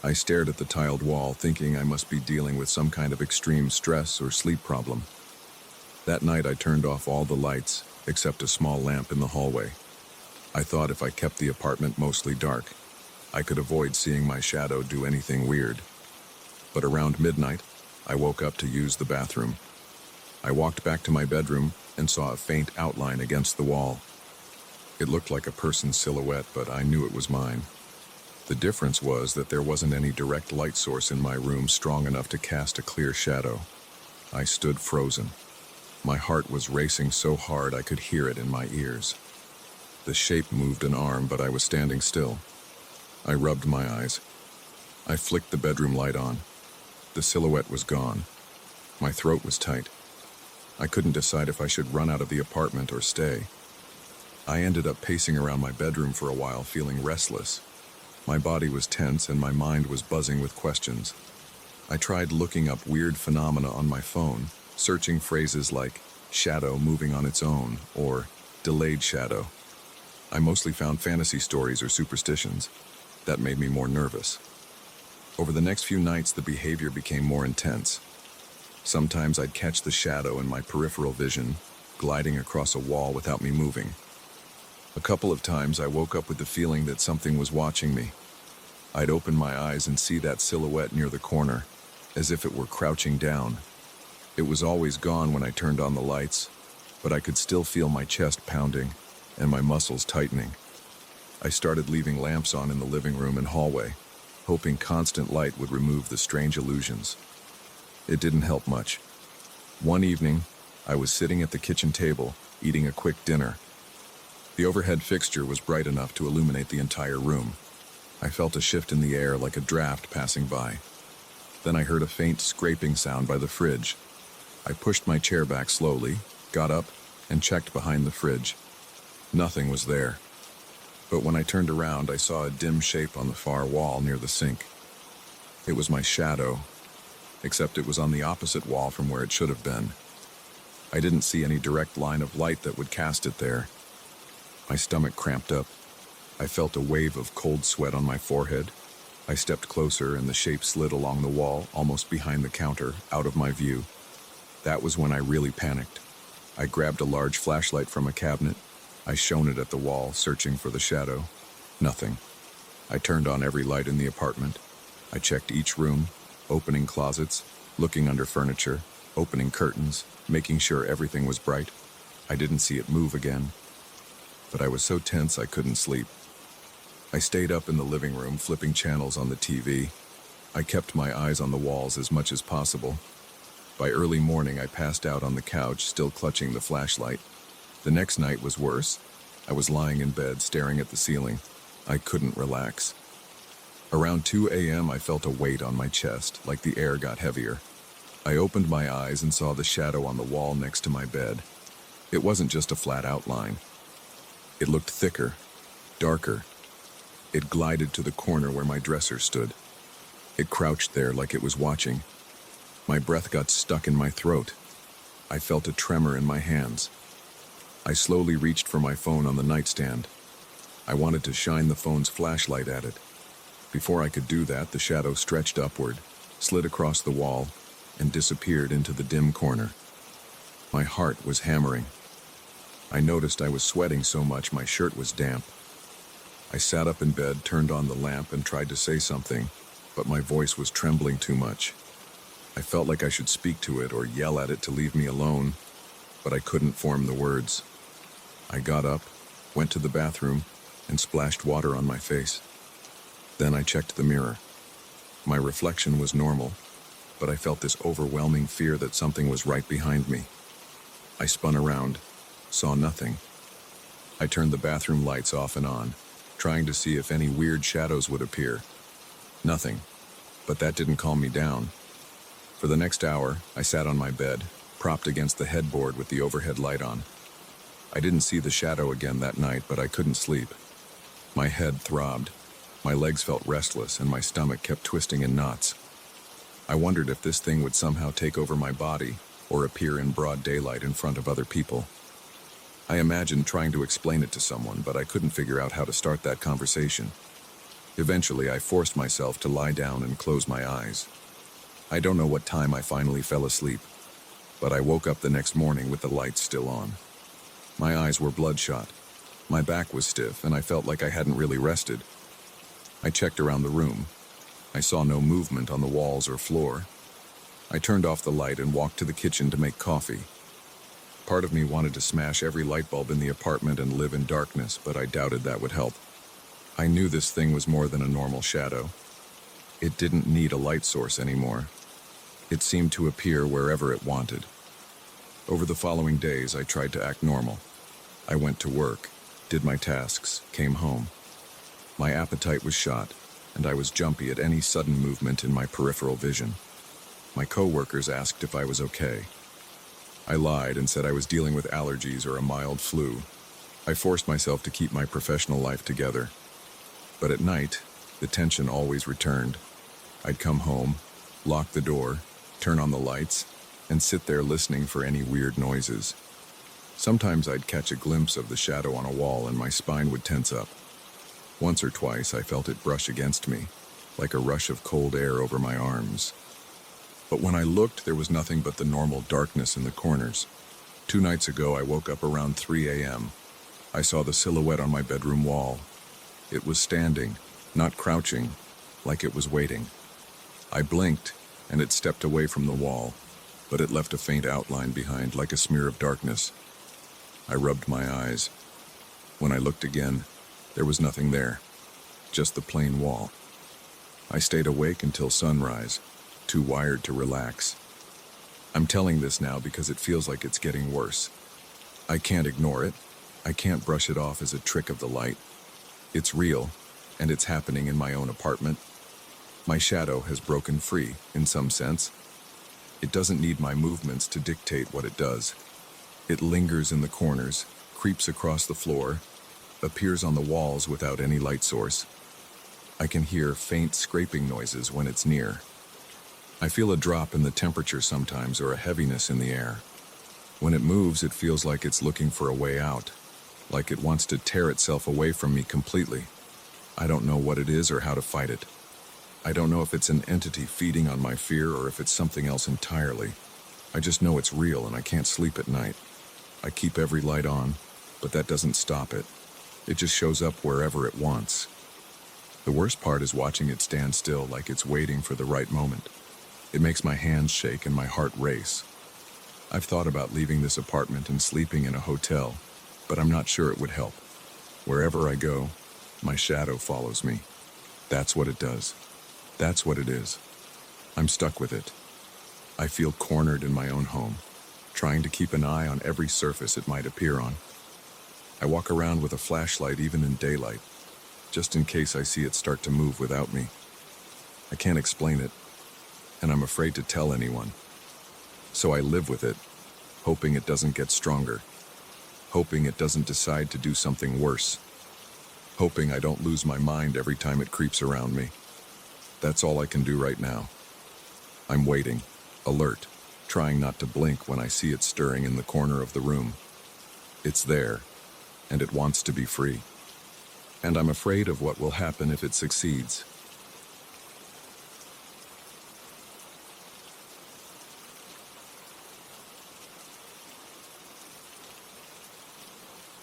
I stared at the tiled wall, thinking I must be dealing with some kind of extreme stress or sleep problem. That night, I turned off all the lights, except a small lamp in the hallway. I thought if I kept the apartment mostly dark, I could avoid seeing my shadow do anything weird. But around midnight, I woke up to use the bathroom. I walked back to my bedroom and saw a faint outline against the wall. It looked like a person's silhouette, but I knew it was mine. The difference was that there wasn't any direct light source in my room strong enough to cast a clear shadow. I stood frozen. My heart was racing so hard I could hear it in my ears. The shape moved an arm, but I was standing still. I rubbed my eyes. I flicked the bedroom light on. The silhouette was gone. My throat was tight. I couldn't decide if I should run out of the apartment or stay. I ended up pacing around my bedroom for a while, feeling restless. My body was tense and my mind was buzzing with questions. I tried looking up weird phenomena on my phone, searching phrases like shadow moving on its own or delayed shadow. I mostly found fantasy stories or superstitions. That made me more nervous. Over the next few nights, the behavior became more intense. Sometimes I'd catch the shadow in my peripheral vision, gliding across a wall without me moving. A couple of times I woke up with the feeling that something was watching me. I'd open my eyes and see that silhouette near the corner, as if it were crouching down. It was always gone when I turned on the lights, but I could still feel my chest pounding and my muscles tightening. I started leaving lamps on in the living room and hallway, hoping constant light would remove the strange illusions. It didn't help much. One evening, I was sitting at the kitchen table, eating a quick dinner. The overhead fixture was bright enough to illuminate the entire room. I felt a shift in the air like a draft passing by. Then I heard a faint scraping sound by the fridge. I pushed my chair back slowly, got up, and checked behind the fridge. Nothing was there. But when I turned around, I saw a dim shape on the far wall near the sink. It was my shadow, except it was on the opposite wall from where it should have been. I didn't see any direct line of light that would cast it there. My stomach cramped up. I felt a wave of cold sweat on my forehead. I stepped closer and the shape slid along the wall, almost behind the counter, out of my view. That was when I really panicked. I grabbed a large flashlight from a cabinet. I shone it at the wall, searching for the shadow. Nothing. I turned on every light in the apartment. I checked each room, opening closets, looking under furniture, opening curtains, making sure everything was bright. I didn't see it move again, but I was so tense I couldn't sleep. I stayed up in the living room, flipping channels on the TV. I kept my eyes on the walls as much as possible. By early morning, I passed out on the couch, still clutching the flashlight. The next night was worse. I was lying in bed, staring at the ceiling. I couldn't relax. Around 2 a.m., I felt a weight on my chest, like the air got heavier. I opened my eyes and saw the shadow on the wall next to my bed. It wasn't just a flat outline. It looked thicker, darker. It glided to the corner where my dresser stood. It crouched there like it was watching. My breath got stuck in my throat. I felt a tremor in my hands. I slowly reached for my phone on the nightstand. I wanted to shine the phone's flashlight at it. Before I could do that, the shadow stretched upward, slid across the wall, and disappeared into the dim corner. My heart was hammering. I noticed I was sweating so much my shirt was damp. I sat up in bed, turned on the lamp, and tried to say something, but my voice was trembling too much. I felt like I should speak to it or yell at it to leave me alone, but I couldn't form the words. I got up, went to the bathroom, and splashed water on my face. Then I checked the mirror. My reflection was normal, but I felt this overwhelming fear that something was right behind me. I spun around, saw nothing. I turned the bathroom lights off and on, trying to see if any weird shadows would appear. Nothing, but that didn't calm me down. For the next hour, I sat on my bed, propped against the headboard with the overhead light on. I didn't see the shadow again that night, but I couldn't sleep. My head throbbed, my legs felt restless, and my stomach kept twisting in knots. I wondered if this thing would somehow take over my body or appear in broad daylight in front of other people. I imagined trying to explain it to someone, but I couldn't figure out how to start that conversation. Eventually, I forced myself to lie down and close my eyes. I don't know what time I finally fell asleep, but I woke up the next morning with the lights still on. My eyes were bloodshot. My back was stiff, and I felt like I hadn't really rested. I checked around the room. I saw no movement on the walls or floor. I turned off the light and walked to the kitchen to make coffee. Part of me wanted to smash every light bulb in the apartment and live in darkness, but I doubted that would help. I knew this thing was more than a normal shadow. It didn't need a light source anymore. It seemed to appear wherever it wanted. Over the following days, I tried to act normal. I went to work, did my tasks, came home. My appetite was shot, and I was jumpy at any sudden movement in my peripheral vision. My coworkers asked if I was okay. I lied and said I was dealing with allergies or a mild flu. I forced myself to keep my professional life together. But at night, the tension always returned. I'd come home, lock the door, turn on the lights, and sit there listening for any weird noises. Sometimes I'd catch a glimpse of the shadow on a wall and my spine would tense up. Once or twice I felt it brush against me, like a rush of cold air over my arms. But when I looked, there was nothing but the normal darkness in the corners. 2 nights ago, I woke up around 3 a.m. I saw the silhouette on my bedroom wall. It was standing, not crouching, like it was waiting. I blinked, and it stepped away from the wall, but it left a faint outline behind, like a smear of darkness. I rubbed my eyes. When I looked again, there was nothing there, just the plain wall. I stayed awake until sunrise, too wired to relax. I'm telling this now because it feels like it's getting worse. I can't ignore it. I can't brush it off as a trick of the light. It's real, and it's happening in my own apartment. My shadow has broken free, in some sense. It doesn't need my movements to dictate what it does. It lingers in the corners, creeps across the floor, appears on the walls without any light source. I can hear faint scraping noises when it's near. I feel a drop in the temperature sometimes, or a heaviness in the air. When it moves, it feels like it's looking for a way out, like it wants to tear itself away from me completely. I don't know what it is or how to fight it. I don't know if it's an entity feeding on my fear or if it's something else entirely. I just know it's real and I can't sleep at night. I keep every light on, but that doesn't stop it. It just shows up wherever it wants. The worst part is watching it stand still, like it's waiting for the right moment. It makes my hands shake and my heart race. I've thought about leaving this apartment and sleeping in a hotel, but I'm not sure it would help. Wherever I go, my shadow follows me. That's what it does. That's what it is. I'm stuck with it. I feel cornered in my own home, trying to keep an eye on every surface it might appear on. I walk around with a flashlight even in daylight, just in case I see it start to move without me. I can't explain it, and I'm afraid to tell anyone. So I live with it, hoping it doesn't get stronger, hoping it doesn't decide to do something worse, hoping I don't lose my mind every time it creeps around me. That's all I can do right now. I'm waiting, alert, trying not to blink when I see it stirring in the corner of the room. It's there, and it wants to be free. And I'm afraid of what will happen if it succeeds.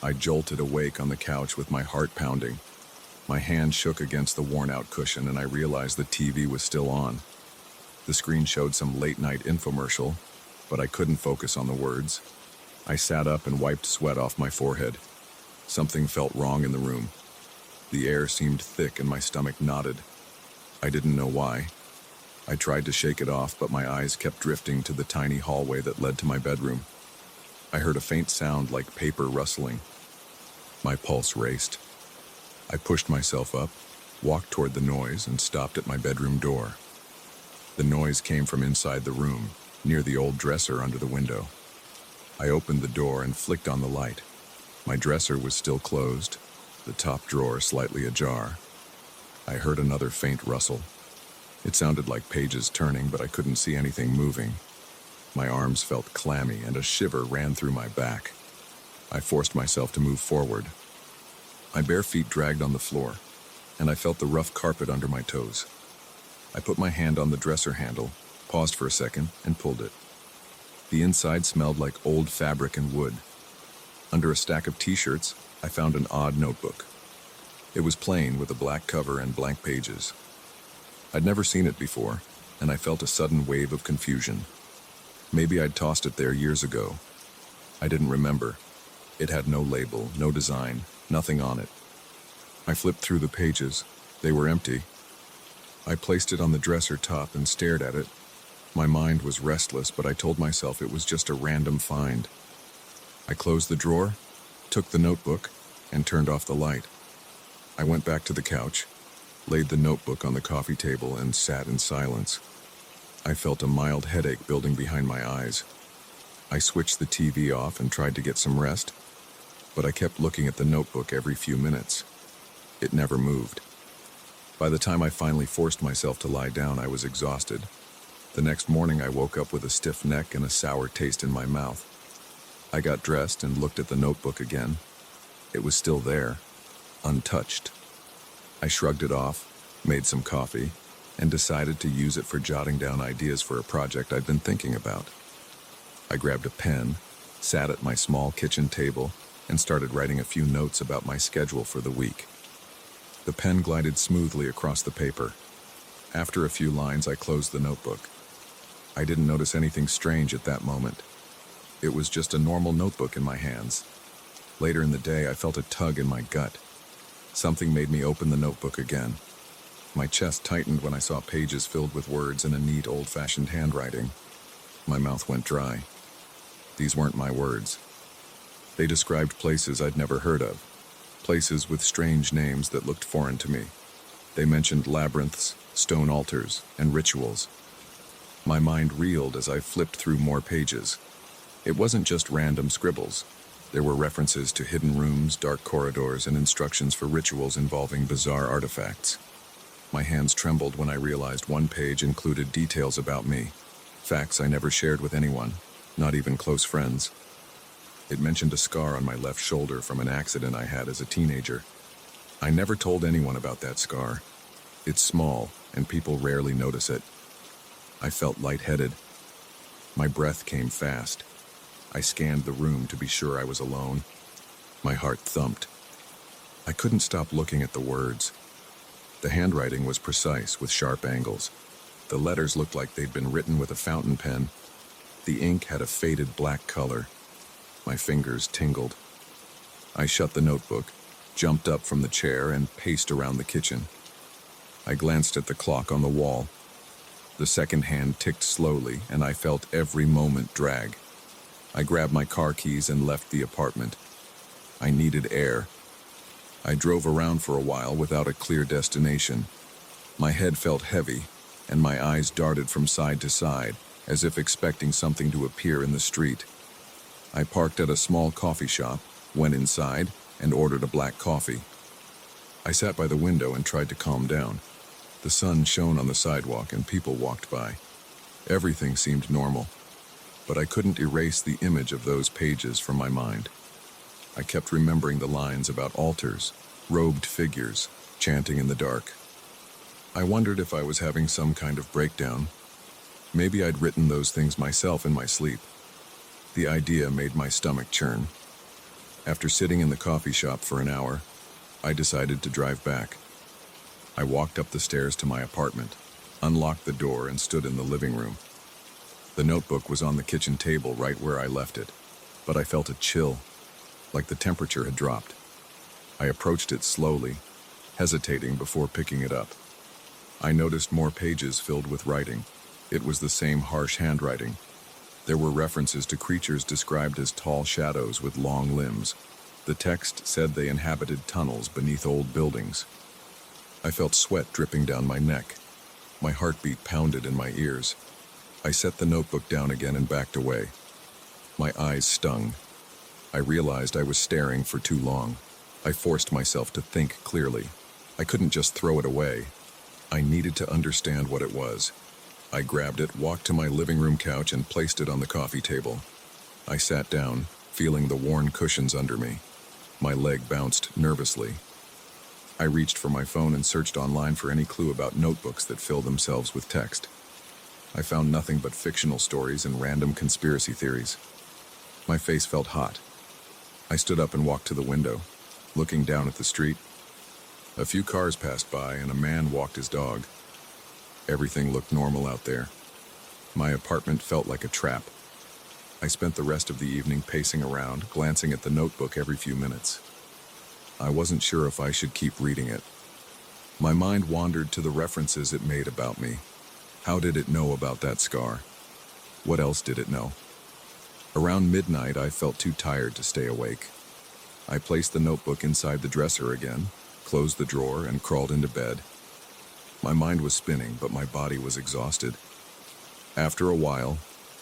I jolted awake on the couch with my heart pounding. My hand shook against the worn-out cushion and I realized the TV was still on. The screen showed some late-night infomercial, but I couldn't focus on the words. I sat up and wiped sweat off my forehead. Something felt wrong in the room. The air seemed thick and my stomach knotted. I didn't know why. I tried to shake it off, but my eyes kept drifting to the tiny hallway that led to my bedroom. I heard a faint sound like paper rustling. My pulse raced. I pushed myself up, walked toward the noise, and stopped at my bedroom door. The noise came from inside the room, near the old dresser under the window. I opened the door and flicked on the light. My dresser was still closed, the top drawer slightly ajar. I heard another faint rustle. It sounded like pages turning, but I couldn't see anything moving. My arms felt clammy and a shiver ran through my back. I forced myself to move forward. My bare feet dragged on the floor, and I felt the rough carpet under my toes. I put my hand on the dresser handle, paused for a second, and pulled it. The inside smelled like old fabric and wood. Under a stack of t-shirts, I found an odd notebook. It was plain with a black cover and blank pages. I'd never seen it before, and I felt a sudden wave of confusion. Maybe I'd tossed it there years ago. I didn't remember. It had no label, no design, nothing on it. I flipped through the pages. They were empty. I placed it on the dresser top and stared at it. My mind was restless, but I told myself it was just a random find. I closed the drawer, took the notebook, and turned off the light. I went back to the couch, laid the notebook on the coffee table, and sat in silence. I felt a mild headache building behind my eyes. I switched the TV off and tried to get some rest, but I kept looking at the notebook every few minutes. It never moved. By the time I finally forced myself to lie down, I was exhausted. The next morning, I woke up with a stiff neck and a sour taste in my mouth. I got dressed and looked at the notebook again. It was still there, untouched. I shrugged it off, made some coffee, and decided to use it for jotting down ideas for a project I'd been thinking about. I grabbed a pen, sat at my small kitchen table, and started writing a few notes about my schedule for the week. The pen glided smoothly across the paper. After a few lines, I closed the notebook. I didn't notice anything strange at that moment. It was just a normal notebook in my hands. Later in the day, I felt a tug in my gut. Something made me open the notebook again. My chest tightened when I saw pages filled with words in a neat, old-fashioned handwriting. My mouth went dry. These weren't my words. They described places I'd never heard of, places with strange names that looked foreign to me. They mentioned labyrinths, stone altars, and rituals. My mind reeled as I flipped through more pages. It wasn't just random scribbles. There were references to hidden rooms, dark corridors, and instructions for rituals involving bizarre artifacts. My hands trembled when I realized one page included details about me, facts I never shared with anyone, not even close friends. It mentioned a scar on my left shoulder from an accident I had as a teenager. I never told anyone about that scar. It's small, and people rarely notice it. I felt lightheaded. My breath came fast. I scanned the room to be sure I was alone. My heart thumped. I couldn't stop looking at the words. The handwriting was precise, with sharp angles. The letters looked like they'd been written with a fountain pen. The ink had a faded black color. My fingers tingled. I shut the notebook, jumped up from the chair, and paced around the kitchen. I glanced at the clock on the wall. The second hand ticked slowly, and I felt every moment drag. I grabbed my car keys and left the apartment. I needed air. I drove around for a while without a clear destination. My head felt heavy, and my eyes darted from side to side, as if expecting something to appear in the street. I parked at a small coffee shop, went inside, and ordered a black coffee. I sat by the window and tried to calm down. The sun shone on the sidewalk and people walked by. Everything seemed normal, but I couldn't erase the image of those pages from my mind. I kept remembering the lines about altars, robed figures, chanting in the dark. I wondered if I was having some kind of breakdown. Maybe I'd written those things myself in my sleep. The idea made my stomach churn. After sitting in the coffee shop for an hour, I decided to drive back. I walked up the stairs to my apartment, unlocked the door, and stood in the living room. The notebook was on the kitchen table right where I left it, but I felt a chill, like the temperature had dropped. I approached it slowly, hesitating before picking it up. I noticed more pages filled with writing. It was the same harsh handwriting. There were references to creatures described as tall shadows with long limbs. The text said they inhabited tunnels beneath old buildings. I felt sweat dripping down my neck. My heartbeat pounded in my ears. I set the notebook down again and backed away. My eyes stung. I realized I was staring for too long. I forced myself to think clearly. I couldn't just throw it away. I needed to understand what it was. I grabbed it, walked to my living room couch, and placed it on the coffee table. I sat down, feeling the worn cushions under me. My leg bounced nervously. I reached for my phone and searched online for any clue about notebooks that fill themselves with text. I found nothing but fictional stories and random conspiracy theories. My face felt hot. I stood up and walked to the window, looking down at the street. A few cars passed by and a man walked his dog. Everything looked normal out there. My apartment felt like a trap. I spent the rest of the evening pacing around, glancing at the notebook every few minutes. I wasn't sure if I should keep reading it. My mind wandered to the references it made about me. How did it know about that scar? What else did it know? Around midnight, I felt too tired to stay awake. I placed the notebook inside the dresser again, closed the drawer, and crawled into bed. My mind was spinning, but my body was exhausted. After a while,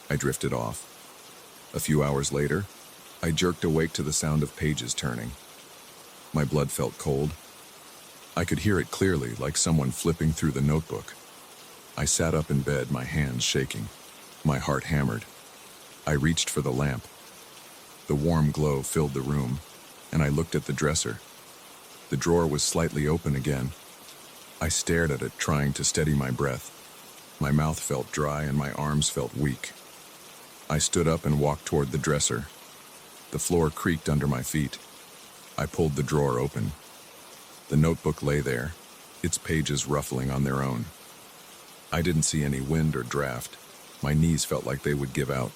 I drifted off. A few hours later, I jerked awake to the sound of pages turning. My blood felt cold. I could hear it clearly, like someone flipping through the notebook. I sat up in bed, my hands shaking. My heart hammered. I reached for the lamp. The warm glow filled the room, and I looked at the dresser. The drawer was slightly open again. I stared at it, trying to steady my breath. My mouth felt dry and my arms felt weak. I stood up and walked toward the dresser. The floor creaked under my feet. I pulled the drawer open. The notebook lay there, its pages ruffling on their own. I didn't see any wind or draft. My knees felt like they would give out.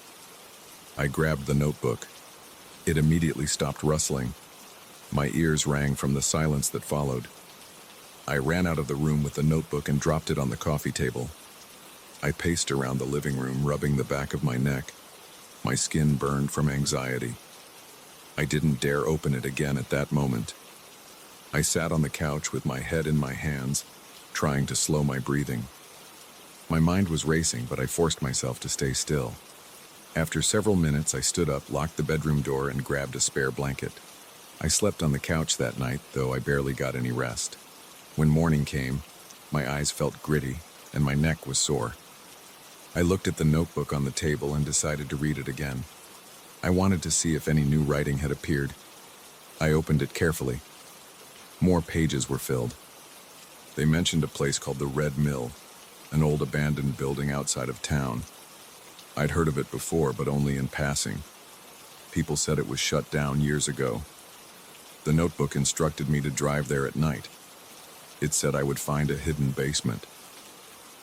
I grabbed the notebook. It immediately stopped rustling. My ears rang from the silence that followed. I ran out of the room with the notebook and dropped it on the coffee table. I paced around the living room, rubbing the back of my neck. My skin burned from anxiety. I didn't dare open it again at that moment. I sat on the couch with my head in my hands, trying to slow my breathing. My mind was racing, but I forced myself to stay still. After several minutes, I stood up, locked the bedroom door, and grabbed a spare blanket. I slept on the couch that night, though I barely got any rest. When morning came, my eyes felt gritty, and my neck was sore. I looked at the notebook on the table and decided to read it again. I wanted to see if any new writing had appeared. I opened it carefully. More pages were filled. They mentioned a place called the Red Mill, an old abandoned building outside of town. I'd heard of it before, but only in passing. People said it was shut down years ago. The notebook instructed me to drive there at night. It said I would find a hidden basement.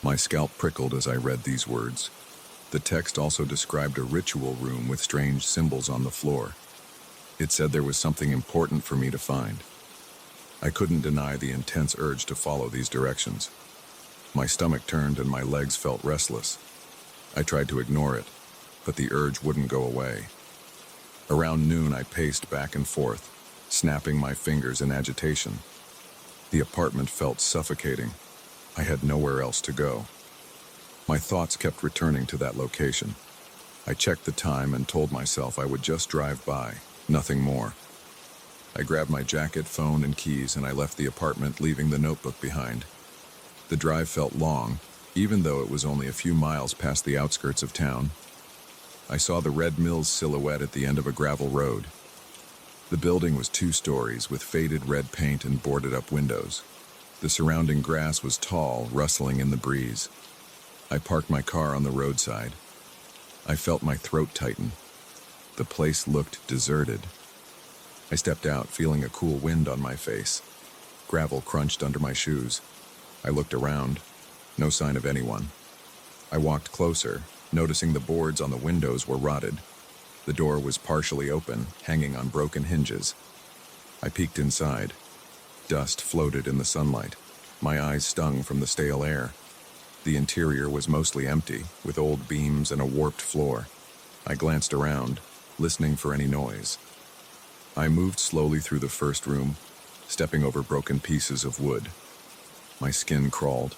My scalp prickled as I read these words. The text also described a ritual room with strange symbols on the floor. It said there was something important for me to find. I couldn't deny the intense urge to follow these directions. My stomach turned and my legs felt restless. I tried to ignore it, but the urge wouldn't go away. Around noon, I paced back and forth, snapping my fingers in agitation. The apartment felt suffocating. I had nowhere else to go. My thoughts kept returning to that location. I checked the time and told myself I would just drive by, nothing more. I grabbed my jacket, phone, and keys, and I left the apartment, leaving the notebook behind. The drive felt long, even though it was only a few miles past the outskirts of town. I saw the Red Mill's silhouette at the end of a gravel road. The building was 2 stories with faded red paint and boarded-up windows. The surrounding grass was tall, rustling in the breeze. I parked my car on the roadside. I felt my throat tighten. The place looked deserted. I stepped out, feeling a cool wind on my face. Gravel crunched under my shoes. I looked around. No sign of anyone. I walked closer, noticing the boards on the windows were rotted. The door was partially open, hanging on broken hinges. I peeked inside. Dust floated in the sunlight. My eyes stung from the stale air. The interior was mostly empty, with old beams and a warped floor. I glanced around, listening for any noise. I moved slowly through the first room, stepping over broken pieces of wood. My skin crawled.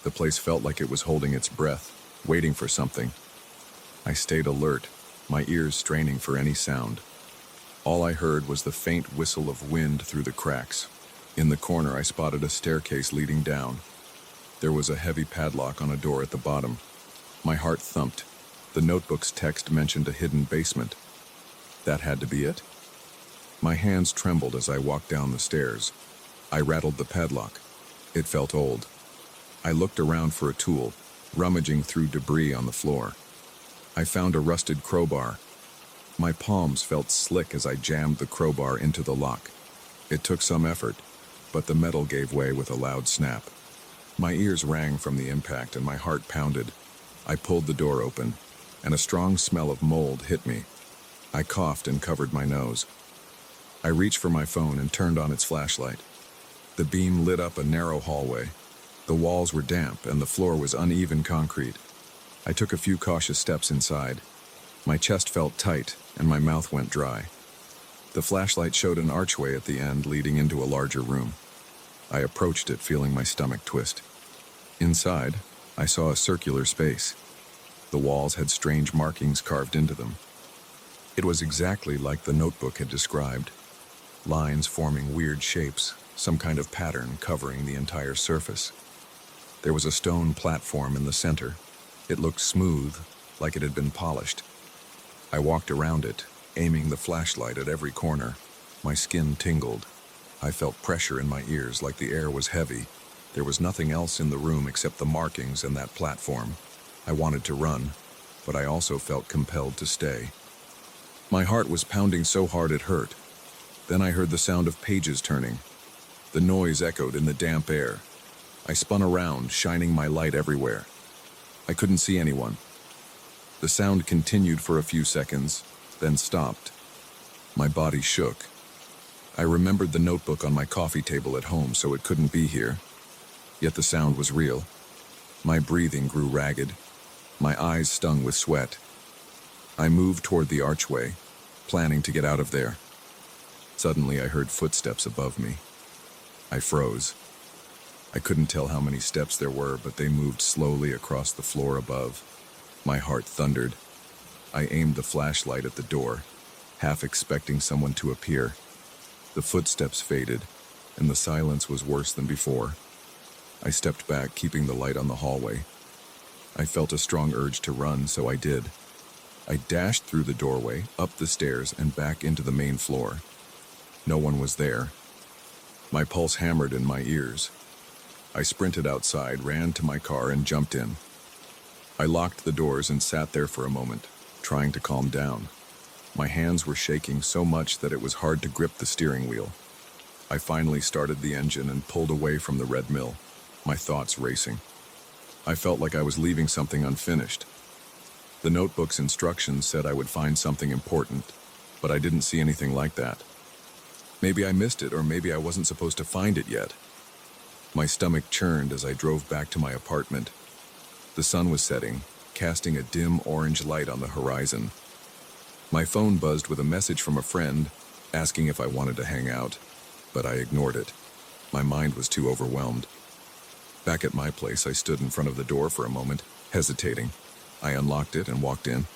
The place felt like it was holding its breath, waiting for something. I stayed alert, my ears straining for any sound. All I heard was the faint whistle of wind through the cracks. In the corner, I spotted a staircase leading down. There was a heavy padlock on a door at the bottom. My heart thumped. The notebook's text mentioned a hidden basement. That had to be it? My hands trembled as I walked down the stairs. I rattled the padlock. It felt old. I looked around for a tool, rummaging through debris on the floor. I found a rusted crowbar. My palms felt slick as I jammed the crowbar into the lock. It took some effort, but the metal gave way with a loud snap. My ears rang from the impact and my heart pounded. I pulled the door open, and a strong smell of mold hit me. I coughed and covered my nose. I reached for my phone and turned on its flashlight. The beam lit up a narrow hallway. The walls were damp and the floor was uneven concrete. I took a few cautious steps inside. My chest felt tight and my mouth went dry. The flashlight showed an archway at the end leading into a larger room. I approached it, feeling my stomach twist. Inside, I saw a circular space. The walls had strange markings carved into them. It was exactly like the notebook had described. Lines forming weird shapes, some kind of pattern covering the entire surface. There was a stone platform in the center. It looked smooth, like it had been polished. I walked around it, aiming the flashlight at every corner. My skin tingled. I felt pressure in my ears, like the air was heavy. There was nothing else in the room except the markings and that platform. I wanted to run, but I also felt compelled to stay. My heart was pounding so hard it hurt. Then I heard the sound of pages turning. The noise echoed in the damp air. I spun around, shining my light everywhere. I couldn't see anyone. The sound continued for a few seconds, then stopped. My body shook. I remembered the notebook on my coffee table at home, so it couldn't be here. Yet the sound was real. My breathing grew ragged. My eyes stung with sweat. I moved toward the archway, planning to get out of there. Suddenly, I heard footsteps above me. I froze. I couldn't tell how many steps there were, but they moved slowly across the floor above. My heart thundered. I aimed the flashlight at the door, half expecting someone to appear. The footsteps faded, and the silence was worse than before. I stepped back, keeping the light on the hallway. I felt a strong urge to run, so I did. I dashed through the doorway, up the stairs, and back into the main floor. No one was there. My pulse hammered in my ears. I sprinted outside, ran to my car, and jumped in. I locked the doors and sat there for a moment, trying to calm down. My hands were shaking so much that it was hard to grip the steering wheel. I finally started the engine and pulled away from the red mill, my thoughts racing. I felt like I was leaving something unfinished. The notebook's instructions said I would find something important, but I didn't see anything like that. Maybe I missed it, or maybe I wasn't supposed to find it yet. My stomach churned as I drove back to my apartment. The sun was setting, casting a dim orange light on the horizon. My phone buzzed with a message from a friend, asking if I wanted to hang out, but I ignored it. My mind was too overwhelmed. Back at my place, I stood in front of the door for a moment, hesitating. I unlocked it and walked in.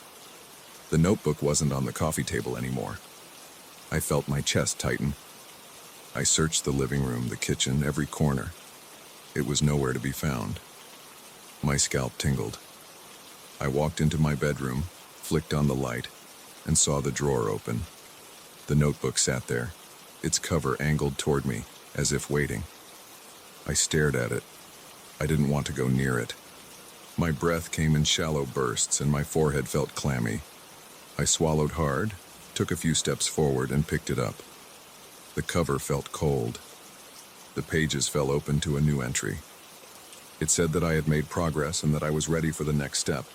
The notebook wasn't on the coffee table anymore. I felt my chest tighten. I searched the living room, the kitchen, every corner. It was nowhere to be found. My scalp tingled. I walked into my bedroom, flicked on the light, and saw the drawer open. The notebook sat there, its cover angled toward me, as if waiting. I stared at it. I didn't want to go near it. My breath came in shallow bursts and my forehead felt clammy. I swallowed hard, took a few steps forward, and picked it up. The cover felt cold. The pages fell open to a new entry. It said that I had made progress and that I was ready for the next step.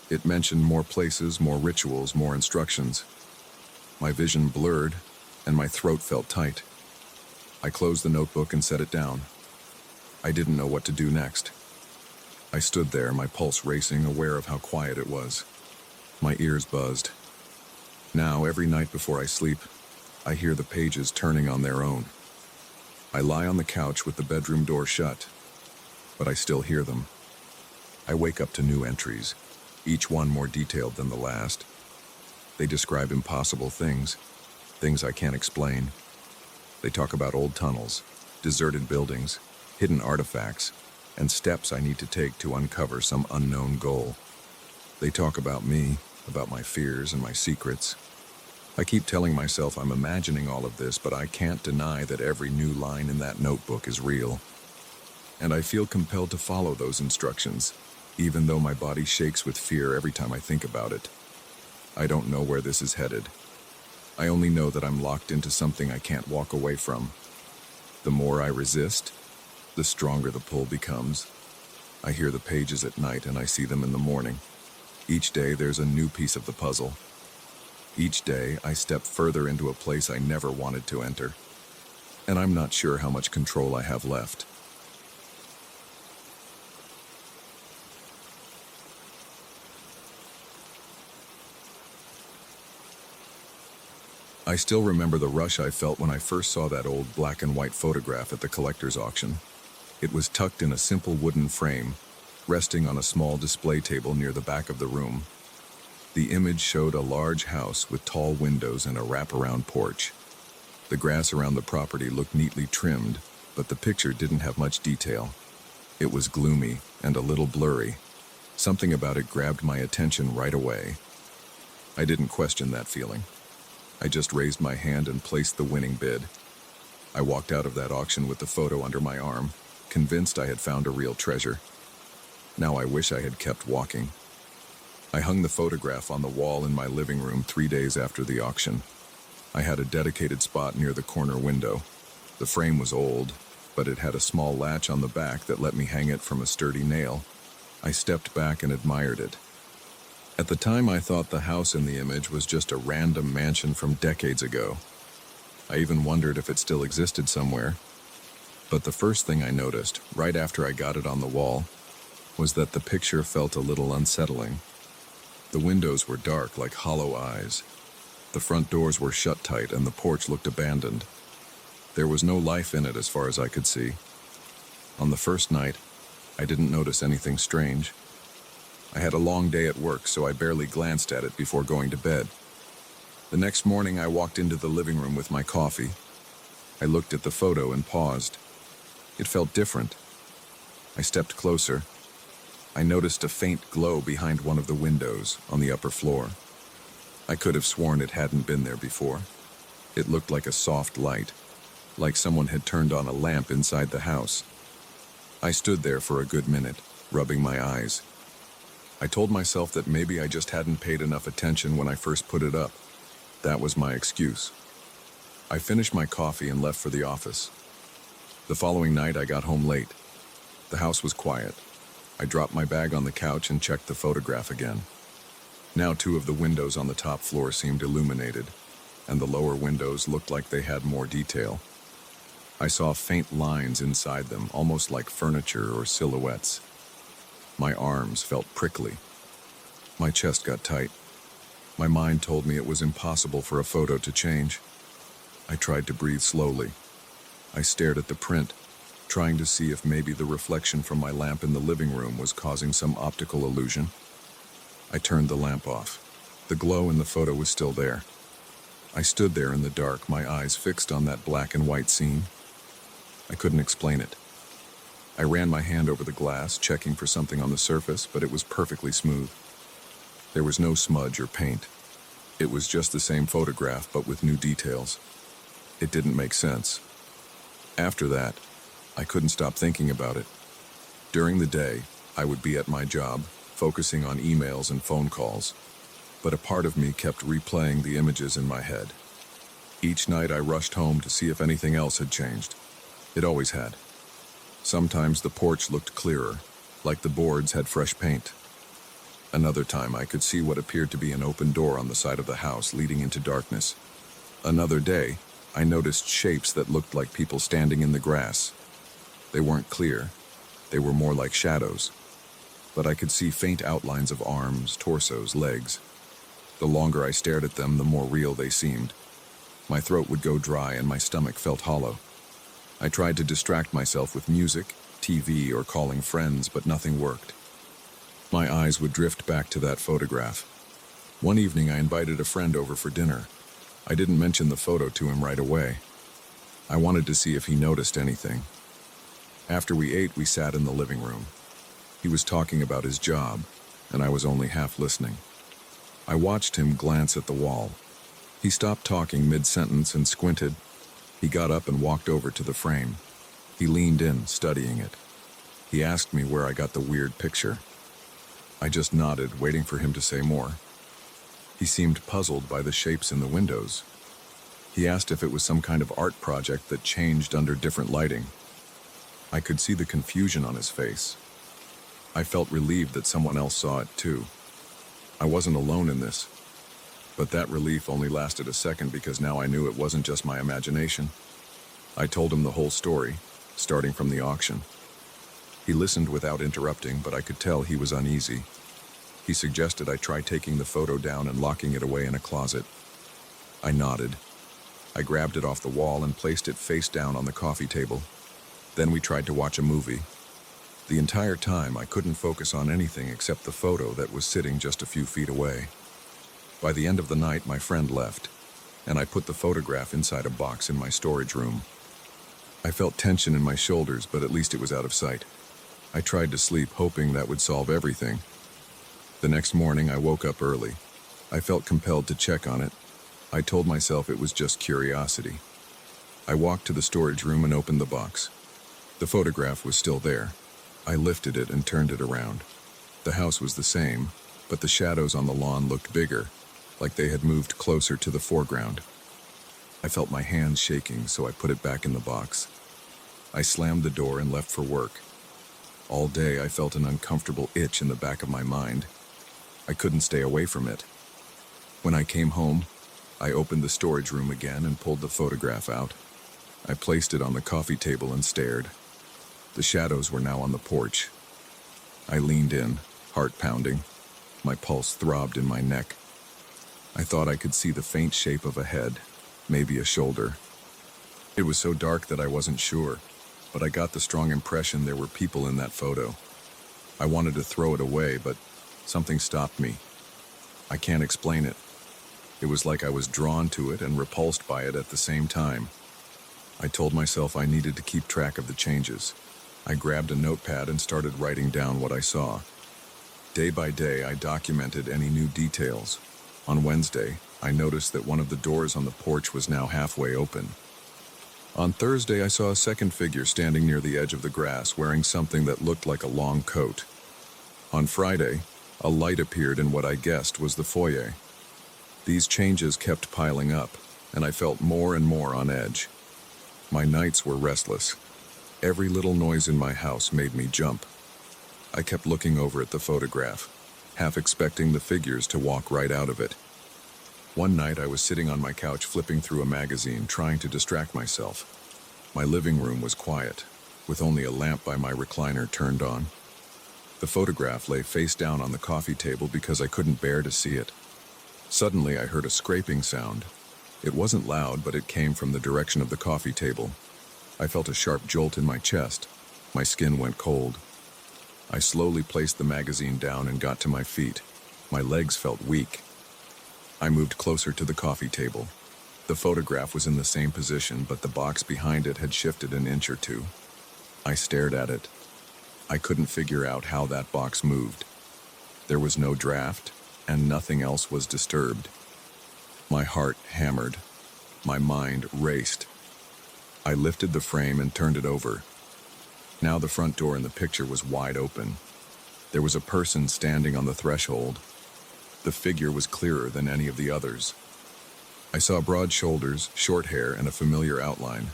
It mentioned more places, more rituals, more instructions. My vision blurred, and my throat felt tight. I closed the notebook and set it down. I didn't know what to do next. I stood there, my pulse racing, aware of how quiet it was. My ears buzzed. Now, every night before I sleep, I hear the pages turning on their own. I lie on the couch with the bedroom door shut, but I still hear them. I wake up to new entries, each one more detailed than the last. They describe impossible things, things I can't explain. They talk about old tunnels, deserted buildings, hidden artifacts, and steps I need to take to uncover some unknown goal. They talk about me, about my fears and my secrets. I keep telling myself I'm imagining all of this, but I can't deny that every new line in that notebook is real. And I feel compelled to follow those instructions, even though my body shakes with fear every time I think about it. I don't know where this is headed. I only know that I'm locked into something I can't walk away from. The more I resist, the stronger the pull becomes. I hear the pages at night and I see them in the morning. Each day there's a new piece of the puzzle. Each day I step further into a place I never wanted to enter. And I'm not sure how much control I have left. I still remember the rush I felt when I first saw that old black and white photograph at the collector's auction. It was tucked in a simple wooden frame, resting on a small display table near the back of the room. The image showed a large house with tall windows and a wraparound porch. The grass around the property looked neatly trimmed, but the picture didn't have much detail. It was gloomy and a little blurry. Something about it grabbed my attention right away. I didn't question that feeling. I just raised my hand and placed the winning bid. I walked out of that auction with the photo under my arm, convinced I had found a real treasure. Now I wish I had kept walking. I hung the photograph on the wall in my living room 3 days after the auction. I had a dedicated spot near the corner window. The frame was old, but it had a small latch on the back that let me hang it from a sturdy nail. I stepped back and admired it. At the time, I thought the house in the image was just a random mansion from decades ago. I even wondered if it still existed somewhere. But the first thing I noticed, right after I got it on the wall, was that the picture felt a little unsettling. The windows were dark like hollow eyes. The front doors were shut tight and the porch looked abandoned. There was no life in it as far as I could see. On the first night, I didn't notice anything strange. I had a long day at work, so I barely glanced at it before going to bed. The next morning, I walked into the living room with my coffee. I looked at the photo and paused. It felt different. I stepped closer. I noticed a faint glow behind one of the windows on the upper floor. I could have sworn it hadn't been there before. It looked like a soft light, like someone had turned on a lamp inside the house. I stood there for a good minute, rubbing my eyes. I told myself that maybe I just hadn't paid enough attention when I first put it up. That was my excuse. I finished my coffee and left for the office. The following night, I got home late. The house was quiet. I dropped my bag on the couch and checked the photograph again. Now 2 of the windows on the top floor seemed illuminated, and the lower windows looked like they had more detail. I saw faint lines inside them, almost like furniture or silhouettes. My arms felt prickly. My chest got tight. My mind told me it was impossible for a photo to change. I tried to breathe slowly. I stared at the print, trying to see if maybe the reflection from my lamp in the living room was causing some optical illusion. I turned the lamp off. The glow in the photo was still there. I stood there in the dark, my eyes fixed on that black and white scene. I couldn't explain it. I ran my hand over the glass, checking for something on the surface, but it was perfectly smooth. There was no smudge or paint. It was just the same photograph, but with new details. It didn't make sense. After that, I couldn't stop thinking about it. During the day, I would be at my job, focusing on emails and phone calls, but a part of me kept replaying the images in my head. Each night I rushed home to see if anything else had changed. It always had. Sometimes the porch looked clearer, like the boards had fresh paint. Another time I could see what appeared to be an open door on the side of the house leading into darkness. Another day, I noticed shapes that looked like people standing in the grass. They weren't clear. They were more like shadows. But I could see faint outlines of arms, torsos, legs. The longer I stared at them, the more real they seemed. My throat would go dry and my stomach felt hollow. I tried to distract myself with music, TV, or calling friends, but nothing worked. My eyes would drift back to that photograph. One evening, I invited a friend over for dinner. I didn't mention the photo to him right away. I wanted to see if he noticed anything. After we ate, we sat in the living room. He was talking about his job, and I was only half listening. I watched him glance at the wall. He stopped talking mid-sentence and squinted. He got up and walked over to the frame. He leaned in, studying it. He asked me where I got the weird picture. I just nodded, waiting for him to say more. He seemed puzzled by the shapes in the windows. He asked if it was some kind of art project that changed under different lighting. I could see the confusion on his face. I felt relieved that someone else saw it too. I wasn't alone in this. But that relief only lasted a second because now I knew it wasn't just my imagination. I told him the whole story, starting from the auction. He listened without interrupting, but I could tell he was uneasy. He suggested I try taking the photo down and locking it away in a closet. I nodded. I grabbed it off the wall and placed it face down on the coffee table. Then we tried to watch a movie. The entire time, I couldn't focus on anything except the photo that was sitting just a few feet away. By the end of the night, my friend left, and I put the photograph inside a box in my storage room. I felt tension in my shoulders, but at least it was out of sight. I tried to sleep, hoping that would solve everything. The next morning, I woke up early. I felt compelled to check on it. I told myself it was just curiosity. I walked to the storage room and opened the box. The photograph was still there. I lifted it and turned it around. The house was the same, but the shadows on the lawn looked bigger, like they had moved closer to the foreground. I felt my hands shaking, so I put it back in the box. I slammed the door and left for work. All day I felt an uncomfortable itch in the back of my mind. I couldn't stay away from it. When I came home, I opened the storage room again and pulled the photograph out. I placed it on the coffee table and stared. The shadows were now on the porch. I leaned in, heart pounding. My pulse throbbed in my neck. I thought I could see the faint shape of a head, maybe a shoulder. It was so dark that I wasn't sure, but I got the strong impression there were people in that photo. I wanted to throw it away, but something stopped me. I can't explain it. It was like I was drawn to it and repulsed by it at the same time. I told myself I needed to keep track of the changes. I grabbed a notepad and started writing down what I saw. Day by day, I documented any new details. On Wednesday, I noticed that one of the doors on the porch was now halfway open. On Thursday, I saw a second figure standing near the edge of the grass wearing something that looked like a long coat. On Friday, a light appeared in what I guessed was the foyer. These changes kept piling up, and I felt more and more on edge. My nights were restless. Every little noise in my house made me jump. I kept looking over at the photograph, half expecting the figures to walk right out of it. One night I was sitting on my couch flipping through a magazine, trying to distract myself. My living room was quiet, with only a lamp by my recliner turned on. The photograph lay face down on the coffee table because I couldn't bear to see it. Suddenly I heard a scraping sound. It wasn't loud, but it came from the direction of the coffee table. I felt a sharp jolt in my chest. My skin went cold. I slowly placed the magazine down and got to my feet. My legs felt weak. I moved closer to the coffee table. The photograph was in the same position, but the box behind it had shifted an inch or two. I stared at it. I couldn't figure out how that box moved. There was no draft, and nothing else was disturbed. My heart hammered. My mind raced. I lifted the frame and turned it over. Now the front door in the picture was wide open. There was a person standing on the threshold. The figure was clearer than any of the others. I saw broad shoulders, short hair, and a familiar outline.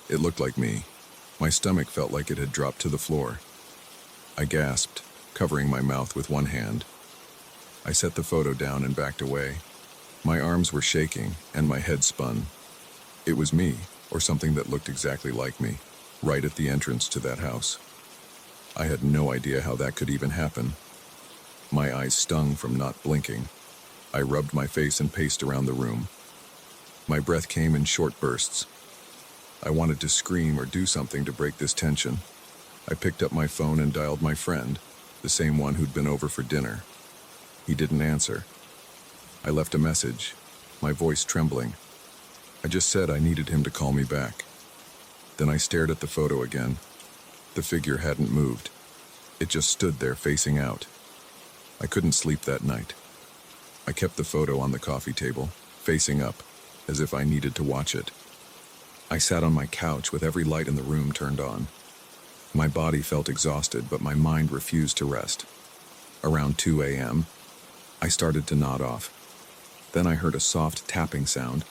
It looked like me. My stomach felt like it had dropped to the floor. I gasped, covering my mouth with one hand. I set the photo down and backed away. My arms were shaking, and my head spun. It was me, or something that looked exactly like me, right at the entrance to that house. I had no idea how that could even happen. My eyes stung from not blinking. I rubbed my face and paced around the room. My breath came in short bursts. I wanted to scream or do something to break this tension. I picked up my phone and dialed my friend, the same one who'd been over for dinner. He didn't answer. I left a message, my voice trembling. I just said I needed him to call me back. Then I stared at the photo again. The figure hadn't moved. It just stood there facing out. I couldn't sleep that night. I kept the photo on the coffee table, facing up, as if I needed to watch it. I sat on my couch with every light in the room turned on. My body felt exhausted, but my mind refused to rest. Around 2 a.m., I started to nod off. Then I heard a soft tapping sound.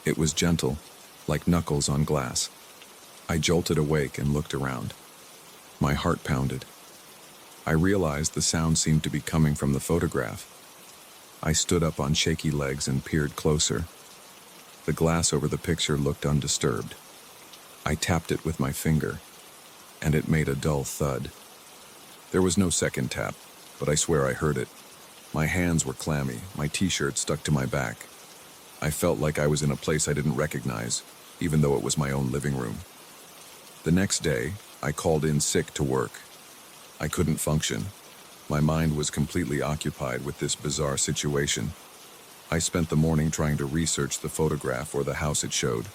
It was gentle, like knuckles on glass. I jolted awake and looked around. My heart pounded. I realized the sound seemed to be coming from the photograph. I stood up on shaky legs and peered closer. The glass over the picture looked undisturbed. I tapped it with my finger, and it made a dull thud. There was no second tap, but I swear I heard it. My hands were clammy, my t-shirt stuck to my back. I felt like I was in a place I didn't recognize, even though it was my own living room. The next day, I called in sick to work. I couldn't function. My mind was completely occupied with this bizarre situation. I spent the morning trying to research the photograph or the house it showed.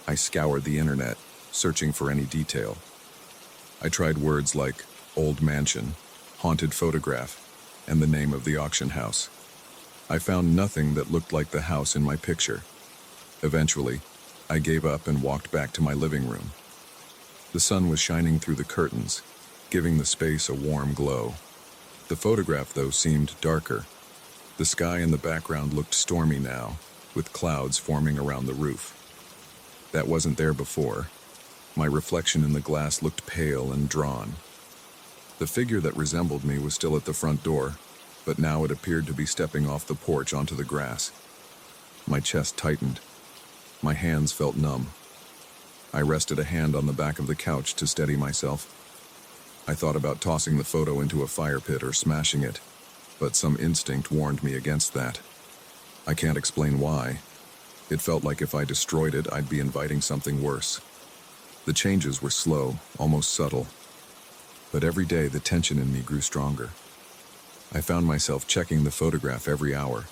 I scoured the internet, searching for any detail. I tried words like old mansion, haunted photograph, and the name of the auction house. I found nothing that looked like the house in my picture. Eventually, I gave up and walked back to my living room. The sun was shining through the curtains, giving the space a warm glow. The photograph, though, seemed darker. The sky in the background looked stormy now, with clouds forming around the roof. That wasn't there before. My reflection in the glass looked pale and drawn. The figure that resembled me was still at the front door, but now it appeared to be stepping off the porch onto the grass. My chest tightened. My hands felt numb. I rested a hand on the back of the couch to steady myself. I thought about tossing the photo into a fire pit or smashing it, but some instinct warned me against that. I can't explain why. It felt like if I destroyed it, I'd be inviting something worse. The changes were slow, almost subtle, but every day the tension in me grew stronger. I found myself checking the photograph every hour,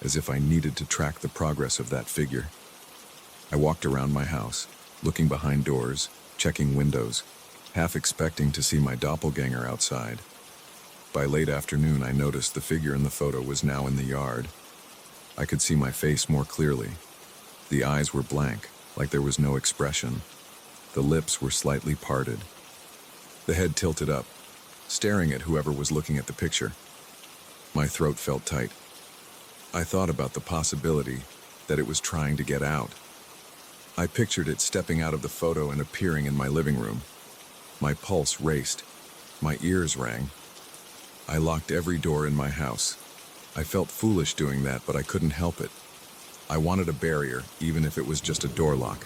as if I needed to track the progress of that figure. I walked around my house, looking behind doors, checking windows, half expecting to see my doppelganger outside. By late afternoon, I noticed the figure in the photo was now in the yard. I could see my face more clearly. The eyes were blank, like there was no expression. The lips were slightly parted. The head tilted up, staring at whoever was looking at the picture. My throat felt tight. I thought about the possibility that it was trying to get out. I pictured it stepping out of the photo and appearing in my living room. My pulse raced. My ears rang. I locked every door in my house. I felt foolish doing that, but I couldn't help it. I wanted a barrier, even if it was just a door lock.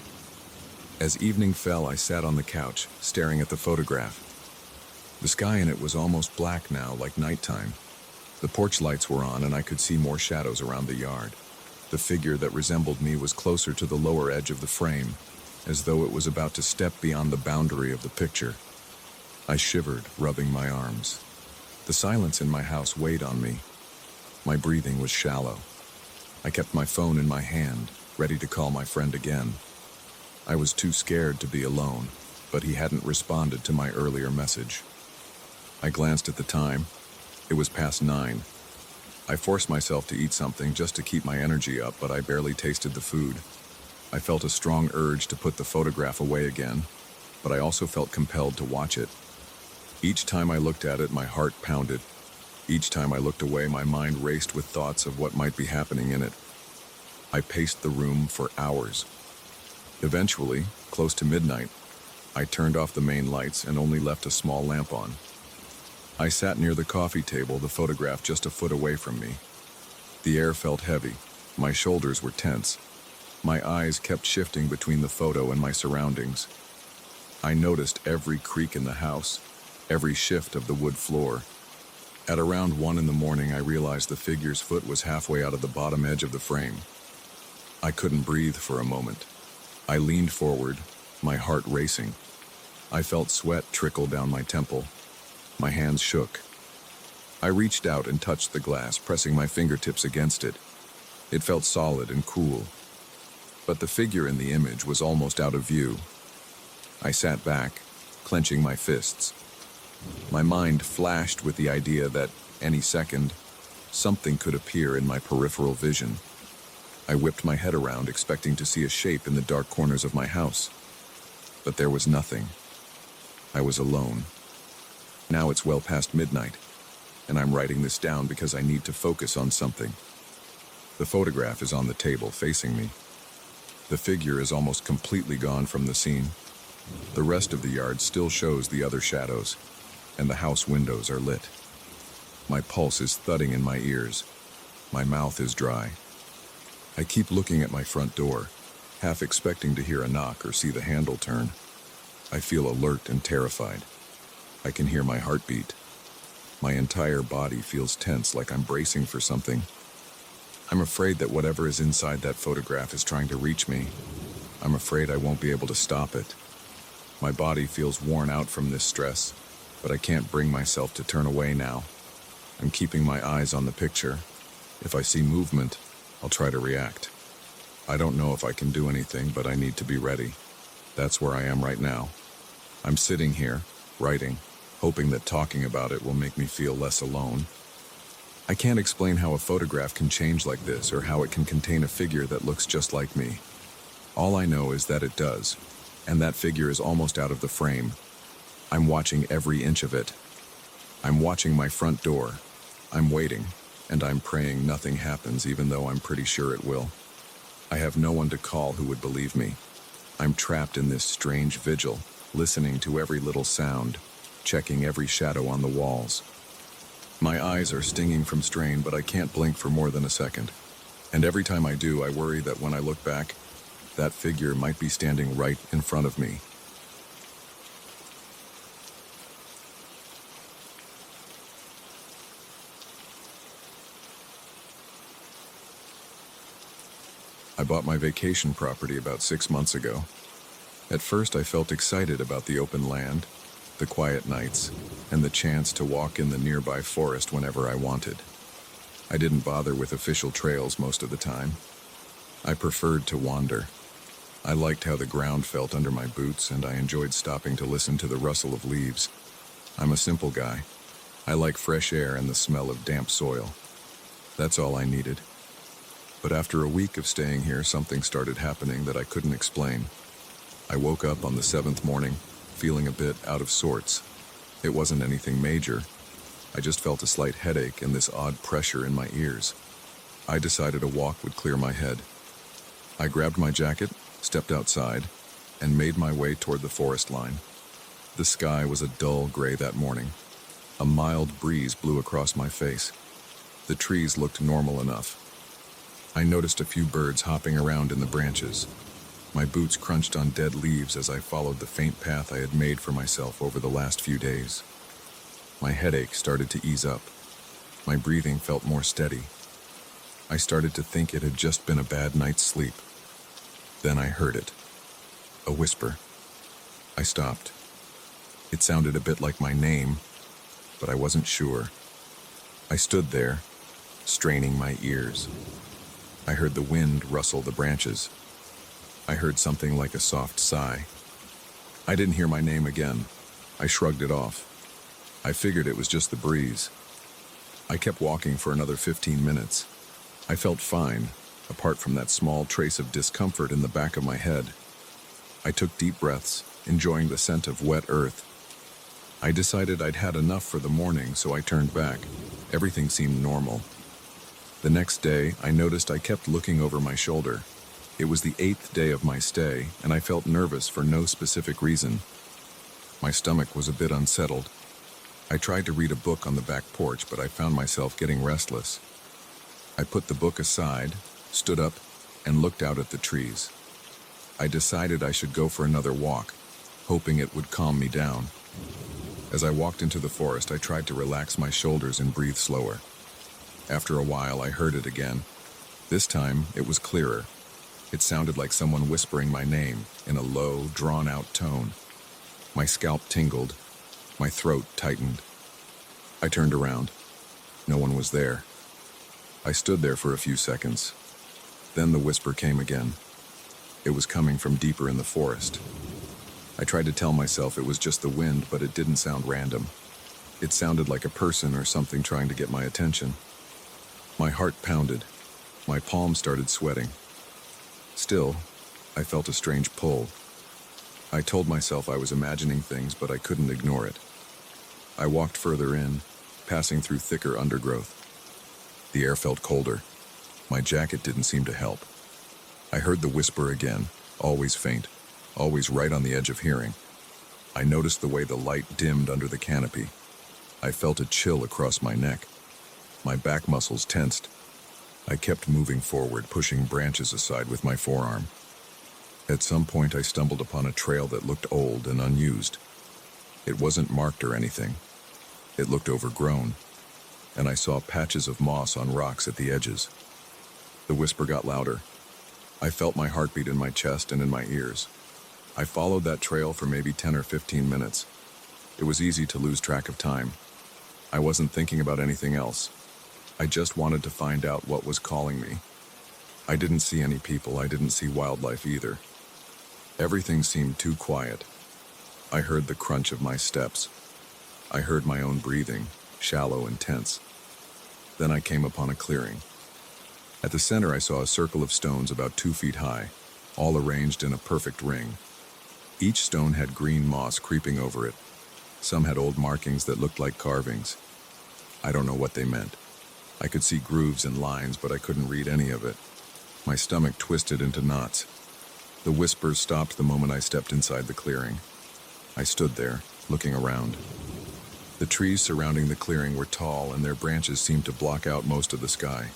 As evening fell, I sat on the couch, staring at the photograph. The sky in it was almost black now, like nighttime. The porch lights were on, and I could see more shadows around the yard. The figure that resembled me was closer to the lower edge of the frame, as though it was about to step beyond the boundary of the picture. I shivered, rubbing my arms. The silence in my house weighed on me. My breathing was shallow. I kept my phone in my hand, ready to call my friend again. I was too scared to be alone, but he hadn't responded to my earlier message. I glanced at the time. It was past 9. I forced myself to eat something just to keep my energy up, but I barely tasted the food. I felt a strong urge to put the photograph away again, but I also felt compelled to watch it. Each time I looked at it, my heart pounded. Each time I looked away, my mind raced with thoughts of what might be happening in it. I paced the room for hours. Eventually, close to midnight, I turned off the main lights and only left a small lamp on. I sat near the coffee table, the photograph just a foot away from me. The air felt heavy. My shoulders were tense. My eyes kept shifting between the photo and my surroundings. I noticed every creak in the house, every shift of the wood floor. At around 1 in the morning, I realized the figure's foot was halfway out of the bottom edge of the frame. I couldn't breathe for a moment. I leaned forward, my heart racing. I felt sweat trickle down my temple. My hands shook. I reached out and touched the glass, pressing my fingertips against it. It felt solid and cool. But the figure in the image was almost out of view. I sat back, clenching my fists. My mind flashed with the idea that, any second, something could appear in my peripheral vision. I whipped my head around, expecting to see a shape in the dark corners of my house. But there was nothing. I was alone. Now it's well past midnight, and I'm writing this down because I need to focus on something. The photograph is on the table, facing me. The figure is almost completely gone from the scene. The rest of the yard still shows the other shadows, and the house windows are lit. My pulse is thudding in my ears. My mouth is dry. I keep looking at my front door, half expecting to hear a knock or see the handle turn. I feel alert and terrified. I can hear my heartbeat. My entire body feels tense, like I'm bracing for something. I'm afraid that whatever is inside that photograph is trying to reach me. I'm afraid I won't be able to stop it. My body feels worn out from this stress, but I can't bring myself to turn away now. I'm keeping my eyes on the picture. If I see movement, I'll try to react. I don't know if I can do anything, but I need to be ready. That's where I am right now. I'm sitting here, writing, hoping that talking about it will make me feel less alone. I can't explain how a photograph can change like this or how it can contain a figure that looks just like me. All I know is that it does, and that figure is almost out of the frame. I'm watching every inch of it. I'm watching my front door. I'm waiting, and I'm praying nothing happens even though I'm pretty sure it will. I have no one to call who would believe me. I'm trapped in this strange vigil, listening to every little sound, checking every shadow on the walls. My eyes are stinging from strain, but I can't blink for more than a second. And every time I do, I worry that when I look back, that figure might be standing right in front of me. I bought my vacation property about 6 months ago. At first, I felt excited about the open land, the quiet nights, and the chance to walk in the nearby forest whenever I wanted. I didn't bother with official trails most of the time. I preferred to wander. I liked how the ground felt under my boots, and I enjoyed stopping to listen to the rustle of leaves. I'm a simple guy. I like fresh air and the smell of damp soil. That's all I needed. But after a week of staying here, something started happening that I couldn't explain. I woke up on the 7th morning, feeling a bit out of sorts. It wasn't anything major. I just felt a slight headache and this odd pressure in my ears. I decided a walk would clear my head. I grabbed my jacket, stepped outside, and made my way toward the forest line. The sky was a dull gray that morning. A mild breeze blew across my face. The trees looked normal enough. I noticed a few birds hopping around in the branches. My boots crunched on dead leaves as I followed the faint path I had made for myself over the last few days. My headache started to ease up. My breathing felt more steady. I started to think it had just been a bad night's sleep. Then I heard it. A whisper. I stopped. It sounded a bit like my name, but I wasn't sure. I stood there, straining my ears. I heard the wind rustle the branches. I heard something like a soft sigh. I didn't hear my name again. I shrugged it off. I figured it was just the breeze. I kept walking for another 15 minutes. I felt fine, apart from that small trace of discomfort in the back of my head. I took deep breaths, enjoying the scent of wet earth. I decided I'd had enough for the morning, so I turned back. Everything seemed normal. The next day, I noticed I kept looking over my shoulder. It was the 8th day of my stay, and I felt nervous for no specific reason. My stomach was a bit unsettled. I tried to read a book on the back porch, but I found myself getting restless. I put the book aside, stood up, and looked out at the trees. I decided I should go for another walk, hoping it would calm me down. As I walked into the forest, I tried to relax my shoulders and breathe slower. After a while, I heard it again. This time, it was clearer. It sounded like someone whispering my name in a low, drawn-out tone. My scalp tingled. My throat tightened. I turned around. No one was there. I stood there for a few seconds. Then the whisper came again. It was coming from deeper in the forest. I tried to tell myself it was just the wind, but it didn't sound random. It sounded like a person or something trying to get my attention. My heart pounded. My palms started sweating. Still, I felt a strange pull. I told myself I was imagining things, but I couldn't ignore it. I walked further in, passing through thicker undergrowth. The air felt colder. My jacket didn't seem to help. I heard the whisper again, always faint, always right on the edge of hearing. I noticed the way the light dimmed under the canopy. I felt a chill across my neck. My back muscles tensed. I kept moving forward, pushing branches aside with my forearm. At some point, I stumbled upon a trail that looked old and unused. It wasn't marked or anything. It looked overgrown, and I saw patches of moss on rocks at the edges. The whisper got louder. I felt my heartbeat in my chest and in my ears. I followed that trail for maybe 10 or 15 minutes. It was easy to lose track of time. I wasn't thinking about anything else. I just wanted to find out what was calling me. I didn't see any people. I didn't see wildlife either. Everything seemed too quiet. I heard the crunch of my steps. I heard my own breathing, shallow and tense. Then I came upon a clearing. At the center, I saw a circle of stones about 2 feet high, all arranged in a perfect ring. Each stone had green moss creeping over it. Some had old markings that looked like carvings. I don't know what they meant. I could see grooves and lines, but I couldn't read any of it. My stomach twisted into knots. The whispers stopped the moment I stepped inside the clearing. I stood there, looking around. The trees surrounding the clearing were tall, and their branches seemed to block out most of the sky.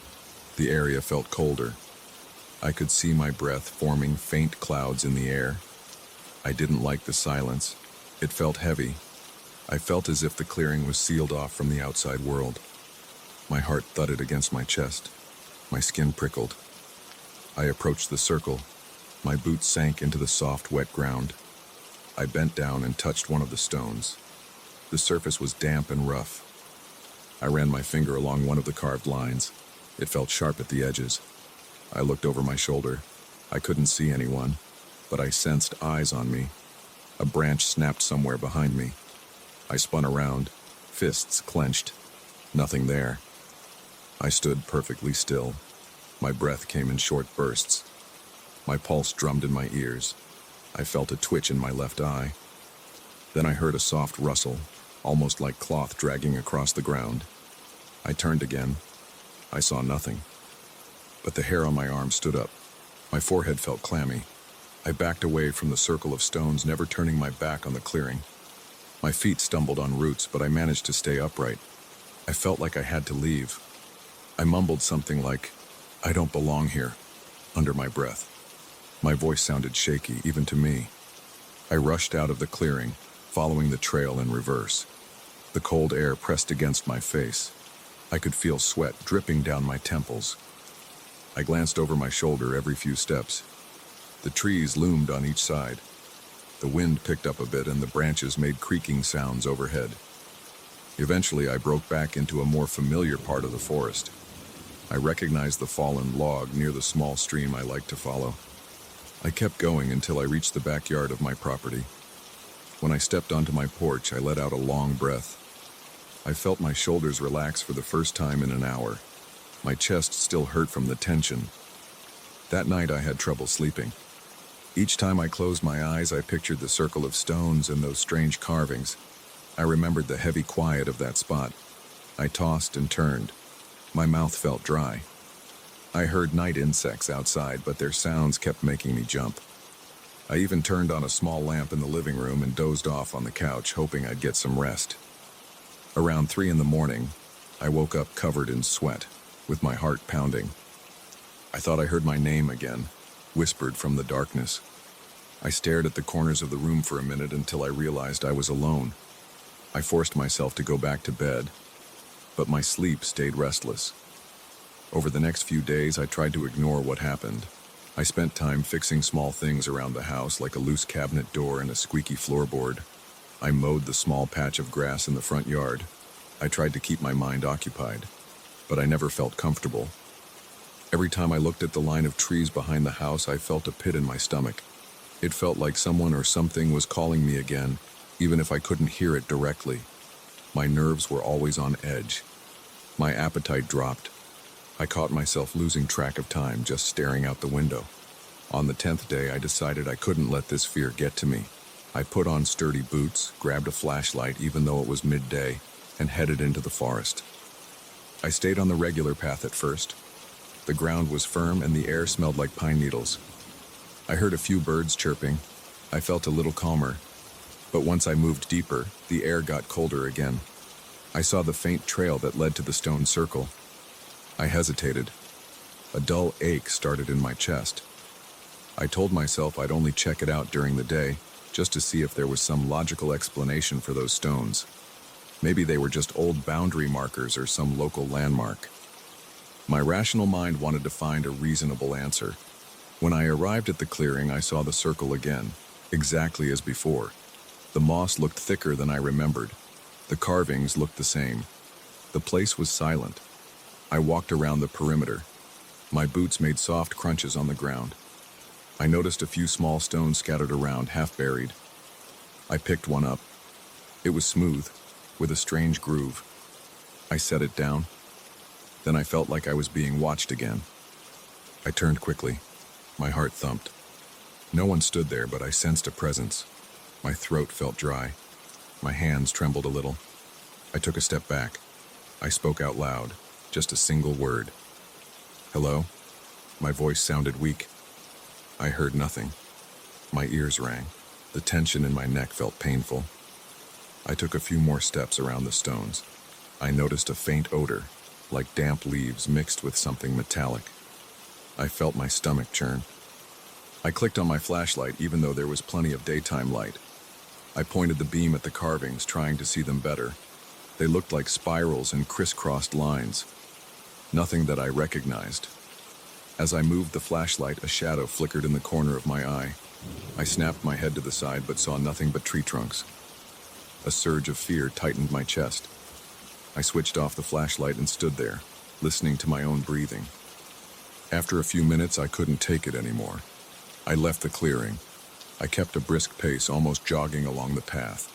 The area felt colder. I could see my breath forming faint clouds in the air. I didn't like the silence. It felt heavy. I felt as if the clearing was sealed off from the outside world. My heart thudded against my chest. My skin prickled. I approached the circle. My boots sank into the soft, wet ground. I bent down and touched one of the stones. The surface was damp and rough. I ran my finger along one of the carved lines. It felt sharp at the edges. I looked over my shoulder. I couldn't see anyone, but I sensed eyes on me. A branch snapped somewhere behind me. I spun around, fists clenched. Nothing there. I stood perfectly still. My breath came in short bursts. My pulse drummed in my ears. I felt a twitch in my left eye. Then I heard a soft rustle, almost like cloth dragging across the ground. I turned again. I saw nothing. But the hair on my arm stood up. My forehead felt clammy. I backed away from the circle of stones, never turning my back on the clearing. My feet stumbled on roots, but I managed to stay upright. I felt like I had to leave. I mumbled something like, "I don't belong here," under my breath. My voice sounded shaky, even to me. I rushed out of the clearing, following the trail in reverse. The cold air pressed against my face. I could feel sweat dripping down my temples. I glanced over my shoulder every few steps. The trees loomed on each side. The wind picked up a bit, and the branches made creaking sounds overhead. Eventually, I broke back into a more familiar part of the forest. I recognized the fallen log near the small stream I liked to follow. I kept going until I reached the backyard of my property. When I stepped onto my porch, I let out a long breath. I felt my shoulders relax for the first time in an hour. My chest still hurt from the tension. That night, I had trouble sleeping. Each time I closed my eyes, I pictured the circle of stones and those strange carvings. I remembered the heavy quiet of that spot. I tossed and turned. My mouth felt dry. I heard night insects outside, but their sounds kept making me jump. I even turned on a small lamp in the living room and dozed off on the couch, hoping I'd get some rest. Around 3 in the morning, I woke up covered in sweat, with my heart pounding. I thought I heard my name again, whispered from the darkness. I stared at the corners of the room for a minute until I realized I was alone. I forced myself to go back to bed, but my sleep stayed restless. Over the next few days, I tried to ignore what happened. I spent time fixing small things around the house, like a loose cabinet door and a squeaky floorboard. I mowed the small patch of grass in the front yard. I tried to keep my mind occupied, but I never felt comfortable. Every time I looked at the line of trees behind the house, I felt a pit in my stomach. It felt like someone or something was calling me again, even if I couldn't hear it directly. My nerves were always on edge. My appetite dropped. I caught myself losing track of time, just staring out the window. On the 10th day, I decided I couldn't let this fear get to me. I put on sturdy boots, grabbed a flashlight even though it was midday, and headed into the forest. I stayed on the regular path at first. The ground was firm and the air smelled like pine needles. I heard a few birds chirping. I felt a little calmer. But once I moved deeper, the air got colder again. I saw the faint trail that led to the stone circle. I hesitated. A dull ache started in my chest. I told myself I'd only check it out during the day, just to see if there was some logical explanation for those stones. Maybe they were just old boundary markers or some local landmark. My rational mind wanted to find a reasonable answer. When I arrived at the clearing, I saw the circle again, exactly as before. The moss looked thicker than I remembered. The carvings looked the same. The place was silent. I walked around the perimeter. My boots made soft crunches on the ground. I noticed a few small stones scattered around, half buried. I picked one up. It was smooth, with a strange groove. I set it down. Then I felt like I was being watched again. I turned quickly. My heart thumped. No one stood there, but I sensed a presence. My throat felt dry. My hands trembled a little. I took a step back. I spoke out loud, just a single word. "Hello?" My voice sounded weak. I heard nothing. My ears rang. The tension in my neck felt painful. I took a few more steps around the stones. I noticed a faint odor, like damp leaves mixed with something metallic. I felt my stomach churn. I clicked on my flashlight even though there was plenty of daytime light. I pointed the beam at the carvings, trying to see them better. They looked like spirals and crisscrossed lines. Nothing that I recognized. As I moved the flashlight, a shadow flickered in the corner of my eye. I snapped my head to the side but saw nothing but tree trunks. A surge of fear tightened my chest. I switched off the flashlight and stood there, listening to my own breathing. After a few minutes, I couldn't take it anymore. I left the clearing. I kept a brisk pace, almost jogging along the path.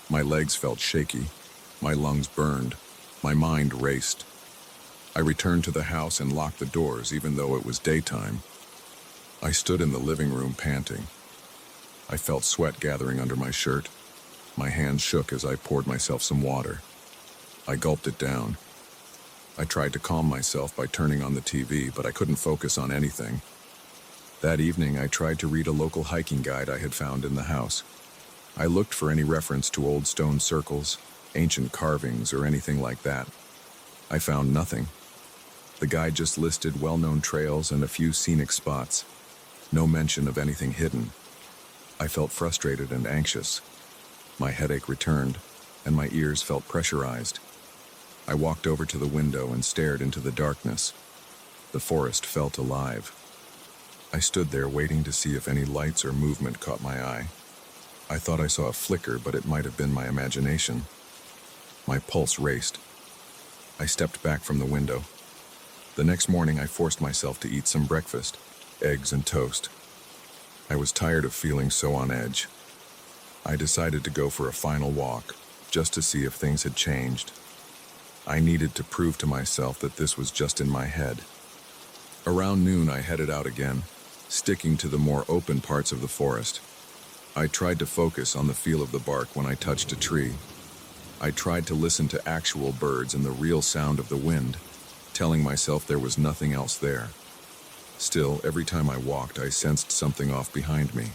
My legs felt shaky. My lungs burned. My mind raced. I returned to the house and locked the doors, even though it was daytime. I stood in the living room panting. I felt sweat gathering under my shirt. My hands shook as I poured myself some water. I gulped it down. I tried to calm myself by turning on the TV, but I couldn't focus on anything. That evening, I tried to read a local hiking guide I had found in the house. I looked for any reference to old stone circles, ancient carvings, or anything like that. I found nothing. The guide just listed well-known trails and a few scenic spots. No mention of anything hidden. I felt frustrated and anxious. My headache returned, and my ears felt pressurized. I walked over to the window and stared into the darkness. The forest felt alive. I stood there waiting to see if any lights or movement caught my eye. I thought I saw a flicker, but it might have been my imagination. My pulse raced. I stepped back from the window. The next morning, I forced myself to eat some breakfast, eggs and toast. I was tired of feeling so on edge. I decided to go for a final walk, just to see if things had changed. I needed to prove to myself that this was just in my head. Around noon, I headed out again, sticking to the more open parts of the forest. I tried to focus on the feel of the bark when I touched a tree. I tried to listen to actual birds and the real sound of the wind, telling myself there was nothing else there. Still, every time I walked, I sensed something off behind me.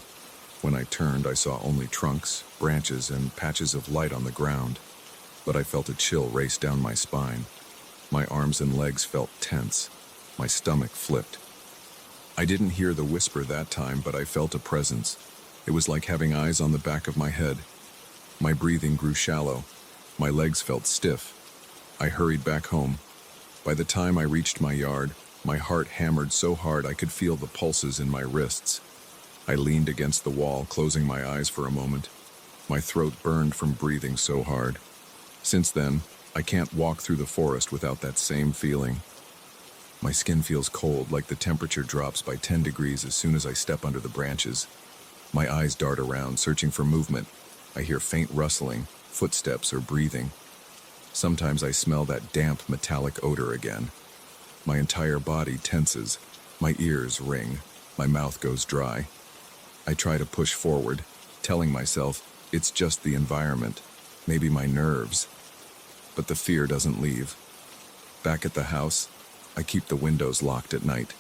When I turned, I saw only trunks, branches, and patches of light on the ground. But I felt a chill race down my spine. My arms and legs felt tense. My stomach flipped. I didn't hear the whisper that time, but I felt a presence. It was like having eyes on the back of my head. My breathing grew shallow. My legs felt stiff. I hurried back home. By the time I reached my yard, my heart hammered so hard I could feel the pulses in my wrists. I leaned against the wall, closing my eyes for a moment. My throat burned from breathing so hard. Since then, I can't walk through the forest without that same feeling. My skin feels cold, like the temperature drops by 10 degrees as soon as I step under the branches. My eyes dart around, searching for movement. I hear faint rustling, footsteps, or breathing. Sometimes I smell that damp, metallic odor again. My entire body tenses. My ears ring. My mouth goes dry. I try to push forward, telling myself, it's just the environment, maybe my nerves. But the fear doesn't leave. Back at the house, I keep the windows locked at night.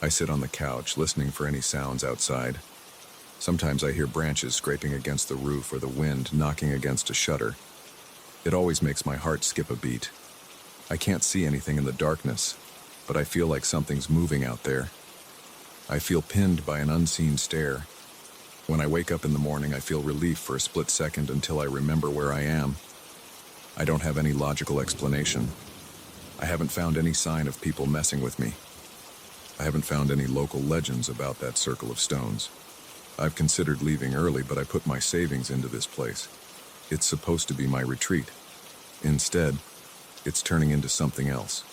I sit on the couch, listening for any sounds outside. Sometimes I hear branches scraping against the roof or the wind knocking against a shutter. It always makes my heart skip a beat. I can't see anything in the darkness, but I feel like something's moving out there. I feel pinned by an unseen stare. When I wake up in the morning, I feel relief for a split second until I remember where I am. I don't have any logical explanation. I haven't found any sign of people messing with me. I haven't found any local legends about that circle of stones. I've considered leaving early, but I put my savings into this place. It's supposed to be my retreat. Instead, it's turning into something else.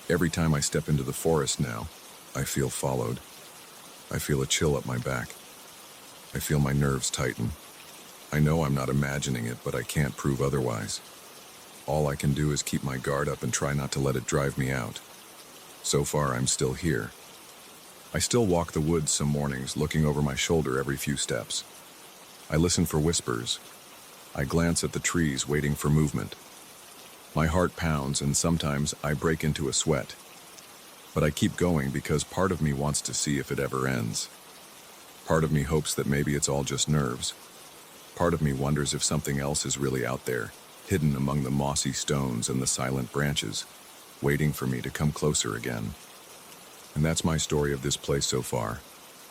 Every time I step into the forest now, I feel followed. I feel a chill up my back. I feel my nerves tighten. I know I'm not imagining it, but I can't prove otherwise. All I can do is keep my guard up and try not to let it drive me out. So far, I'm still here. I still walk the woods some mornings, looking over my shoulder every few steps. I listen for whispers. I glance at the trees, waiting for movement. My heart pounds, and sometimes I break into a sweat. But I keep going because part of me wants to see if it ever ends. Part of me hopes that maybe it's all just nerves. Part of me wonders if something else is really out there, hidden among the mossy stones and the silent branches, waiting for me to come closer again. And that's my story of this place so far.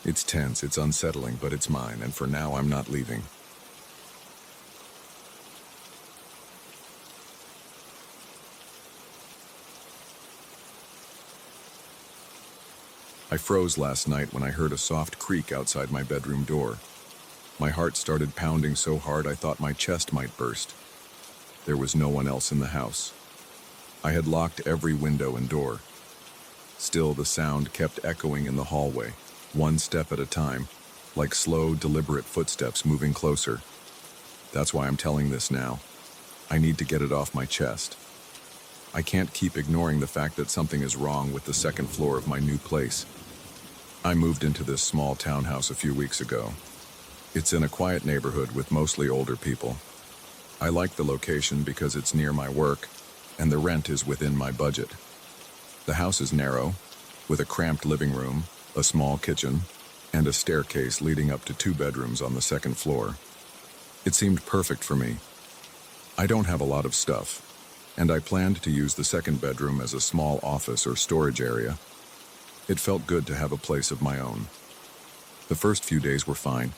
It's tense, it's unsettling, but it's mine, and for now I'm not leaving. I froze last night when I heard a soft creak outside my bedroom door. My heart started pounding so hard I thought my chest might burst. There was no one else in the house. I had locked every window and door. Still, the sound kept echoing in the hallway, one step at a time, like slow, deliberate footsteps moving closer. That's why I'm telling this now. I need to get it off my chest. I can't keep ignoring the fact that something is wrong with the second floor of my new place. I moved into this small townhouse a few weeks ago. It's in a quiet neighborhood with mostly older people. I like the location because it's near my work, and the rent is within my budget. The house is narrow, with a cramped living room, a small kitchen, and a staircase leading up to 2 bedrooms on the second floor. It seemed perfect for me. I don't have a lot of stuff, and I planned to use the second bedroom as a small office or storage area. It felt good to have a place of my own. The first few days were fine.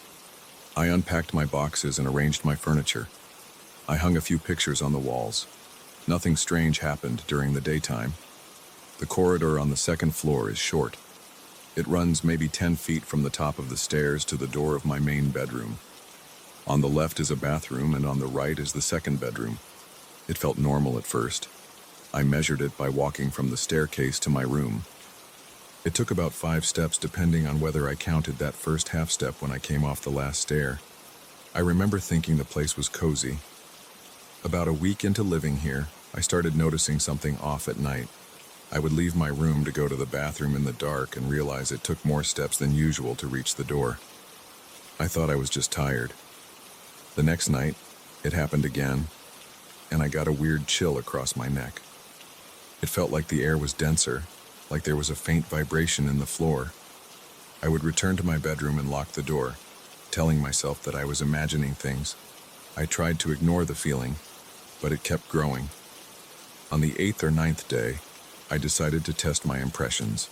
I unpacked my boxes and arranged my furniture. I hung a few pictures on the walls. Nothing strange happened during the daytime. The corridor on the second floor is short. It runs maybe 10 feet from the top of the stairs to the door of my main bedroom. On the left is a bathroom, and on the right is the second bedroom. It felt normal at first. I measured it by walking from the staircase to my room. It took about 5 steps depending on whether I counted that first half step when I came off the last stair. I remember thinking the place was cozy. About a week into living here, I started noticing something off at night. I would leave my room to go to the bathroom in the dark and realize it took more steps than usual to reach the door. I thought I was just tired. The next night, it happened again, and I got a weird chill across my neck. It felt like the air was denser, like there was a faint vibration in the floor. I would return to my bedroom and lock the door, telling myself that I was imagining things. I tried to ignore the feeling, but it kept growing. On the 8th or 9th day, I decided to test my impressions.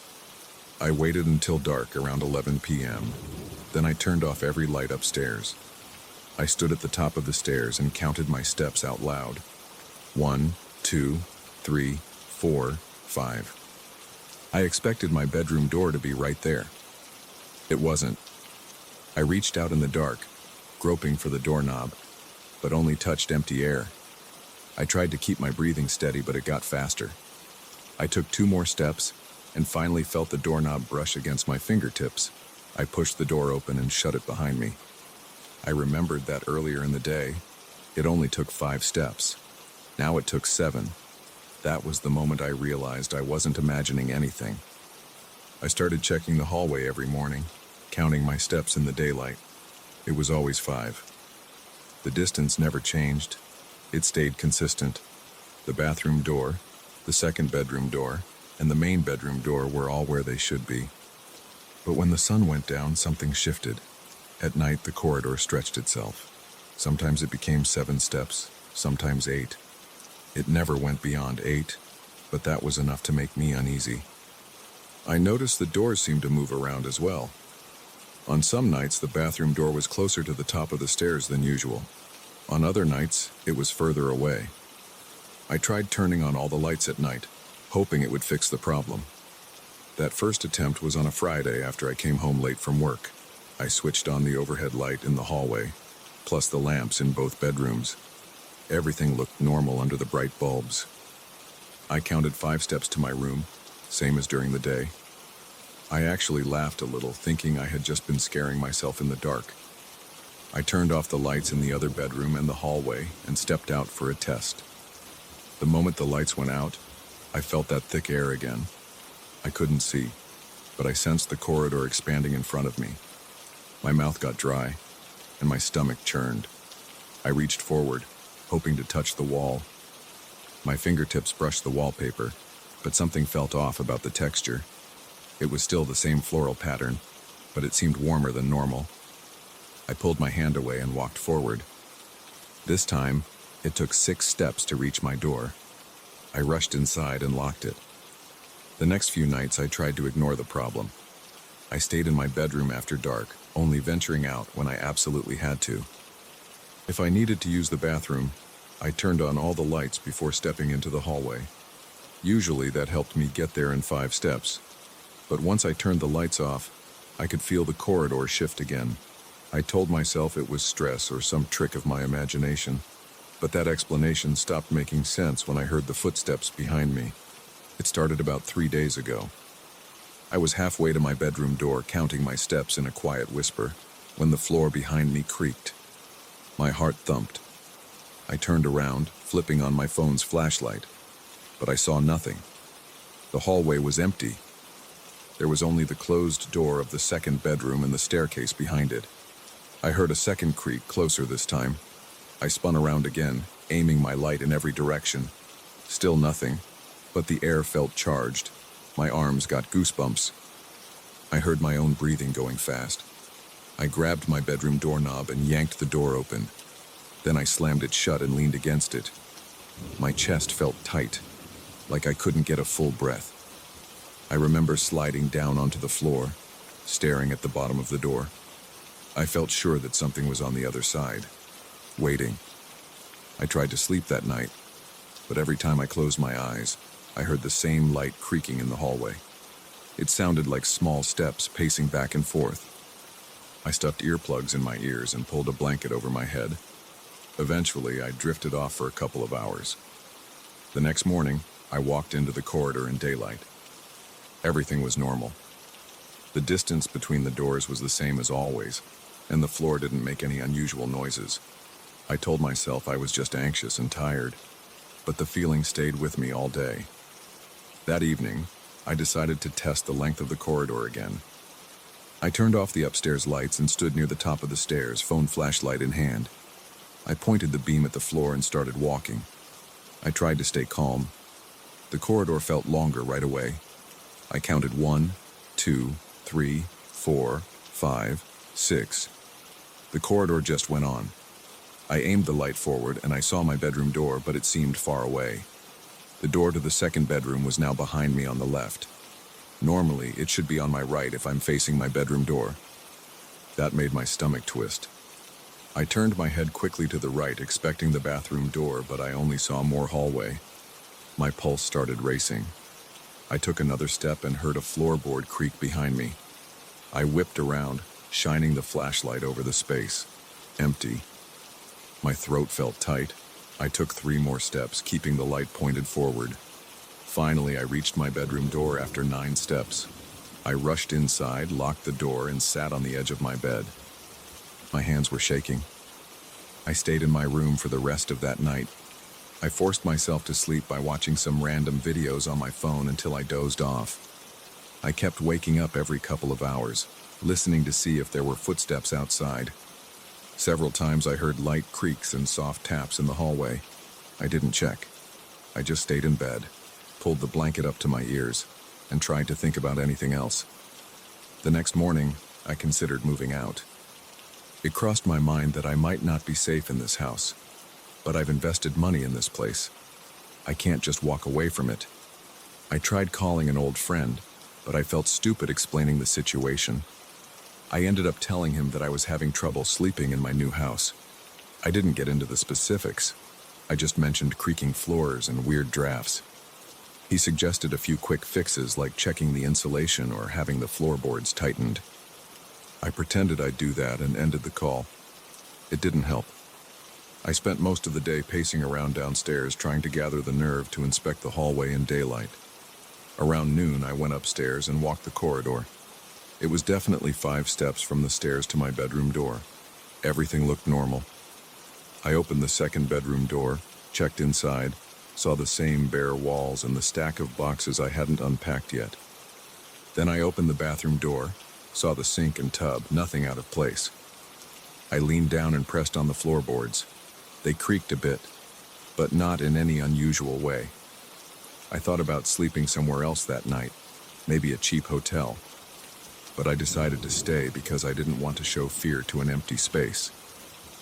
I waited until dark, around 11 p.m. Then I turned off every light upstairs. I stood at the top of the stairs and counted my steps out loud. 1, 2, 3, 4, 5. I expected my bedroom door to be right there. It wasn't. I reached out in the dark, groping for the doorknob, but only touched empty air. I tried to keep my breathing steady, but it got faster. I took 2 more steps and finally felt the doorknob brush against my fingertips. I pushed the door open and shut it behind me. I remembered that earlier in the day, it only took 5 steps. Now it took 7. That was the moment I realized I wasn't imagining anything. I started checking the hallway every morning, counting my steps in the daylight. It was always 5. The distance never changed. It stayed consistent. The bathroom door, the second bedroom door, and the main bedroom door were all where they should be. But when the sun went down, something shifted. At night, the corridor stretched itself. Sometimes it became 7 steps, sometimes 8. It never went beyond 8, but that was enough to make me uneasy. I noticed the doors seemed to move around as well. On some nights, the bathroom door was closer to the top of the stairs than usual. On other nights, it was further away. I tried turning on all the lights at night, hoping it would fix the problem. That first attempt was on a Friday after I came home late from work. I switched on the overhead light in the hallway, plus the lamps in both bedrooms. Everything looked normal under the bright bulbs. I counted 5 steps to my room, same as during the day. I actually laughed a little, thinking I had just been scaring myself in the dark. I turned off the lights in the other bedroom and the hallway and stepped out for a test. The moment the lights went out, I felt that thick air again. I couldn't see, but I sensed the corridor expanding in front of me. My mouth got dry, and my stomach churned. I reached forward, hoping to touch the wall. My fingertips brushed the wallpaper, but something felt off about the texture. It was still the same floral pattern, but it seemed warmer than normal. I pulled my hand away and walked forward. This time, it took 6 steps to reach my door. I rushed inside and locked it. The next few nights, I tried to ignore the problem. I stayed in my bedroom after dark, only venturing out when I absolutely had to. If I needed to use the bathroom, I turned on all the lights before stepping into the hallway. Usually that helped me get there in 5 steps. But once I turned the lights off, I could feel the corridor shift again. I told myself it was stress or some trick of my imagination, but that explanation stopped making sense when I heard the footsteps behind me. It started about 3 days ago. I was halfway to my bedroom door, counting my steps in a quiet whisper, when the floor behind me creaked. My heart thumped. I turned around, flipping on my phone's flashlight, but I saw nothing. The hallway was empty. There was only the closed door of the second bedroom and the staircase behind it. I heard a second creak, closer this time. I spun around again, aiming my light in every direction. Still nothing, but the air felt charged. My arms got goosebumps. I heard my own breathing going fast. I grabbed my bedroom doorknob and yanked the door open. Then I slammed it shut and leaned against it. My chest felt tight, like I couldn't get a full breath. I remember sliding down onto the floor, staring at the bottom of the door. I felt sure that something was on the other side, waiting. I tried to sleep that night, but every time I closed my eyes, I heard the same light creaking in the hallway. It sounded like small steps pacing back and forth. I stuffed earplugs in my ears and pulled a blanket over my head. Eventually, I drifted off for a couple of hours. The next morning, I walked into the corridor in daylight. Everything was normal. The distance between the doors was the same as always, and the floor didn't make any unusual noises. I told myself I was just anxious and tired, but the feeling stayed with me all day. That evening, I decided to test the length of the corridor again. I turned off the upstairs lights and stood near the top of the stairs, phone flashlight in hand. I pointed the beam at the floor and started walking. I tried to stay calm. The corridor felt longer right away. I counted 1, 2, 3, 4, 5, 6. The corridor just went on. I aimed the light forward and I saw my bedroom door, but it seemed far away. The door to the second bedroom was now behind me on the left. Normally, it should be on my right if I'm facing my bedroom door. That made my stomach twist. I turned my head quickly to the right, expecting the bathroom door, but I only saw more hallway. My pulse started racing. I took another step and heard a floorboard creak behind me. I whipped around, shining the flashlight over the space. Empty. My throat felt tight. I took 3 more steps, keeping the light pointed forward. Finally, I reached my bedroom door after 9 steps. I rushed inside, locked the door, and sat on the edge of my bed. My hands were shaking. I stayed in my room for the rest of that night. I forced myself to sleep by watching some random videos on my phone until I dozed off. I kept waking up every couple of hours, listening to see if there were footsteps outside. Several times I heard light creaks and soft taps in the hallway. I didn't check. I just stayed in bed, pulled the blanket up to my ears, and tried to think about anything else. The next morning, I considered moving out. It crossed my mind that I might not be safe in this house, but I've invested money in this place. I can't just walk away from it. I tried calling an old friend, but I felt stupid explaining the situation. I ended up telling him that I was having trouble sleeping in my new house. I didn't get into the specifics. I just mentioned creaking floors and weird drafts. He suggested a few quick fixes like checking the insulation or having the floorboards tightened. I pretended I'd do that and ended the call. It didn't help. I spent most of the day pacing around downstairs trying to gather the nerve to inspect the hallway in daylight. Around noon, I went upstairs and walked the corridor. It was definitely 5 steps from the stairs to my bedroom door. Everything looked normal. I opened the second bedroom door, checked inside, saw the same bare walls and the stack of boxes I hadn't unpacked yet. Then I opened the bathroom door, saw the sink and tub, nothing out of place. I leaned down and pressed on the floorboards. They creaked a bit, but not in any unusual way. I thought about sleeping somewhere else that night, maybe a cheap hotel. But I decided to stay because I didn't want to show fear to an empty space.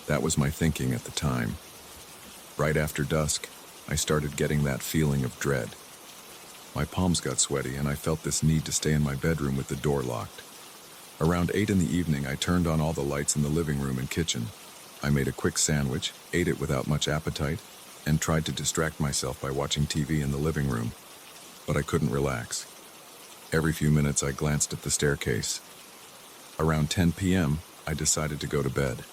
That was my thinking at the time. Right after dusk, I started getting that feeling of dread. My palms got sweaty and I felt this need to stay in my bedroom with the door locked. Around 8 in the evening, I turned on all the lights in the living room and kitchen. I made a quick sandwich, ate it without much appetite, and tried to distract myself by watching TV in the living room. But I couldn't relax. Every few minutes, I glanced at the staircase. Around 10 p.m., I decided to go to bed.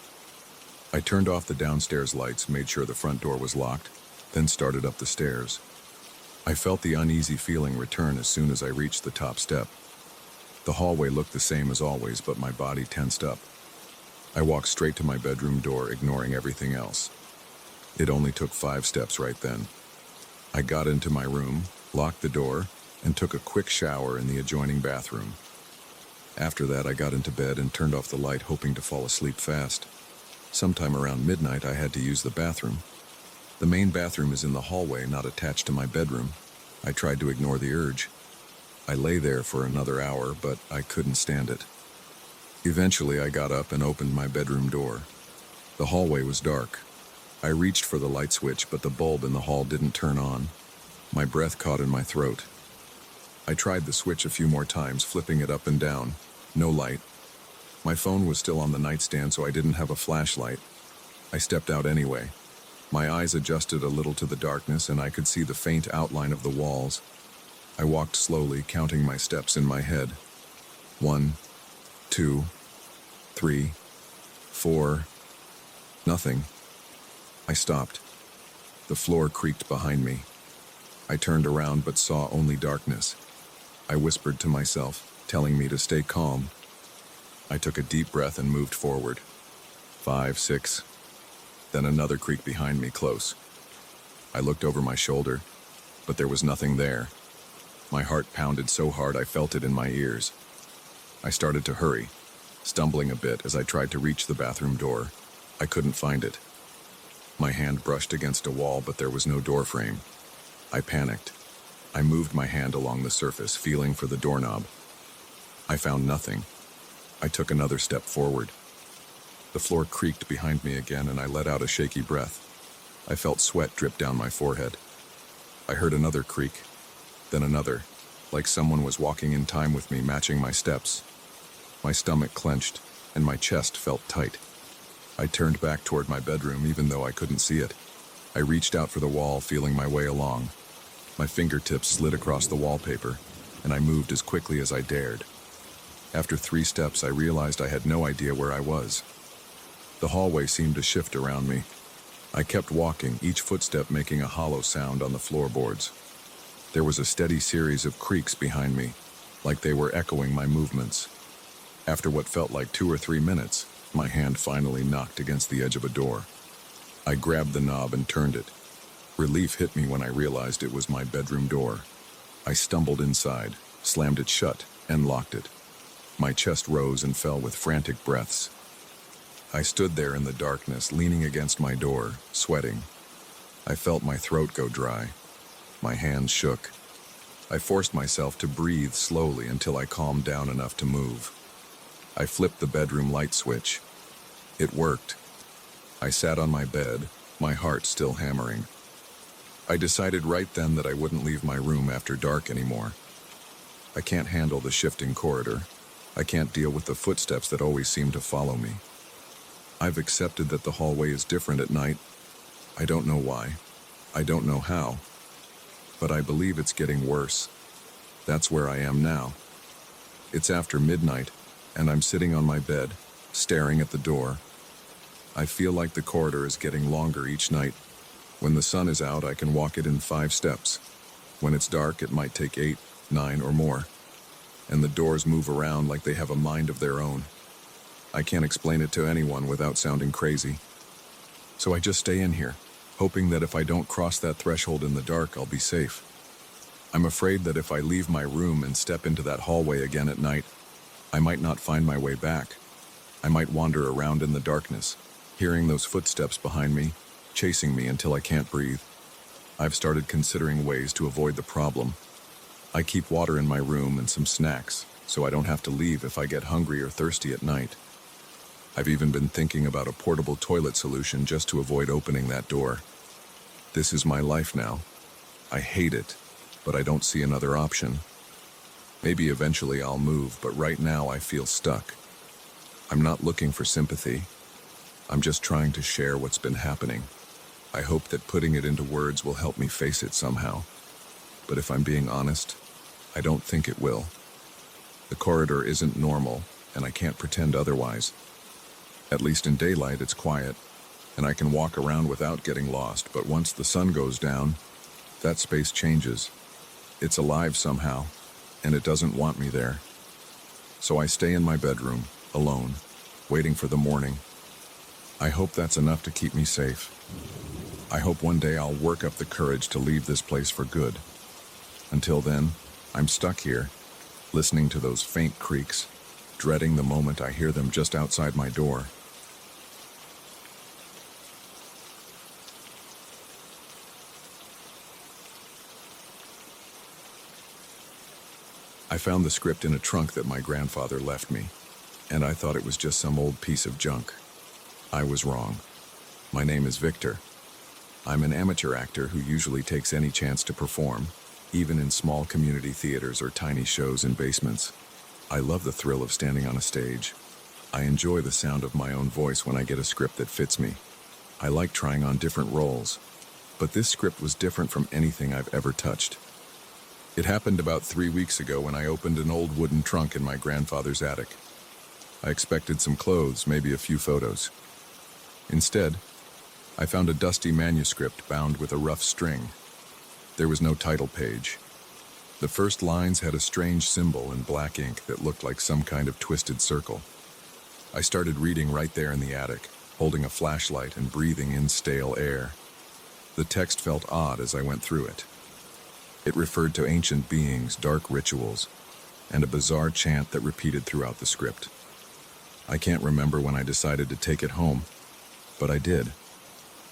I turned off the downstairs lights, made sure the front door was locked, then started up the stairs. I felt the uneasy feeling return as soon as I reached the top step. The hallway looked the same as always, but my body tensed up. I walked straight to my bedroom door, ignoring everything else. It only took 5 steps right then. I got into my room, locked the door, and took a quick shower in the adjoining bathroom. After that, I got into bed and turned off the light, hoping to fall asleep fast. Sometime around midnight, I had to use the bathroom. The main bathroom is in the hallway, not attached to my bedroom. I tried to ignore the urge. I lay there for another hour, but I couldn't stand it. Eventually, I got up and opened my bedroom door. The hallway was dark. I reached for the light switch, but the bulb in the hall didn't turn on. My breath caught in my throat. I tried the switch a few more times, flipping it up and down. No light. My phone was still on the nightstand, so I didn't have a flashlight. I stepped out anyway. My eyes adjusted a little to the darkness, and I could see the faint outline of the walls. I walked slowly, counting my steps in my head. 1, 2, 3, 4. Nothing. I stopped. The floor creaked behind me. I turned around but saw only darkness. I whispered to myself, telling me to stay calm. I took a deep breath and moved forward. 5, 6. Then another creak behind me, close. I looked over my shoulder, but there was nothing there. My heart pounded so hard I felt it in my ears. I started to hurry, stumbling a bit as I tried to reach the bathroom door. I couldn't find it. My hand brushed against a wall, but there was no door frame. I panicked. I moved my hand along the surface, feeling for the doorknob. I found nothing. I took another step forward. The floor creaked behind me again, and I let out a shaky breath. I felt sweat drip down my forehead. I heard another creak, then another, like someone was walking in time with me, matching my steps. My stomach clenched, and my chest felt tight. I turned back toward my bedroom, even though I couldn't see it. I reached out for the wall, feeling my way along. My fingertips slid across the wallpaper, and I moved as quickly as I dared. After 3 steps, I realized I had no idea where I was. The hallway seemed to shift around me. I kept walking, each footstep making a hollow sound on the floorboards. There was a steady series of creaks behind me, like they were echoing my movements. After what felt like 2 or 3 minutes, my hand finally knocked against the edge of a door. I grabbed the knob and turned it. Relief hit me when I realized it was my bedroom door. I stumbled inside, slammed it shut, and locked it. My chest rose and fell with frantic breaths. I stood there in the darkness, leaning against my door, sweating. I felt my throat go dry. My hands shook. I forced myself to breathe slowly until I calmed down enough to move. I flipped the bedroom light switch. It worked. I sat on my bed, my heart still hammering. I decided right then that I wouldn't leave my room after dark anymore. I can't handle the shifting corridor. I can't deal with the footsteps that always seem to follow me. I've accepted that the hallway is different at night. I don't know why. I don't know how. but I believe it's getting worse. That's where I am now. It's after midnight, and I'm sitting on my bed, staring at the door. I feel like the corridor is getting longer each night. When the sun is out, I can walk it in 5 steps. When it's dark, it might take 8, 9, or more. And the doors move around like they have a mind of their own. I can't explain it to anyone without sounding crazy. So I just stay in here, hoping that if I don't cross that threshold in the dark, I'll be safe. I'm afraid that if I leave my room and step into that hallway again at night, I might not find my way back. I might wander around in the darkness, hearing those footsteps behind me, chasing me until I can't breathe. I've started considering ways to avoid the problem. I keep water in my room and some snacks, so I don't have to leave if I get hungry or thirsty at night. I've even been thinking about a portable toilet solution just to avoid opening that door. This is my life now. I hate it, but I don't see another option. Maybe eventually I'll move, but right now I feel stuck. I'm not looking for sympathy. I'm just trying to share what's been happening. I hope that putting it into words will help me face it somehow. But if I'm being honest, I don't think it will. The corridor isn't normal, and I can't pretend otherwise. At least in daylight, it's quiet, and I can walk around without getting lost, but once the sun goes down, that space changes. It's alive somehow, and it doesn't want me there. So I stay in my bedroom, alone, waiting for the morning. I hope that's enough to keep me safe. I hope one day I'll work up the courage to leave this place for good. Until then, I'm stuck here, listening to those faint creaks, dreading the moment I hear them just outside my door. I found the script in a trunk that my grandfather left me, and I thought it was just some old piece of junk. I was wrong. My name is Victor. I'm an amateur actor who usually takes any chance to perform, even in small community theaters or tiny shows in basements. I love the thrill of standing on a stage. I enjoy the sound of my own voice when I get a script that fits me. I like trying on different roles, but this script was different from anything I've ever touched. It happened about 3 weeks ago when I opened an old wooden trunk in my grandfather's attic. I expected some clothes, maybe a few photos. Instead, I found a dusty manuscript bound with a rough string. There was no title page. The first lines had a strange symbol in black ink that looked like some kind of twisted circle. I started reading right there in the attic, holding a flashlight and breathing in stale air. The text felt odd as I went through it. It referred to ancient beings, dark rituals, and a bizarre chant that repeated throughout the script. I can't remember when I decided to take it home, but I did.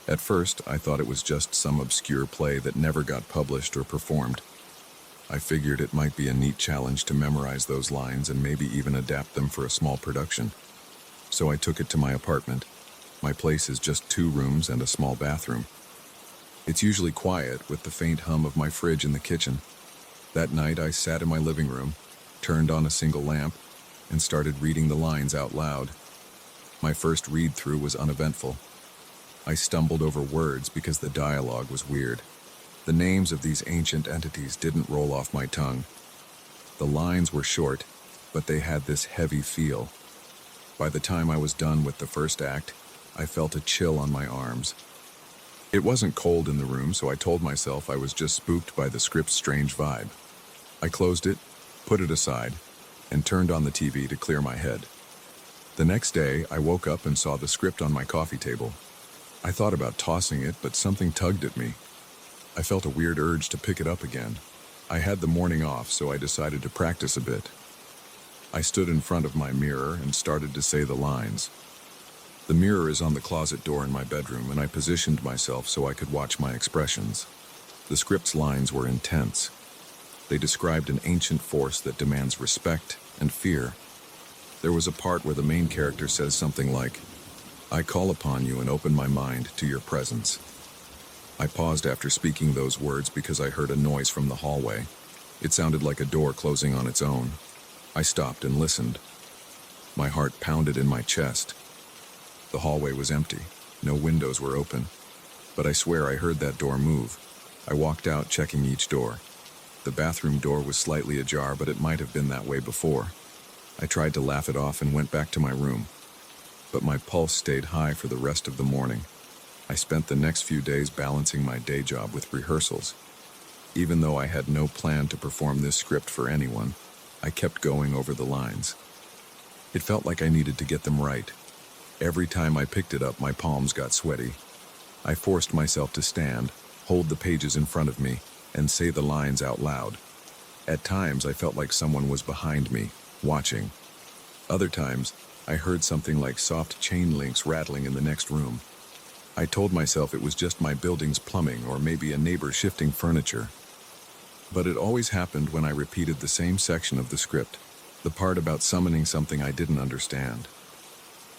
At first, I thought it was just some obscure play that never got published or performed. I figured it might be a neat challenge to memorize those lines and maybe even adapt them for a small production. So I took it to my apartment. My place is just 2 rooms and a small bathroom. It's usually quiet, with the faint hum of my fridge in the kitchen. That night, I sat in my living room, turned on a single lamp, and started reading the lines out loud. My first read-through was uneventful. I stumbled over words because the dialogue was weird. The names of these ancient entities didn't roll off my tongue. The lines were short, but they had this heavy feel. By the time I was done with the first act, I felt a chill on my arms. It wasn't cold in the room, so I told myself I was just spooked by the script's strange vibe. I closed it, put it aside, and turned on the TV to clear my head. The next day, I woke up and saw the script on my coffee table. I thought about tossing it, but something tugged at me. I felt a weird urge to pick it up again. I had the morning off, so I decided to practice a bit. I stood in front of my mirror and started to say the lines. The mirror is on the closet door in my bedroom, and I positioned myself so I could watch my expressions. The script's lines were intense. They described an ancient force that demands respect and fear. There was a part where the main character says something like, "I call upon you and open my mind to your presence." I paused after speaking those words because I heard a noise from the hallway. It sounded like a door closing on its own. I stopped and listened. My heart pounded in my chest. The hallway was empty. No windows were open. But I swear I heard that door move. I walked out, checking each door. The bathroom door was slightly ajar, but it might have been that way before. I tried to laugh it off and went back to my room. But my pulse stayed high for the rest of the morning. I spent the next few days balancing my day job with rehearsals. Even though I had no plan to perform this script for anyone, I kept going over the lines. It felt like I needed to get them right. Every time I picked it up, my palms got sweaty. I forced myself to stand, hold the pages in front of me, and say the lines out loud. At times, I felt like someone was behind me, watching. Other times, I heard something like soft chain links rattling in the next room. I told myself it was just my building's plumbing or maybe a neighbor shifting furniture. But it always happened when I repeated the same section of the script, the part about summoning something I didn't understand.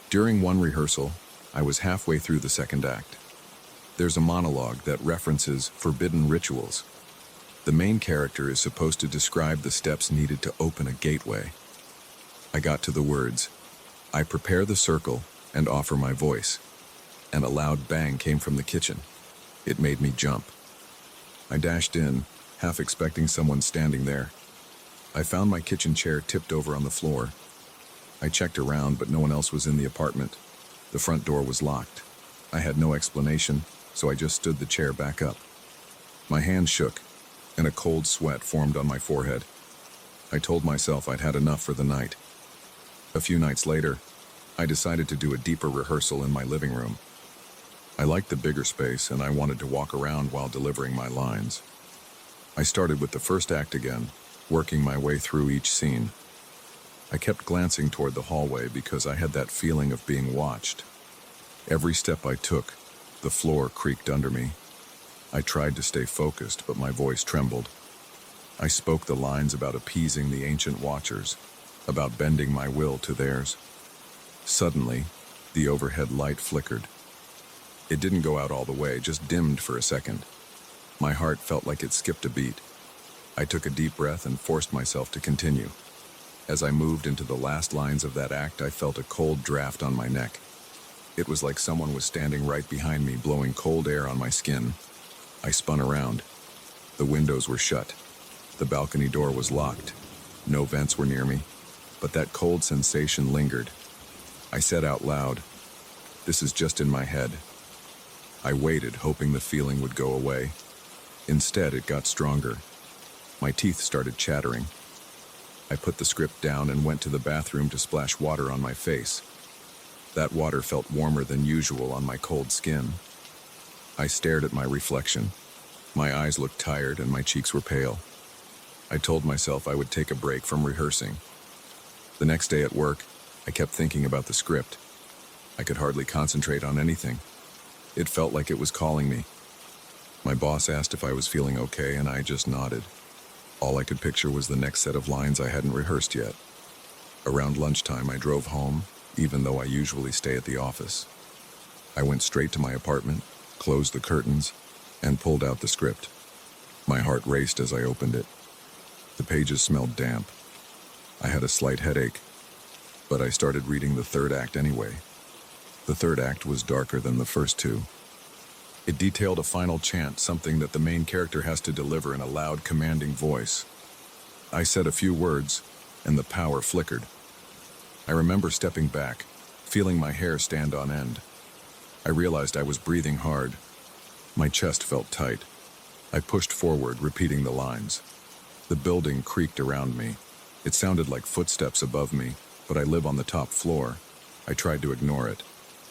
During one rehearsal, I was halfway through the second act. There's a monologue that references forbidden rituals. The main character is supposed to describe the steps needed to open a gateway. I got to the words, "I prepare the circle and offer my voice," and a loud bang came from the kitchen. It made me jump. I dashed in, half expecting someone standing there. I found my kitchen chair tipped over on the floor. I checked around, but no one else was in the apartment. The front door was locked. I had no explanation, so I just stood the chair back up. My hands shook, and a cold sweat formed on my forehead. I told myself I'd had enough for the night. A few nights later, I decided to do a deeper rehearsal in my living room. I liked the bigger space, and I wanted to walk around while delivering my lines. I started with the first act again, working my way through each scene. I kept glancing toward the hallway because I had that feeling of being watched. Every step I took, the floor creaked under me. I tried to stay focused, but my voice trembled. I spoke the lines about appeasing the ancient watchers, about bending my will to theirs. Suddenly, the overhead light flickered. It didn't go out all the way, just dimmed for a second. My heart felt like it skipped a beat. I took a deep breath and forced myself to continue. As I moved into the last lines of that act, I felt a cold draft on my neck. It was like someone was standing right behind me, blowing cold air on my skin. I spun around. The windows were shut. The balcony door was locked. No vents were near me, but that cold sensation lingered. I said out loud, "This is just in my head." I waited, hoping the feeling would go away. Instead, it got stronger. My teeth started chattering. I put the script down and went to the bathroom to splash water on my face. That water felt warmer than usual on my cold skin. I stared at my reflection. My eyes looked tired and my cheeks were pale. I told myself I would take a break from rehearsing. The next day at work, I kept thinking about the script. I could hardly concentrate on anything. It felt like it was calling me. My boss asked if I was feeling okay, and I just nodded. All I could picture was the next set of lines I hadn't rehearsed yet. Around lunchtime, I drove home, even though I usually stay at the office. I went straight to my apartment, closed the curtains, and pulled out the script. My heart raced as I opened it. The pages smelled damp. I had a slight headache, but I started reading the third act anyway. The third act was darker than the first two. It detailed a final chant, something that the main character has to deliver in a loud, commanding voice. I said a few words, and the power flickered. I remember stepping back, feeling my hair stand on end. I realized I was breathing hard. My chest felt tight. I pushed forward, repeating the lines. The building creaked around me. It sounded like footsteps above me, but I live on the top floor. I tried to ignore it.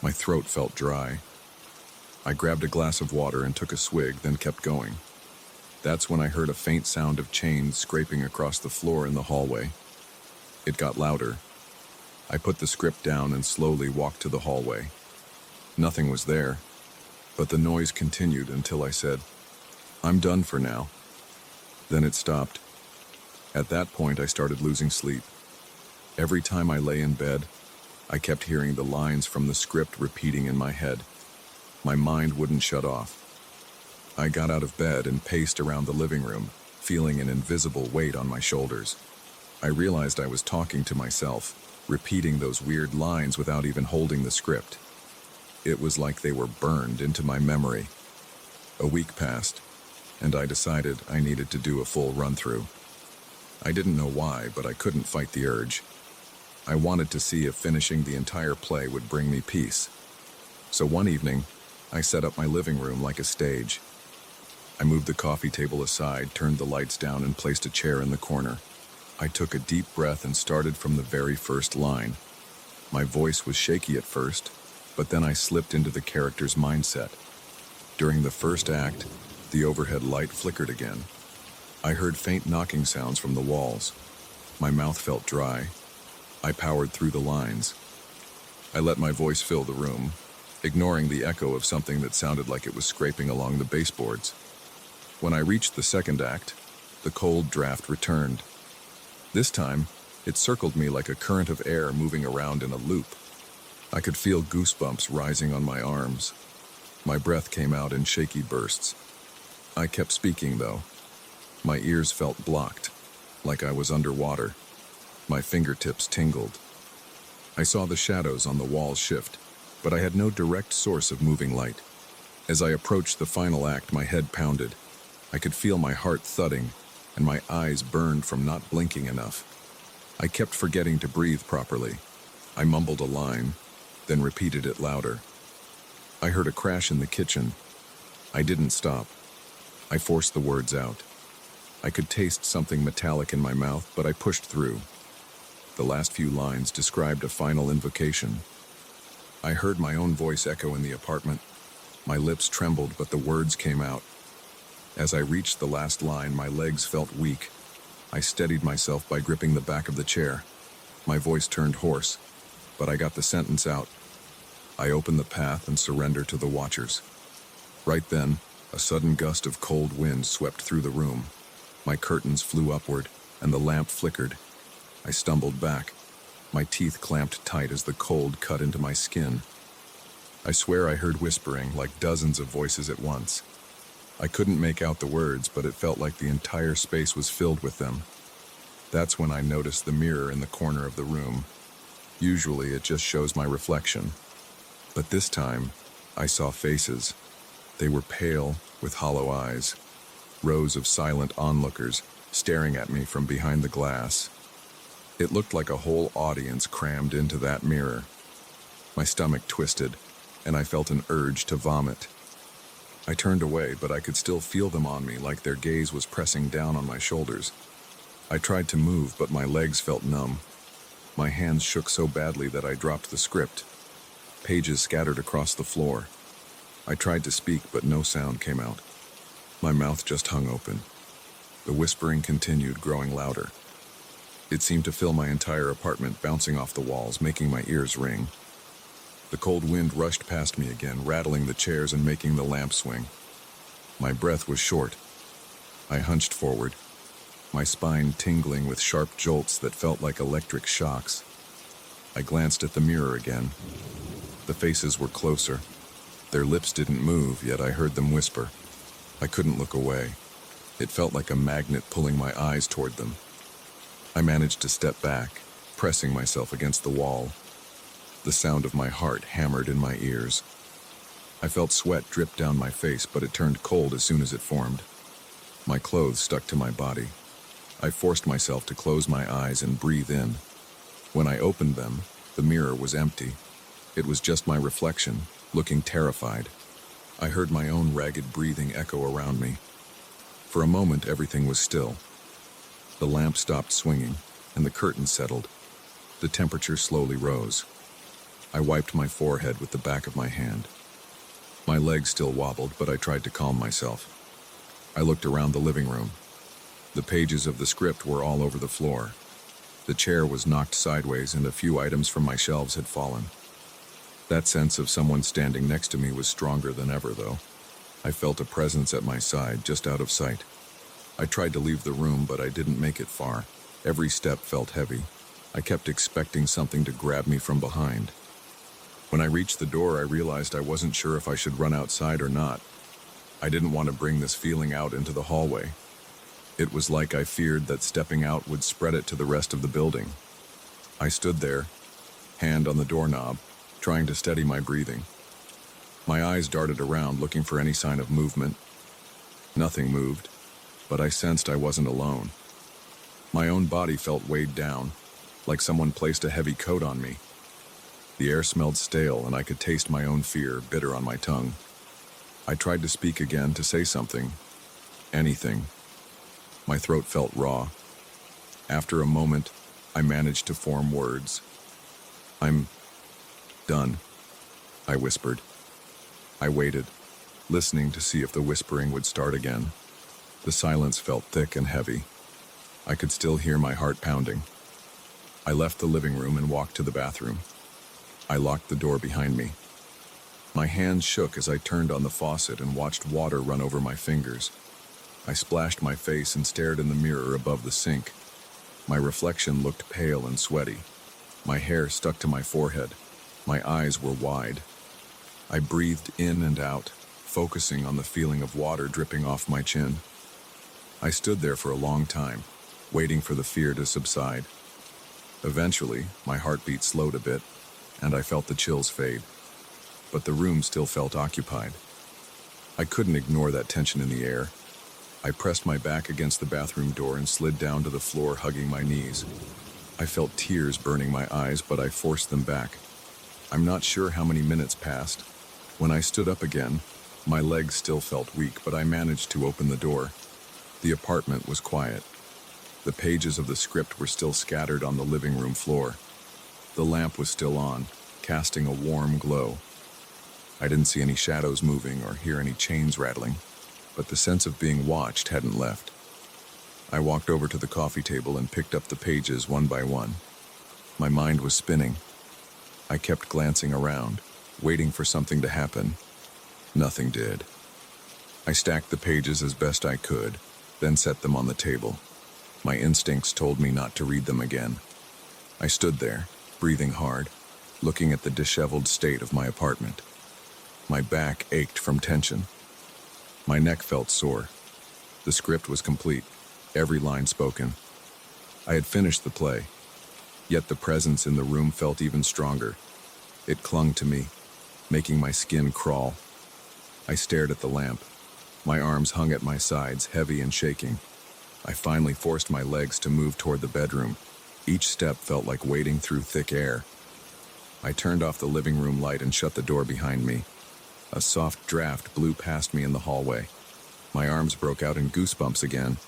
My throat felt dry. I grabbed a glass of water and took a swig, then kept going. That's when I heard a faint sound of chains scraping across the floor in the hallway. It got louder. I put the script down and slowly walked to the hallway. Nothing was there, but the noise continued until I said, "I'm done for now." Then it stopped. At that point, I started losing sleep. Every time I lay in bed, I kept hearing the lines from the script repeating in my head. My mind wouldn't shut off. I got out of bed and paced around the living room, feeling an invisible weight on my shoulders. I realized I was talking to myself, repeating those weird lines without even holding the script. It was like they were burned into my memory. A week passed, and I decided I needed to do a full run-through. I didn't know why, but I couldn't fight the urge. I wanted to see if finishing the entire play would bring me peace. So one evening, I set up my living room like a stage. I moved the coffee table aside, turned the lights down, and placed a chair in the corner. I took a deep breath and started from the very first line. My voice was shaky at first, but then I slipped into the character's mindset. During the first act, the overhead light flickered again. I heard faint knocking sounds from the walls. My mouth felt dry. I powered through the lines. I let my voice fill the room, ignoring the echo of something that sounded like it was scraping along the baseboards. When I reached the second act, the cold draft returned. This time, it circled me like a current of air moving around in a loop. I could feel goosebumps rising on my arms. My breath came out in shaky bursts. I kept speaking, though. My ears felt blocked, like I was underwater. My fingertips tingled. I saw the shadows on the walls shift, but I had no direct source of moving light. As I approached the final act, my head pounded. I could feel my heart thudding, and my eyes burned from not blinking enough. I kept forgetting to breathe properly. I mumbled a line, then repeated it louder. I heard a crash in the kitchen. I didn't stop. I forced the words out. I could taste something metallic in my mouth, but I pushed through. The last few lines described a final invocation. I heard my own voice echo in the apartment. My lips trembled, but the words came out. As I reached the last line, my legs felt weak. I steadied myself by gripping the back of the chair. My voice turned hoarse, but I got the sentence out. I opened the path and surrendered to the watchers. Right then, a sudden gust of cold wind swept through the room. My curtains flew upward, and the lamp flickered. I stumbled back. My teeth clamped tight as the cold cut into my skin. I swear I heard whispering, like dozens of voices at once. I couldn't make out the words, but it felt like the entire space was filled with them. That's when I noticed the mirror in the corner of the room. Usually it just shows my reflection. But this time, I saw faces. They were pale, with hollow eyes. Rows of silent onlookers staring at me from behind the glass. It looked like a whole audience crammed into that mirror. My stomach twisted, and I felt an urge to vomit. I turned away, but I could still feel them on me, like their gaze was pressing down on my shoulders. I tried to move, but my legs felt numb. My hands shook so badly that I dropped the script. Pages scattered across the floor. I tried to speak, but no sound came out. My mouth just hung open. The whispering continued, growing louder. It seemed to fill my entire apartment, bouncing off the walls, making my ears ring. The cold wind rushed past me again, rattling the chairs and making the lamp swing. My breath was short. I hunched forward, my spine tingling with sharp jolts that felt like electric shocks. I glanced at the mirror again. The faces were closer. Their lips didn't move, yet I heard them whisper. I couldn't look away. It felt like a magnet pulling my eyes toward them. I managed to step back, pressing myself against the wall. The sound of my heart hammered in my ears. I felt sweat drip down my face, but it turned cold as soon as it formed. My clothes stuck to my body. I forced myself to close my eyes and breathe in. When I opened them, the mirror was empty. It was just my reflection, looking terrified. I heard my own ragged breathing echo around me. For a moment, everything was still. The lamp stopped swinging, and the curtains settled. The temperature slowly rose. I wiped my forehead with the back of my hand. My legs still wobbled, but I tried to calm myself. I looked around the living room. The pages of the script were all over the floor. The chair was knocked sideways, and a few items from my shelves had fallen. That sense of someone standing next to me was stronger than ever, though. I felt a presence at my side, just out of sight. I tried to leave the room, but I didn't make it far. Every step felt heavy. I kept expecting something to grab me from behind. When I reached the door, I realized I wasn't sure if I should run outside or not. I didn't want to bring this feeling out into the hallway. It was like I feared that stepping out would spread it to the rest of the building. I stood there, hand on the doorknob, trying to steady my breathing. My eyes darted around, looking for any sign of movement. Nothing moved, but I sensed I wasn't alone. My own body felt weighed down, like someone placed a heavy coat on me. The air smelled stale, and I could taste my own fear bitter on my tongue. I tried to speak again, to say something. Anything. My throat felt raw. After a moment, I managed to form words. "I'm done," I whispered. I waited, listening to see if the whispering would start again. The silence felt thick and heavy. I could still hear my heart pounding. I left the living room and walked to the bathroom. I locked the door behind me. My hands shook as I turned on the faucet and watched water run over my fingers. I splashed my face and stared in the mirror above the sink. My reflection looked pale and sweaty. My hair stuck to my forehead. My eyes were wide. I breathed in and out, focusing on the feeling of water dripping off my chin. I stood there for a long time, waiting for the fear to subside. Eventually, my heartbeat slowed a bit, and I felt the chills fade. But the room still felt occupied. I couldn't ignore that tension in the air. I pressed my back against the bathroom door and slid down to the floor, hugging my knees. I felt tears burning my eyes, but I forced them back. I'm not sure how many minutes passed. When I stood up again, my legs still felt weak, but I managed to open the door. The apartment was quiet. The pages of the script were still scattered on the living room floor. The lamp was still on, casting a warm glow. I didn't see any shadows moving or hear any chains rattling, but the sense of being watched hadn't left. I walked over to the coffee table and picked up the pages one by one. My mind was spinning. I kept glancing around, waiting for something to happen. Nothing did. I stacked the pages as best I could, then set them on the table. My instincts told me not to read them again. I stood there, breathing hard, looking at the disheveled state of my apartment. My back ached from tension. My neck felt sore. The script was complete, every line spoken. I had finished the play, yet the presence in the room felt even stronger. It clung to me, making my skin crawl. I stared at the lamp. My arms hung at my sides, heavy and shaking. I finally forced my legs to move toward the bedroom. Each step felt like wading through thick air. I turned off the living room light and shut the door behind me. A soft draft blew past me in the hallway. My arms broke out in goosebumps again.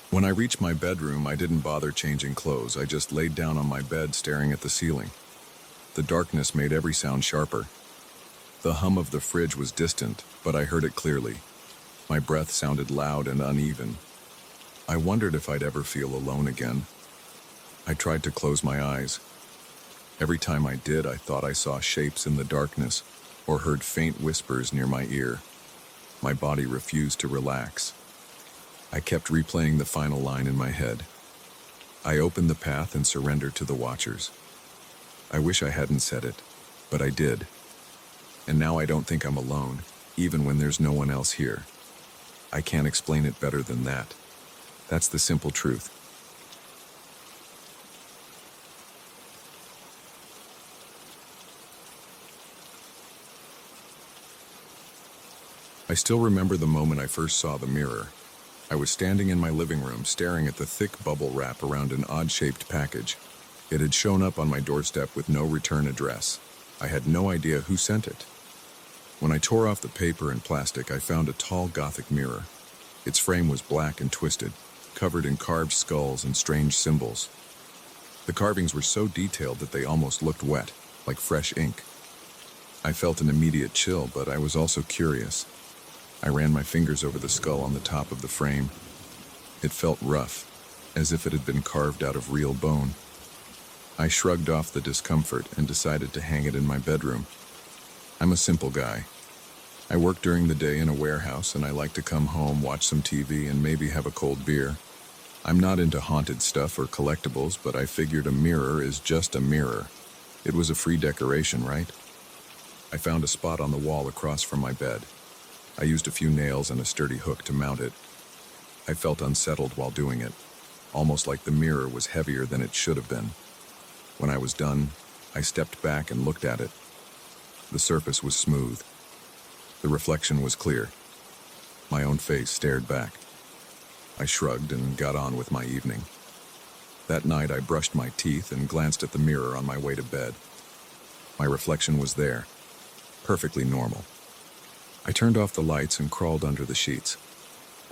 When I reached my bedroom, I didn't bother changing clothes. I just laid down on my bed, staring at the ceiling. The darkness made every sound sharper. The hum of the fridge was distant, but I heard it clearly. My breath sounded loud and uneven. I wondered if I'd ever feel alone again. I tried to close my eyes. Every time I did, I thought I saw shapes in the darkness or heard faint whispers near my ear. My body refused to relax. I kept replaying the final line in my head. I opened the path and surrendered to the watchers. I wish I hadn't said it, but I did. And now I don't think I'm alone, even when there's no one else here. I can't explain it better than that. That's the simple truth. I still remember the moment I first saw the mirror. I was standing in my living room, staring at the thick bubble wrap around an odd-shaped package. It had shown up on my doorstep with no return address. I had no idea who sent it. When I tore off the paper and plastic, I found a tall Gothic mirror. Its frame was black and twisted, covered in carved skulls and strange symbols. The carvings were so detailed that they almost looked wet, like fresh ink. I felt an immediate chill, but I was also curious. I ran my fingers over the skull on the top of the frame. It felt rough, as if it had been carved out of real bone. I shrugged off the discomfort and decided to hang it in my bedroom. I'm a simple guy. I work during the day in a warehouse, and I like to come home, watch some TV, and maybe have a cold beer. I'm not into haunted stuff or collectibles, but I figured a mirror is just a mirror. It was a free decoration, right? I found a spot on the wall across from my bed. I used a few nails and a sturdy hook to mount it. I felt unsettled while doing it, almost like the mirror was heavier than it should have been. When I was done, I stepped back and looked at it. The surface was smooth. The reflection was clear. My own face stared back. I shrugged and got on with my evening. That night I brushed my teeth and glanced at the mirror on my way to bed. My reflection was there, perfectly normal. I turned off the lights and crawled under the sheets.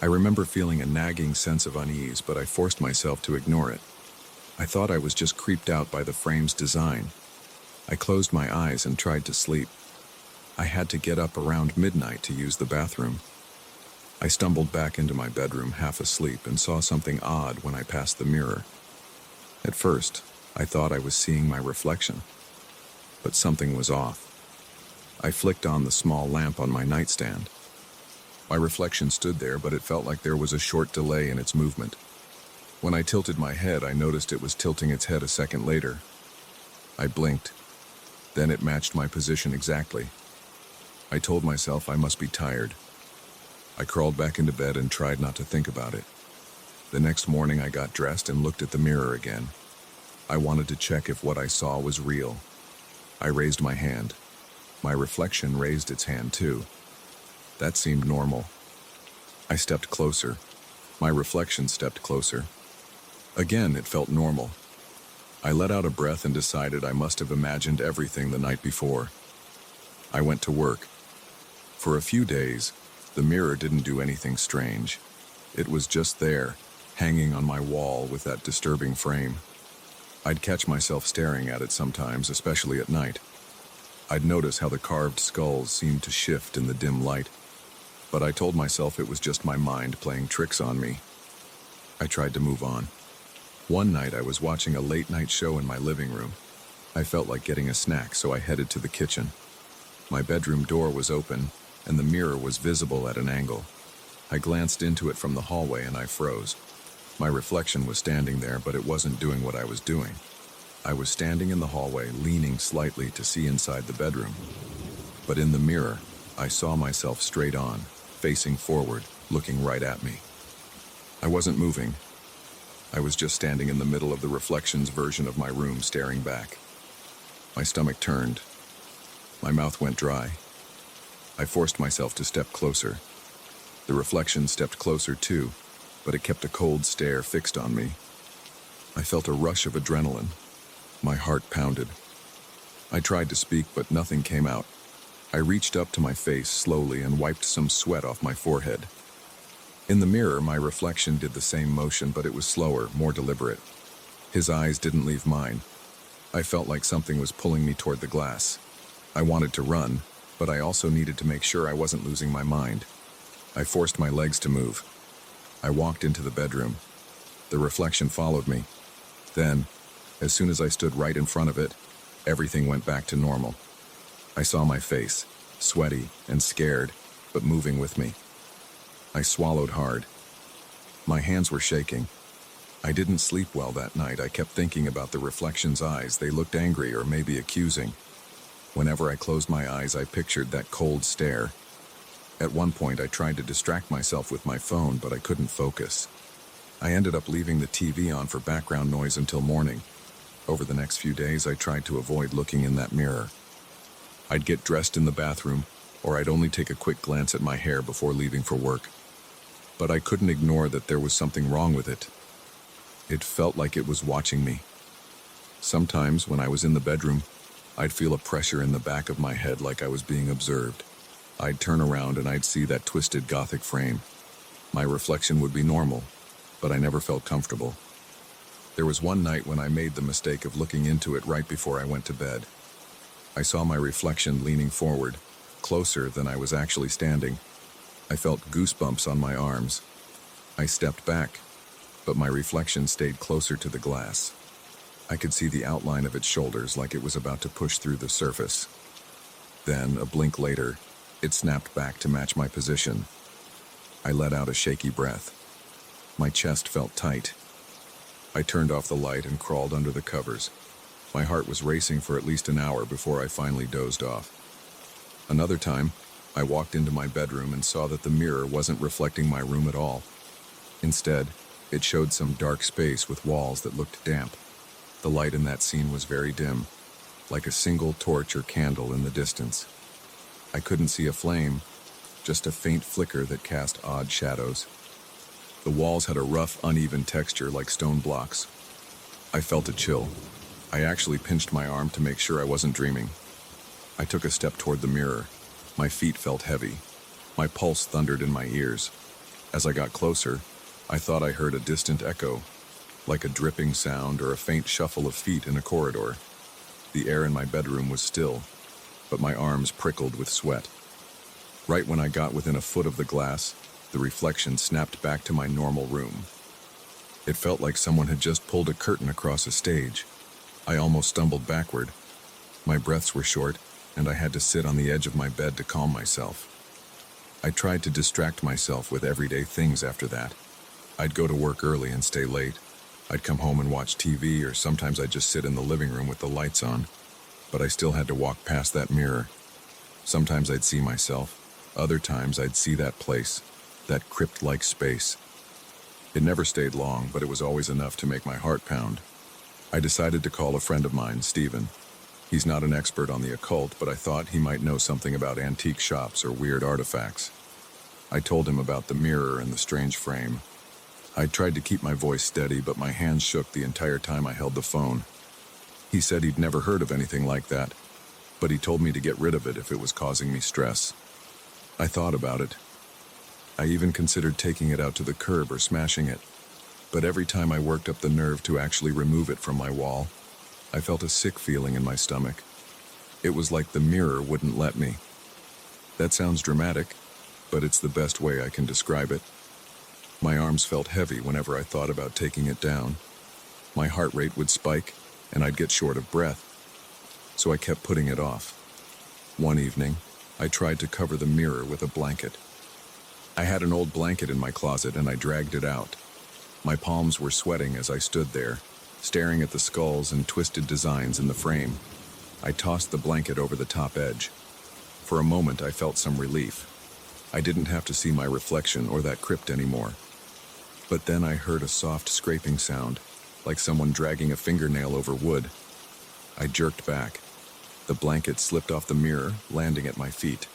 I remember feeling a nagging sense of unease, but I forced myself to ignore it. I thought I was just creeped out by the frame's design. I closed my eyes and tried to sleep. I had to get up around midnight to use the bathroom. I stumbled back into my bedroom half asleep and saw something odd when I passed the mirror. At first, I thought I was seeing my reflection, but something was off. I flicked on the small lamp on my nightstand. My reflection stood there, but it felt like there was a short delay in its movement. When I tilted my head, I noticed it was tilting its head a second later. I blinked. Then it matched my position exactly. I told myself I must be tired. I crawled back into bed and tried not to think about it. The next morning I got dressed and looked at the mirror again. I wanted to check if what I saw was real. I raised my hand. My reflection raised its hand too. That seemed normal. I stepped closer. My reflection stepped closer. Again, it felt normal. I let out a breath and decided I must have imagined everything the night before. I went to work. For a few days, the mirror didn't do anything strange. It was just there, hanging on my wall with that disturbing frame. I'd catch myself staring at it sometimes, especially at night. I'd notice how the carved skulls seemed to shift in the dim light, but I told myself it was just my mind playing tricks on me. I tried to move on. One night I was watching a late-night show in my living room. I felt like getting a snack, so I headed to the kitchen. My bedroom door was open, and the mirror was visible at an angle. I glanced into it from the hallway and I froze. My reflection was standing there, but it wasn't doing what I was doing. I was standing in the hallway, leaning slightly to see inside the bedroom. But in the mirror, I saw myself straight on, facing forward, looking right at me. I wasn't moving. I was just standing in the middle of the reflection's version of my room, staring back. My stomach turned. My mouth went dry. I forced myself to step closer. The reflection stepped closer too, but it kept a cold stare fixed on me. I felt a rush of adrenaline. My heart pounded. I tried to speak, but nothing came out. I reached up to my face slowly and wiped some sweat off my forehead. In the mirror, my reflection did the same motion, but it was slower, more deliberate. His eyes didn't leave mine. I felt like something was pulling me toward the glass. I wanted to run, but I also needed to make sure I wasn't losing my mind. I forced my legs to move. I walked into the bedroom. The reflection followed me. Then, as soon as I stood right in front of it, everything went back to normal. I saw my face, sweaty and scared, but moving with me. I swallowed hard. My hands were shaking. I didn't sleep well that night. I kept thinking about the reflection's eyes. They looked angry or maybe accusing. Whenever I closed my eyes, I pictured that cold stare. At one point, I tried to distract myself with my phone, but I couldn't focus. I ended up leaving the TV on for background noise until morning. Over the next few days, I tried to avoid looking in that mirror. I'd get dressed in the bathroom, or I'd only take a quick glance at my hair before leaving for work. But I couldn't ignore that there was something wrong with it. It felt like it was watching me. Sometimes, when I was in the bedroom, I'd feel a pressure in the back of my head like I was being observed. I'd turn around and I'd see that twisted Gothic frame. My reflection would be normal, but I never felt comfortable. There was one night when I made the mistake of looking into it right before I went to bed. I saw my reflection leaning forward, closer than I was actually standing. I felt goosebumps on my arms. I stepped back, but my reflection stayed closer to the glass. I could see the outline of its shoulders like it was about to push through the surface. Then, a blink later, it snapped back to match my position. I let out a shaky breath. My chest felt tight. I turned off the light and crawled under the covers. My heart was racing for at least an hour before I finally dozed off. Another time, I walked into my bedroom and saw that the mirror wasn't reflecting my room at all. Instead, it showed some dark space with walls that looked damp. The light in that scene was very dim, like a single torch or candle in the distance. I couldn't see a flame, just a faint flicker that cast odd shadows. The walls had a rough, uneven texture like stone blocks. I felt a chill. I actually pinched my arm to make sure I wasn't dreaming. I took a step toward the mirror. My feet felt heavy. My pulse thundered in my ears. As I got closer, I thought I heard a distant echo, like a dripping sound or a faint shuffle of feet in a corridor. The air in my bedroom was still, but my arms prickled with sweat. Right when I got within a foot of the glass, the reflection snapped back to my normal room. It felt like someone had just pulled a curtain across a stage. I almost stumbled backward. My breaths were short, and I had to sit on the edge of my bed to calm myself. I tried to distract myself with everyday things after that. I'd go to work early and stay late. I'd come home and watch TV, or sometimes I'd just sit in the living room with the lights on. But I still had to walk past that mirror. Sometimes I'd see myself. Other times I'd see that place, that crypt-like space. It never stayed long, but it was always enough to make my heart pound. I decided to call a friend of mine, Stephen. He's not an expert on the occult, but I thought he might know something about antique shops or weird artifacts. I told him about the mirror and the strange frame. I tried to keep my voice steady, but my hands shook the entire time I held the phone. He said he'd never heard of anything like that, but he told me to get rid of it if it was causing me stress. I thought about it. I even considered taking it out to the curb or smashing it, but every time I worked up the nerve to actually remove it from my wall, I felt a sick feeling in my stomach. It was like the mirror wouldn't let me. That sounds dramatic, but it's the best way I can describe it. My arms felt heavy whenever I thought about taking it down. My heart rate would spike, and I'd get short of breath, so I kept putting it off. One evening, I tried to cover the mirror with a blanket. I had an old blanket in my closet, and I dragged it out. My palms were sweating as I stood there, staring at the skulls and twisted designs in the frame. I tossed the blanket over the top edge. For a moment, I felt some relief. I didn't have to see my reflection or that crypt anymore. But then I heard a soft scraping sound, like someone dragging a fingernail over wood. I jerked back. The blanket slipped off the mirror, landing at my feet.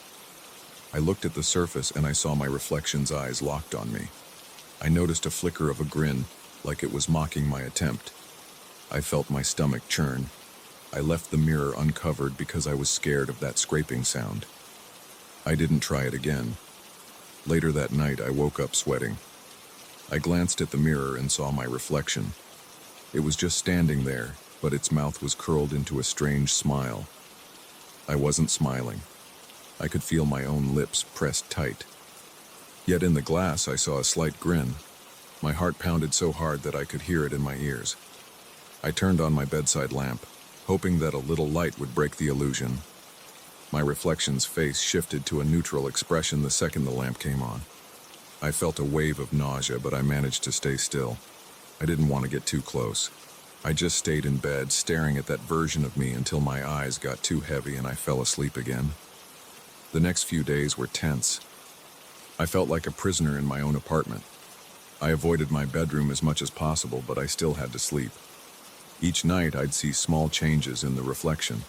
I looked at the surface and I saw my reflection's eyes locked on me. I noticed a flicker of a grin, like it was mocking my attempt. I felt my stomach churn. I left the mirror uncovered because I was scared of that scraping sound. I didn't try it again. Later that night, I woke up sweating. I glanced at the mirror and saw my reflection. It was just standing there, but its mouth was curled into a strange smile. I wasn't smiling. I could feel my own lips pressed tight. Yet in the glass, I saw a slight grin. My heart pounded so hard that I could hear it in my ears. I turned on my bedside lamp, hoping that a little light would break the illusion. My reflection's face shifted to a neutral expression the second the lamp came on. I felt a wave of nausea, but I managed to stay still. I didn't want to get too close. I just stayed in bed, staring at that version of me until my eyes got too heavy and I fell asleep again. The next few days were tense. I felt like a prisoner in my own apartment. I avoided my bedroom as much as possible, but I still had to sleep. Each night, I'd see small changes in the reflection.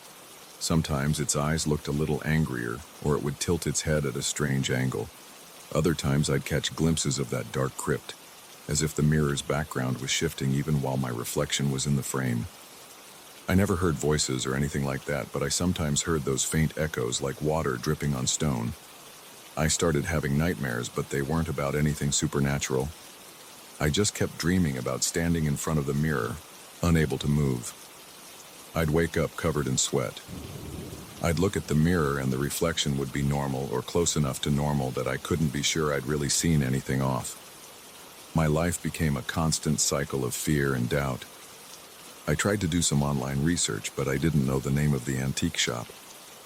Sometimes its eyes looked a little angrier, or it would tilt its head at a strange angle. Other times, I'd catch glimpses of that dark crypt, as if the mirror's background was shifting even while my reflection was in the frame. I never heard voices or anything like that, but I sometimes heard those faint echoes like water dripping on stone. I started having nightmares, but they weren't about anything supernatural. I just kept dreaming about standing in front of the mirror, unable to move. I'd wake up covered in sweat. I'd look at the mirror and the reflection would be normal or close enough to normal that I couldn't be sure I'd really seen anything off. My life became a constant cycle of fear and doubt. I tried to do some online research, but I didn't know the name of the antique shop.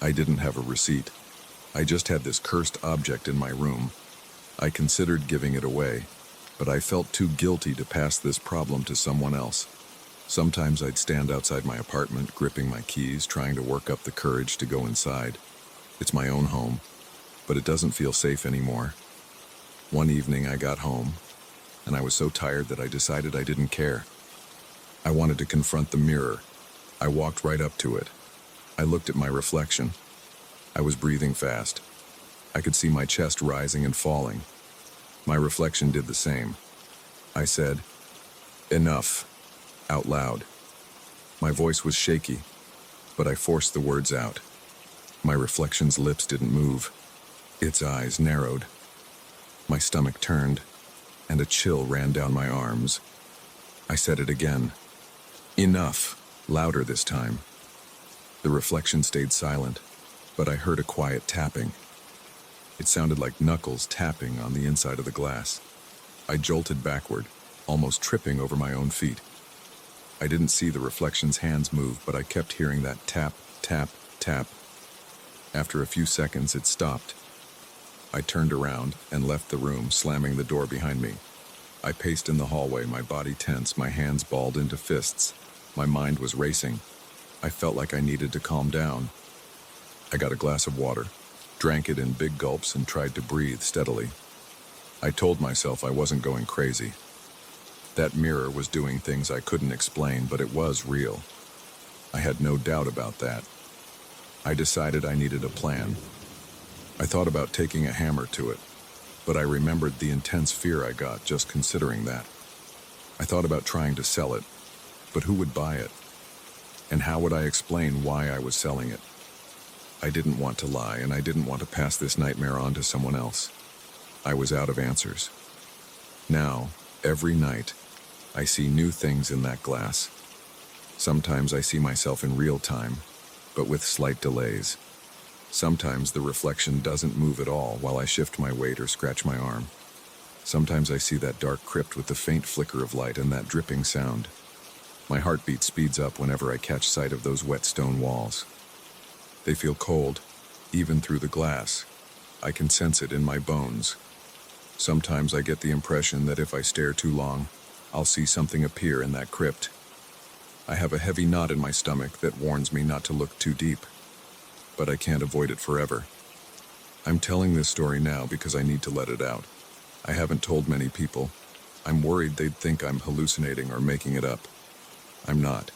I didn't have a receipt. I just had this cursed object in my room. I considered giving it away, but I felt too guilty to pass this problem to someone else. Sometimes I'd stand outside my apartment, gripping my keys, trying to work up the courage to go inside. It's my own home, but it doesn't feel safe anymore. One evening I got home, and I was so tired that I decided I didn't care. I wanted to confront the mirror. I walked right up to it. I looked at my reflection. I was breathing fast. I could see my chest rising and falling. My reflection did the same. I said, "Enough," out loud. My voice was shaky, but I forced the words out. My reflection's lips didn't move. Its eyes narrowed. My stomach turned, and a chill ran down my arms. I said it again. "Enough," louder this time. The reflection stayed silent, but I heard a quiet tapping. It sounded like knuckles tapping on the inside of the glass. I jolted backward, almost tripping over my own feet. I didn't see the reflection's hands move, but I kept hearing that tap, tap, tap. After a few seconds, it stopped. I turned around and left the room, slamming the door behind me. I paced in the hallway, my body tense, my hands balled into fists. My mind was racing. I felt like I needed to calm down. I got a glass of water, drank it in big gulps, and tried to breathe steadily. I told myself I wasn't going crazy. That mirror was doing things I couldn't explain, but it was real. I had no doubt about that. I decided I needed a plan. I thought about taking a hammer to it, but I remembered the intense fear I got just considering that. I thought about trying to sell it, but who would buy it? And how would I explain why I was selling it? I didn't want to lie, and I didn't want to pass this nightmare on to someone else. I was out of answers. Now, every night, I see new things in that glass. Sometimes I see myself in real time, but with slight delays. Sometimes the reflection doesn't move at all while I shift my weight or scratch my arm. Sometimes I see that dark crypt with the faint flicker of light and that dripping sound. My heartbeat speeds up whenever I catch sight of those wet stone walls. They feel cold, even through the glass. I can sense it in my bones. Sometimes I get the impression that if I stare too long, I'll see something appear in that crypt. I have a heavy knot in my stomach that warns me not to look too deep, but I can't avoid it forever. I'm telling this story now because I need to let it out. I haven't told many people. I'm worried they'd think I'm hallucinating or making it up. I'm not.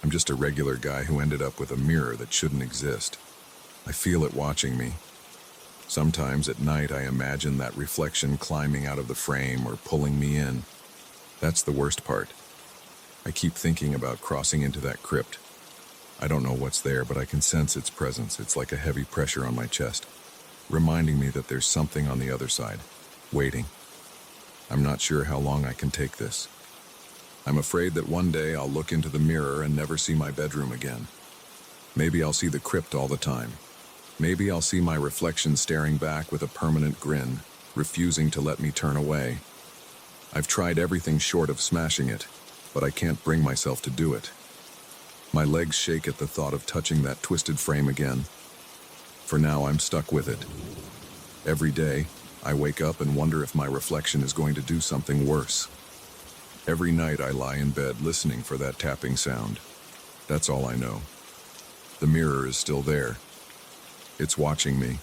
I'm just a regular guy who ended up with a mirror that shouldn't exist. I feel it watching me. Sometimes at night I imagine that reflection climbing out of the frame or pulling me in. That's the worst part. I keep thinking about crossing into that crypt. I don't know what's there, but I can sense its presence. It's like a heavy pressure on my chest, reminding me that there's something on the other side, waiting. I'm not sure how long I can take this. I'm afraid that one day I'll look into the mirror and never see my bedroom again. Maybe I'll see the crypt all the time. Maybe I'll see my reflection staring back with a permanent grin, refusing to let me turn away. I've tried everything short of smashing it, but I can't bring myself to do it. My legs shake at the thought of touching that twisted frame again. For now, I'm stuck with it. Every day, I wake up and wonder if my reflection is going to do something worse. Every night I lie in bed listening for that tapping sound. That's all I know. The mirror is still there. It's watching me,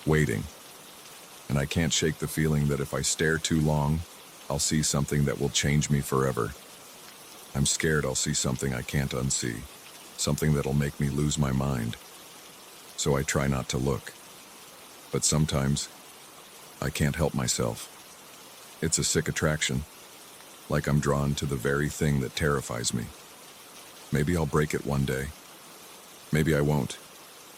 waiting. And I can't shake the feeling that if I stare too long, I'll see something that will change me forever. I'm scared I'll see something I can't unsee, something that'll make me lose my mind. So I try not to look. But sometimes, I can't help myself. It's a sick attraction, like I'm drawn to the very thing that terrifies me. Maybe I'll break it one day. Maybe I won't.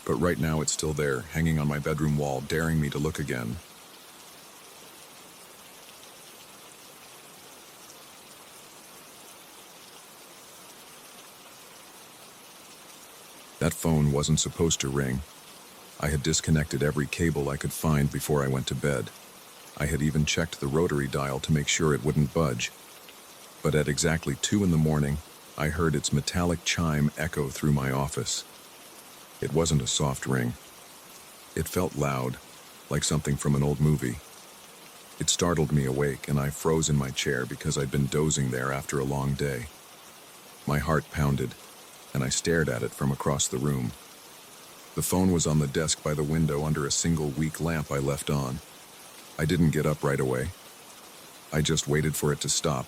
But right now it's still there, hanging on my bedroom wall, daring me to look again. That phone wasn't supposed to ring. I had disconnected every cable I could find before I went to bed. I had even checked the rotary dial to make sure it wouldn't budge. But at exactly 2 a.m, I heard its metallic chime echo through my office. It wasn't a soft ring. It felt loud, like something from an old movie. It startled me awake, and I froze in my chair because I'd been dozing there after a long day. My heart pounded, and I stared at it from across the room. The phone was on the desk by the window under a single weak lamp I left on. I didn't get up right away. I just waited for it to stop,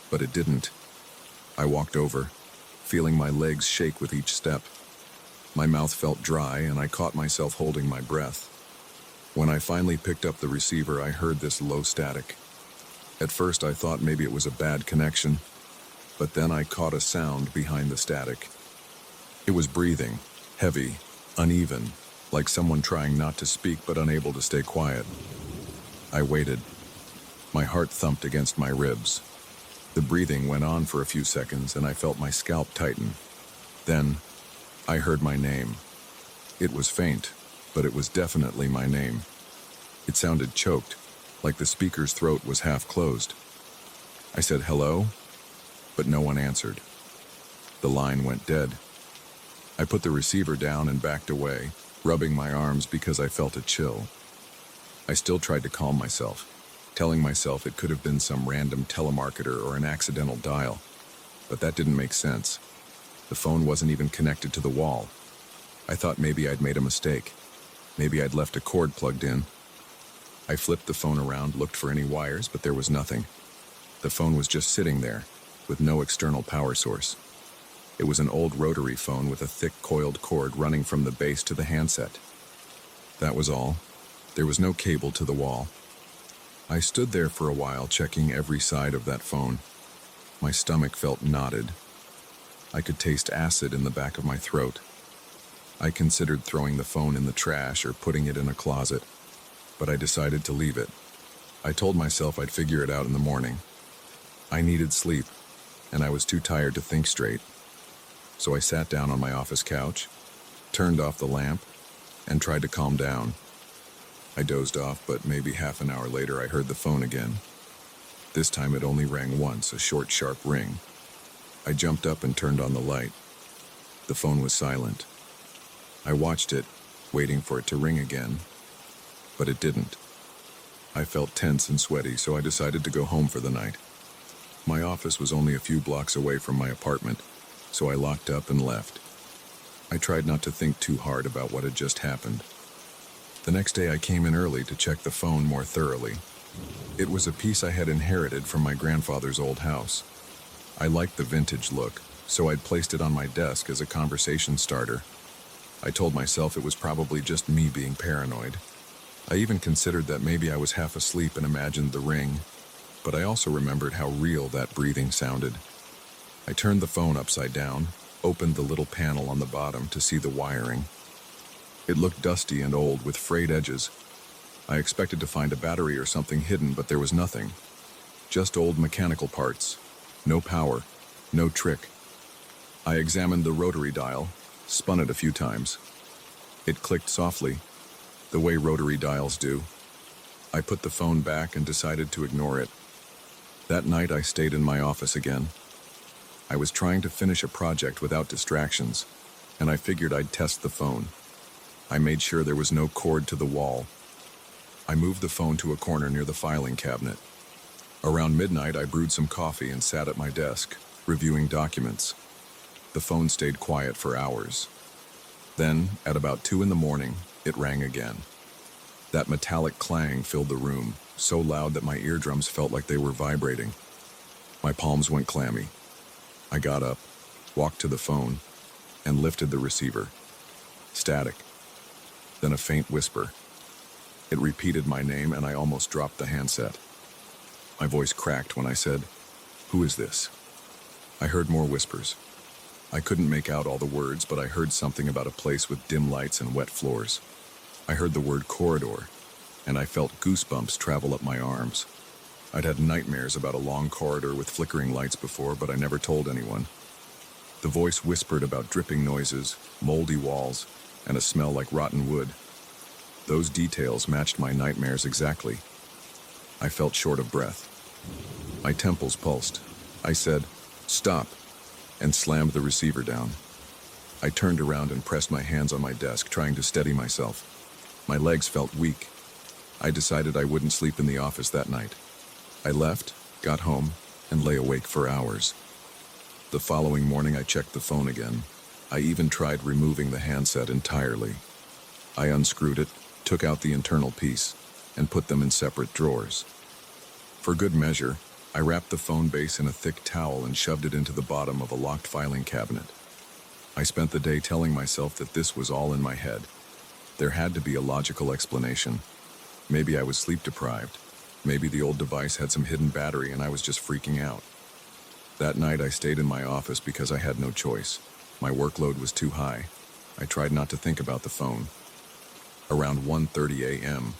but it didn't. I walked over, feeling my legs shake with each step. My mouth felt dry, and I caught myself holding my breath. When I finally picked up the receiver, I heard this low static. At first, I thought maybe it was a bad connection, but then I caught a sound behind the static. It was breathing, heavy, uneven, like someone trying not to speak but unable to stay quiet. I waited. My heart thumped against my ribs. The breathing went on for a few seconds, and I felt my scalp tighten. Then, I heard my name. It was faint, but it was definitely my name. It sounded choked, like the speaker's throat was half closed. I said hello, but no one answered. The line went dead. I put the receiver down and backed away, rubbing my arms because I felt a chill. I still tried to calm myself, telling myself it could have been some random telemarketer or an accidental dial, but that didn't make sense. The phone wasn't even connected to the wall. I thought maybe I'd made a mistake. Maybe I'd left a cord plugged in. I flipped the phone around, looked for any wires, but there was nothing. The phone was just sitting there, with no external power source. It was an old rotary phone with a thick coiled cord running from the base to the handset. That was all. There was no cable to the wall. I stood there for a while, checking every side of that phone. My stomach felt knotted. I could taste acid in the back of my throat. I considered throwing the phone in the trash or putting it in a closet, but I decided to leave it. I told myself I'd figure it out in the morning. I needed sleep, and I was too tired to think straight. So I sat down on my office couch, turned off the lamp, and tried to calm down. I dozed off, but maybe half an hour later I heard the phone again. This time it only rang once, a short, sharp ring. I jumped up and turned on the light. The phone was silent. I watched it, waiting for it to ring again, but it didn't. I felt tense and sweaty, so I decided to go home for the night. My office was only a few blocks away from my apartment, so I locked up and left. I tried not to think too hard about what had just happened. The next day I came in early to check the phone more thoroughly. It was a piece I had inherited from my grandfather's old house. I liked the vintage look, so I'd placed it on my desk as a conversation starter. I told myself it was probably just me being paranoid. I even considered that maybe I was half asleep and imagined the ring, but I also remembered how real that breathing sounded. I turned the phone upside down, opened the little panel on the bottom to see the wiring. It looked dusty and old with frayed edges. I expected to find a battery or something hidden, but there was nothing. Just old mechanical parts. No power, no trick. I examined the rotary dial, spun it a few times. It clicked softly, the way rotary dials do. I put the phone back and decided to ignore it. That night I stayed in my office again. I was trying to finish a project without distractions, and I figured I'd test the phone. I made sure there was no cord to the wall. I moved the phone to a corner near the filing cabinet. Around midnight, I brewed some coffee and sat at my desk, reviewing documents. The phone stayed quiet for hours. Then, at about 2 a.m, it rang again. That metallic clang filled the room, so loud that my eardrums felt like they were vibrating. My palms went clammy. I got up, walked to the phone, and lifted the receiver. Static. Then a faint whisper. It repeated my name, and I almost dropped the handset. My voice cracked when I said, "Who is this?" I heard more whispers. I couldn't make out all the words, but I heard something about a place with dim lights and wet floors. I heard the word corridor, and I felt goosebumps travel up my arms. I'd had nightmares about a long corridor with flickering lights before, but I never told anyone. The voice whispered about dripping noises, moldy walls, and a smell like rotten wood. Those details matched my nightmares exactly. I felt short of breath. My temples pulsed. I said, "Stop," and slammed the receiver down. I turned around and pressed my hands on my desk, trying to steady myself. My legs felt weak. I decided I wouldn't sleep in the office that night. I left, got home, and lay awake for hours. The following morning I checked the phone again. I even tried removing the handset entirely. I unscrewed it, took out the internal piece, and put them in separate drawers. For good measure, I wrapped the phone base in a thick towel and shoved it into the bottom of a locked filing cabinet. I spent the day telling myself that this was all in my head. There had to be a logical explanation. Maybe I was sleep deprived. Maybe the old device had some hidden battery and I was just freaking out. That night I stayed in my office because I had no choice. My workload was too high. I tried not to think about the phone. Around 1:30 a.m.,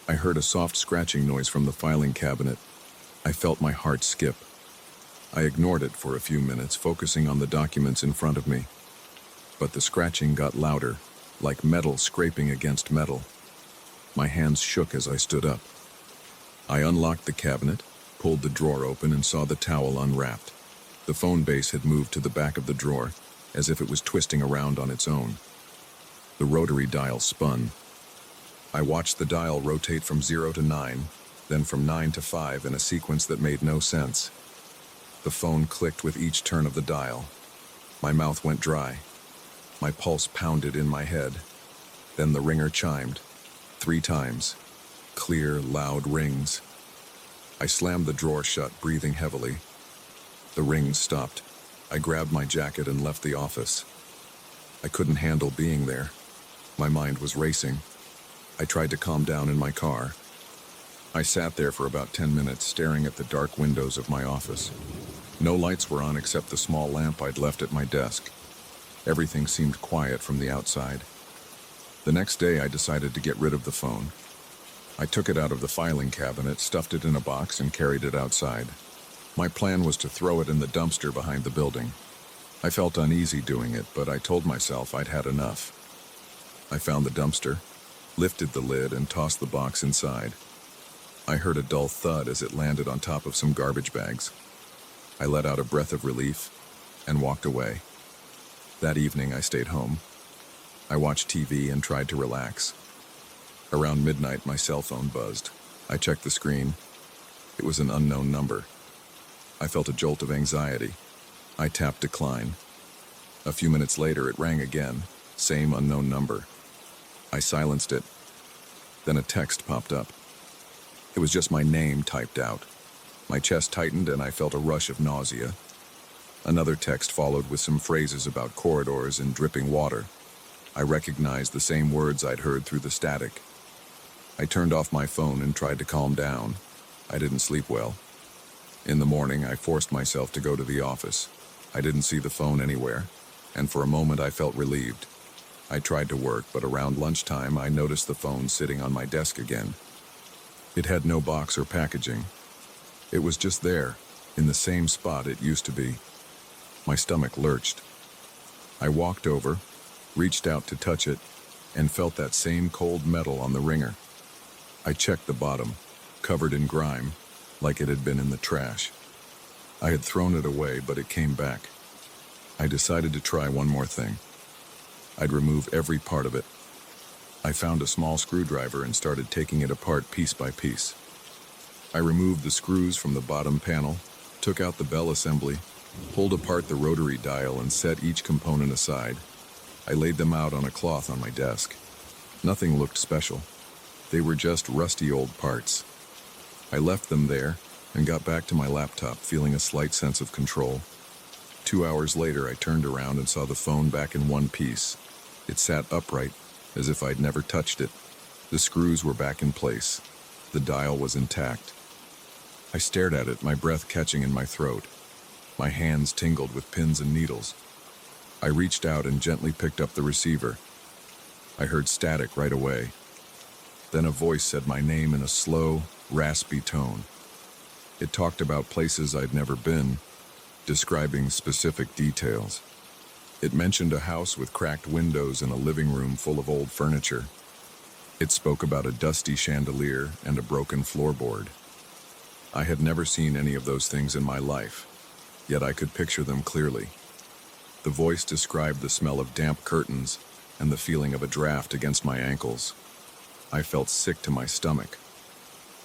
I heard a soft scratching noise from the filing cabinet. I felt my heart skip. I ignored it for a few minutes, focusing on the documents in front of me. But the scratching got louder, like metal scraping against metal. My hands shook as I stood up. I unlocked the cabinet, pulled the drawer open, and saw the towel unwrapped. The phone base had moved to the back of the drawer, as if it was twisting around on its own. The rotary dial spun. I watched the dial rotate from 0 to 9, then from 9 to 5 in a sequence that made no sense. The phone clicked with each turn of the dial. My mouth went dry. My pulse pounded in my head. Then the ringer chimed. 3 times. Clear, loud rings. I slammed the drawer shut, breathing heavily. The rings stopped. I grabbed my jacket and left the office. I couldn't handle being there. My mind was racing. I tried to calm down in my car. I sat there for about 10 minutes, staring at the dark windows of my office. No lights were on except the small lamp I'd left at my desk. Everything seemed quiet from the outside. The next day, I decided to get rid of the phone. I took it out of the filing cabinet, stuffed it in a box, and carried it outside. My plan was to throw it in the dumpster behind the building. I felt uneasy doing it, but I told myself I'd had enough. I found the dumpster, lifted the lid, and tossed the box inside. I heard a dull thud as it landed on top of some garbage bags. I let out a breath of relief and walked away. That evening, I stayed home. I watched TV and tried to relax. Around midnight, my cell phone buzzed. I checked the screen. It was an unknown number. I felt a jolt of anxiety. I tapped decline. A few minutes later, it rang again. Same unknown number. I silenced it. Then a text popped up. It was just my name typed out. My chest tightened and I felt a rush of nausea. Another text followed with some phrases about corridors and dripping water. I recognized the same words I'd heard through the static. I turned off my phone and tried to calm down. I didn't sleep well. In the morning, I forced myself to go to the office. I didn't see the phone anywhere, and for a moment I felt relieved. I tried to work, but around lunchtime I noticed the phone sitting on my desk again. It had no box or packaging. It was just there, in the same spot it used to be. My stomach lurched. I walked over, reached out to touch it, and felt that same cold metal on the ringer. I checked the bottom, covered in grime, like it had been in the trash. I had thrown it away, but it came back. I decided to try one more thing. I'd remove every part of it. I found a small screwdriver and started taking it apart piece by piece. I removed the screws from the bottom panel, took out the bell assembly, pulled apart the rotary dial and set each component aside. I laid them out on a cloth on my desk. Nothing looked special. They were just rusty old parts. I left them there and got back to my laptop, feeling a slight sense of control. 2 hours later, I turned around and saw the phone back in one piece. It sat upright, as if I'd never touched it. The screws were back in place. The dial was intact. I stared at it, my breath catching in my throat. My hands tingled with pins and needles. I reached out and gently picked up the receiver. I heard static right away. Then a voice said my name in a slow, raspy tone. It talked about places I'd never been, describing specific details. It mentioned a house with cracked windows and a living room full of old furniture. It spoke about a dusty chandelier and a broken floorboard. I had never seen any of those things in my life, yet I could picture them clearly. The voice described the smell of damp curtains and the feeling of a draft against my ankles. I felt sick to my stomach.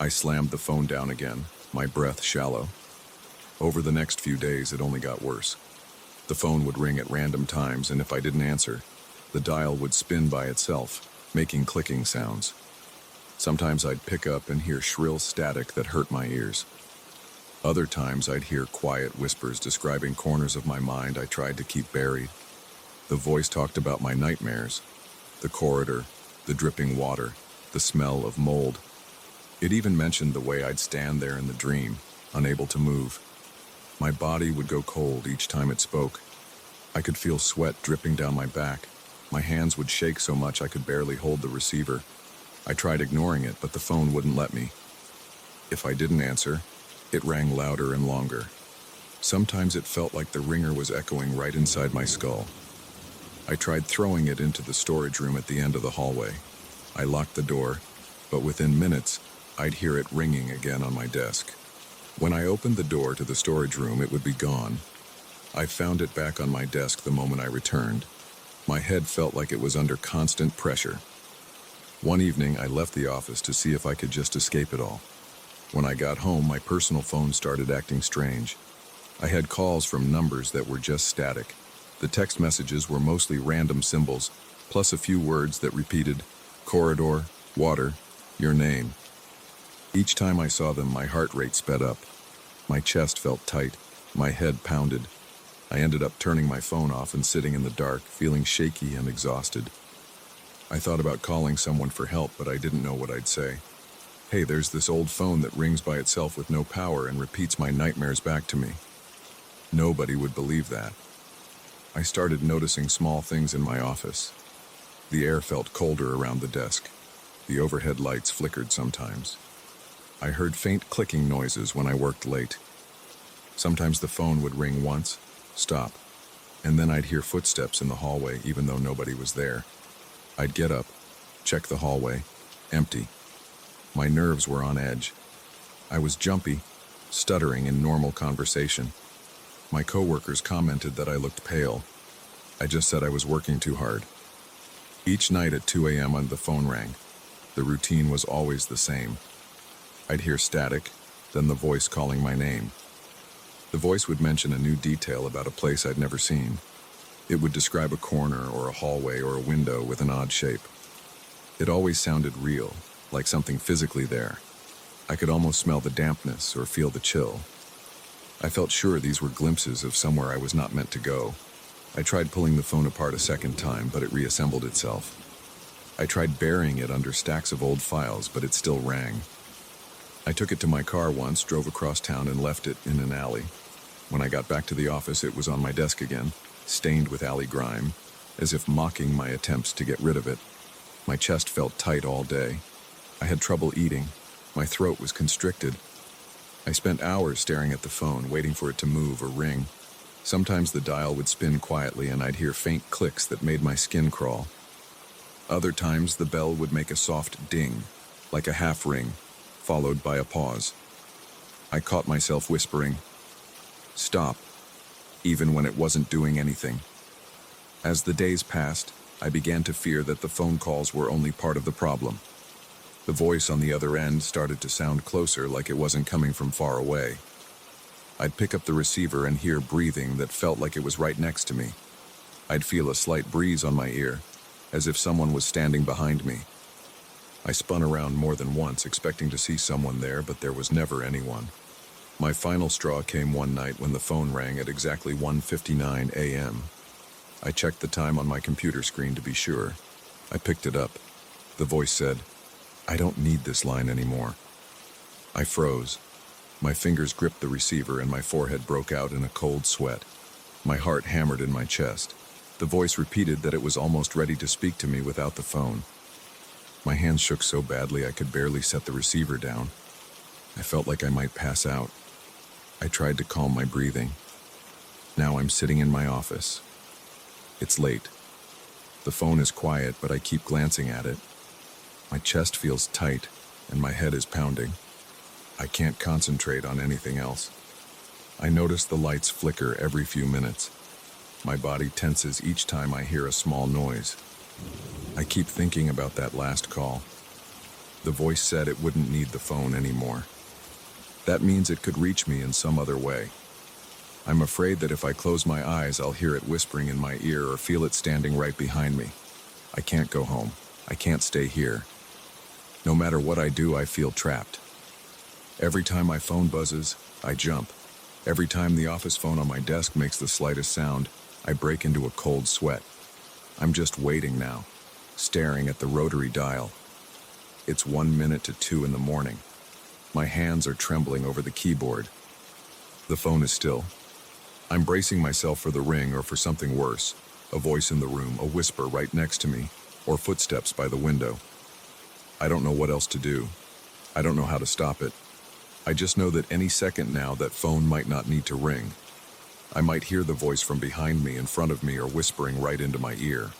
I slammed the phone down again, my breath shallow. Over the next few days, it only got worse. The phone would ring at random times, and if I didn't answer, the dial would spin by itself, making clicking sounds. Sometimes I'd pick up and hear shrill static that hurt my ears. Other times I'd hear quiet whispers describing corners of my mind I tried to keep buried. The voice talked about my nightmares, the corridor, the dripping water, the smell of mold. It even mentioned the way I'd stand there in the dream, unable to move. My body would go cold each time it spoke. I could feel sweat dripping down my back. My hands would shake so much I could barely hold the receiver. I tried ignoring it, but the phone wouldn't let me. If I didn't answer, it rang louder and longer. Sometimes it felt like the ringer was echoing right inside my skull. I tried throwing it into the storage room at the end of the hallway. I locked the door, but within minutes, I'd hear it ringing again on my desk. When I opened the door to the storage room, it would be gone. I found it back on my desk the moment I returned. My head felt like it was under constant pressure. One evening, I left the office to see if I could just escape it all. When I got home, my personal phone started acting strange. I had calls from numbers that were just static. The text messages were mostly random symbols, plus a few words that repeated, corridor, water, your name. Each time I saw them, my heart rate sped up. My chest felt tight, my head pounded. I ended up turning my phone off and sitting in the dark, feeling shaky and exhausted. I thought about calling someone for help, but I didn't know what I'd say. Hey, there's this old phone that rings by itself with no power and repeats my nightmares back to me. Nobody would believe that. I started noticing small things in my office. The air felt colder around the desk. The overhead lights flickered sometimes. I heard faint clicking noises when I worked late. Sometimes the phone would ring once, stop, and then I'd hear footsteps in the hallway even though nobody was there. I'd get up, check the hallway, empty. My nerves were on edge. I was jumpy, stuttering in normal conversation. My coworkers commented that I looked pale. I just said I was working too hard. Each night at 2 a.m. the phone rang. The routine was always the same. I'd hear static, then the voice calling my name. The voice would mention a new detail about a place I'd never seen. It would describe a corner or a hallway or a window with an odd shape. It always sounded real, like something physically there. I could almost smell the dampness or feel the chill. I felt sure these were glimpses of somewhere I was not meant to go. I tried pulling the phone apart a second time, but it reassembled itself. I tried burying it under stacks of old files, but it still rang. I took it to my car once, drove across town, and left it in an alley. When I got back to the office, it was on my desk again, stained with alley grime, as if mocking my attempts to get rid of it. My chest felt tight all day. I had trouble eating. My throat was constricted. I spent hours staring at the phone, waiting for it to move or ring. Sometimes the dial would spin quietly and I'd hear faint clicks that made my skin crawl. Other times the bell would make a soft ding, like a half ring, followed by a pause. I caught myself whispering, "Stop," even when it wasn't doing anything. As the days passed, I began to fear that the phone calls were only part of the problem. The voice on the other end started to sound closer, like it wasn't coming from far away. I'd pick up the receiver and hear breathing that felt like it was right next to me. I'd feel a slight breeze on my ear, as if someone was standing behind me. I spun around more than once, expecting to see someone there, but there was never anyone. My final straw came one night when the phone rang at exactly 1:59 a.m. I checked the time on my computer screen to be sure. I picked it up. The voice said, "I don't need this line anymore." I froze. My fingers gripped the receiver and my forehead broke out in a cold sweat. My heart hammered in my chest. The voice repeated that it was almost ready to speak to me without the phone. My hands shook so badly I could barely set the receiver down. I felt like I might pass out. I tried to calm my breathing. Now I'm sitting in my office. It's late. The phone is quiet, but I keep glancing at it. My chest feels tight, and my head is pounding. I can't concentrate on anything else. I notice the lights flicker every few minutes. My body tenses each time I hear a small noise. I keep thinking about that last call. The voice said it wouldn't need the phone anymore. That means it could reach me in some other way. I'm afraid that if I close my eyes, I'll hear it whispering in my ear or feel it standing right behind me. I can't go home. I can't stay here. No matter what I do, I feel trapped. Every time my phone buzzes, I jump. Every time the office phone on my desk makes the slightest sound, I break into a cold sweat. I'm just waiting now, staring at the rotary dial. It's 1 minute to 2 in the morning. My hands are trembling over the keyboard. The phone is still. I'm bracing myself for the ring or for something worse. A voice in the room, a whisper right next to me, or footsteps by the window. I don't know what else to do. I don't know how to stop it. I just know that any second now that phone might not need to ring. I might hear the voice from behind me, in front of me, or whispering right into my ear.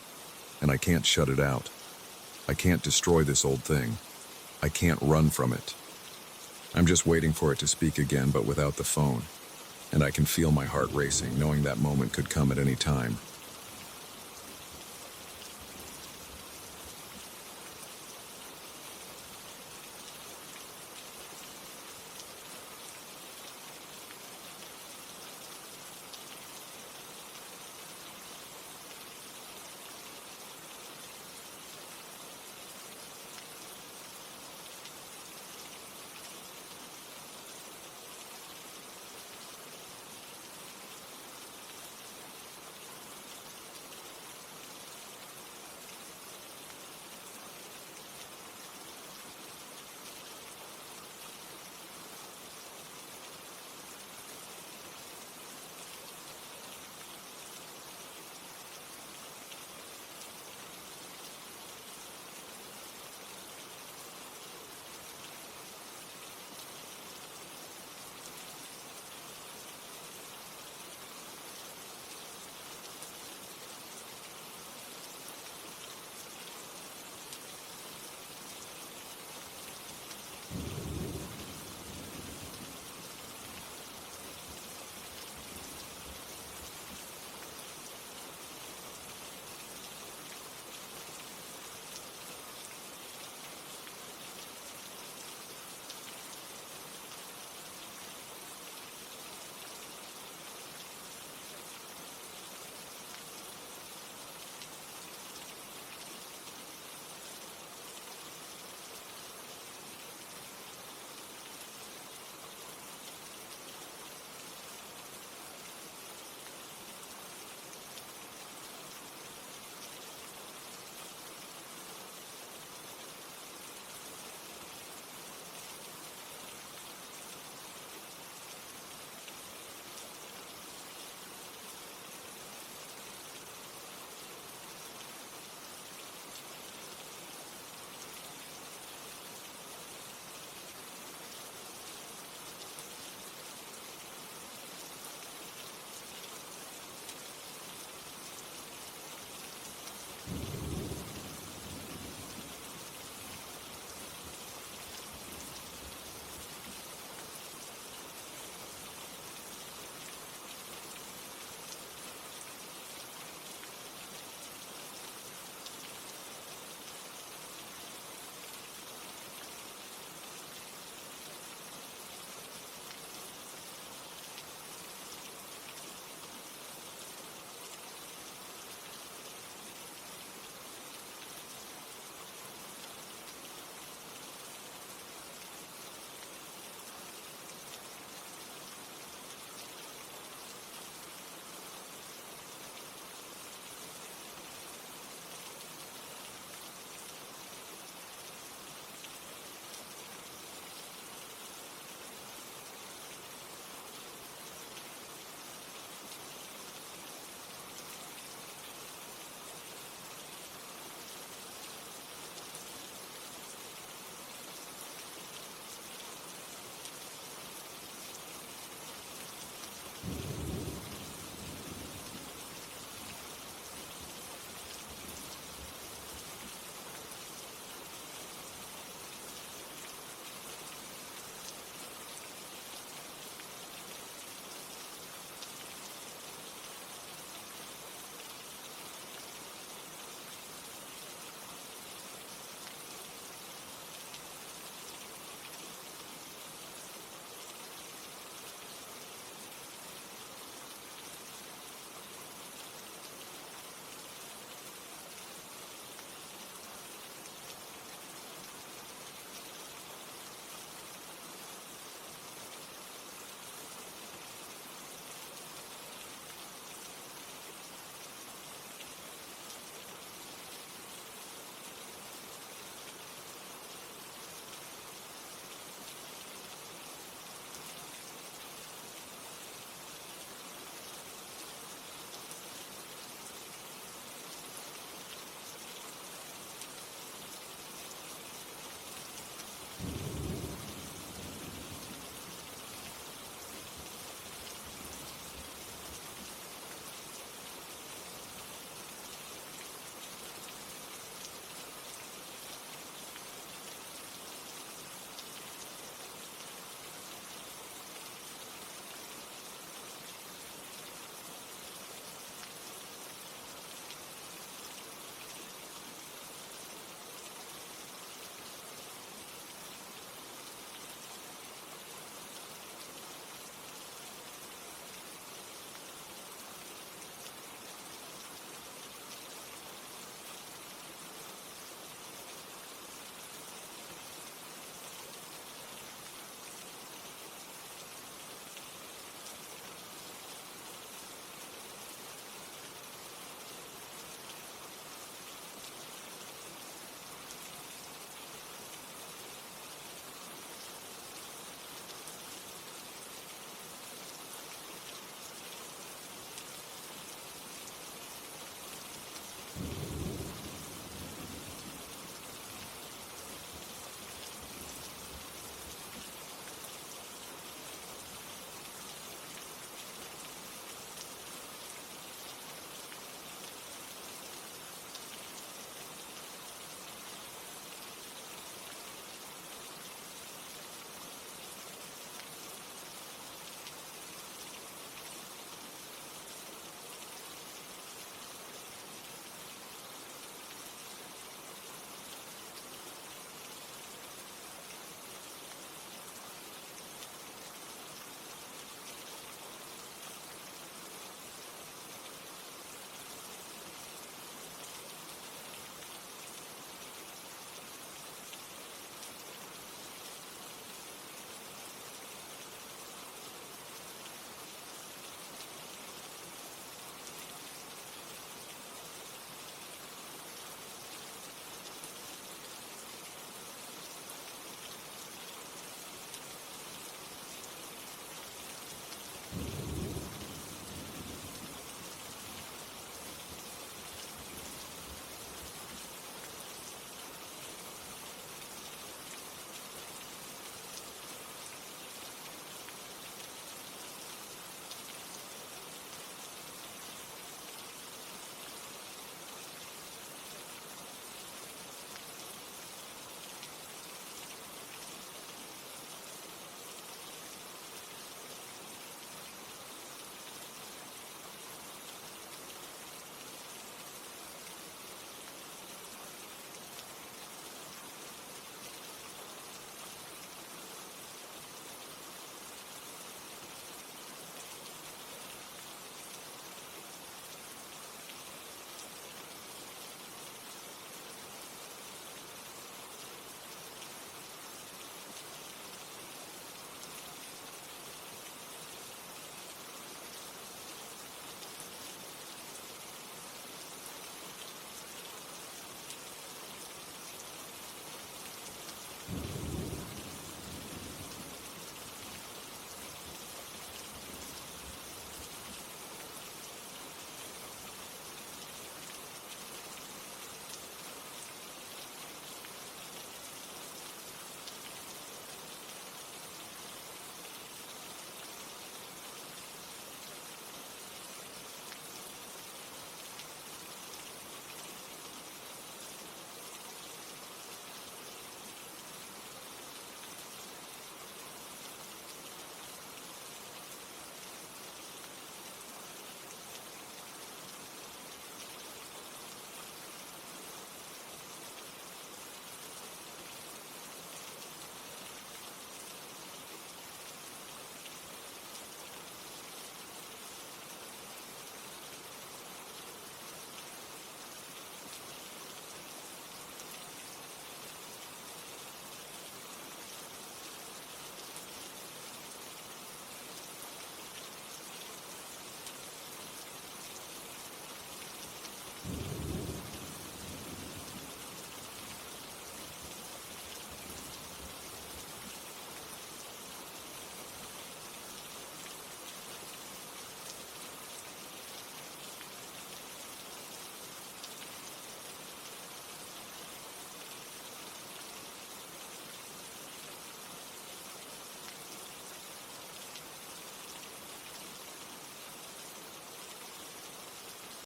And I can't shut it out. I can't destroy this old thing. I can't run from it. I'm just waiting for it to speak again, but without the phone. And I can feel my heart racing, knowing that moment could come at any time.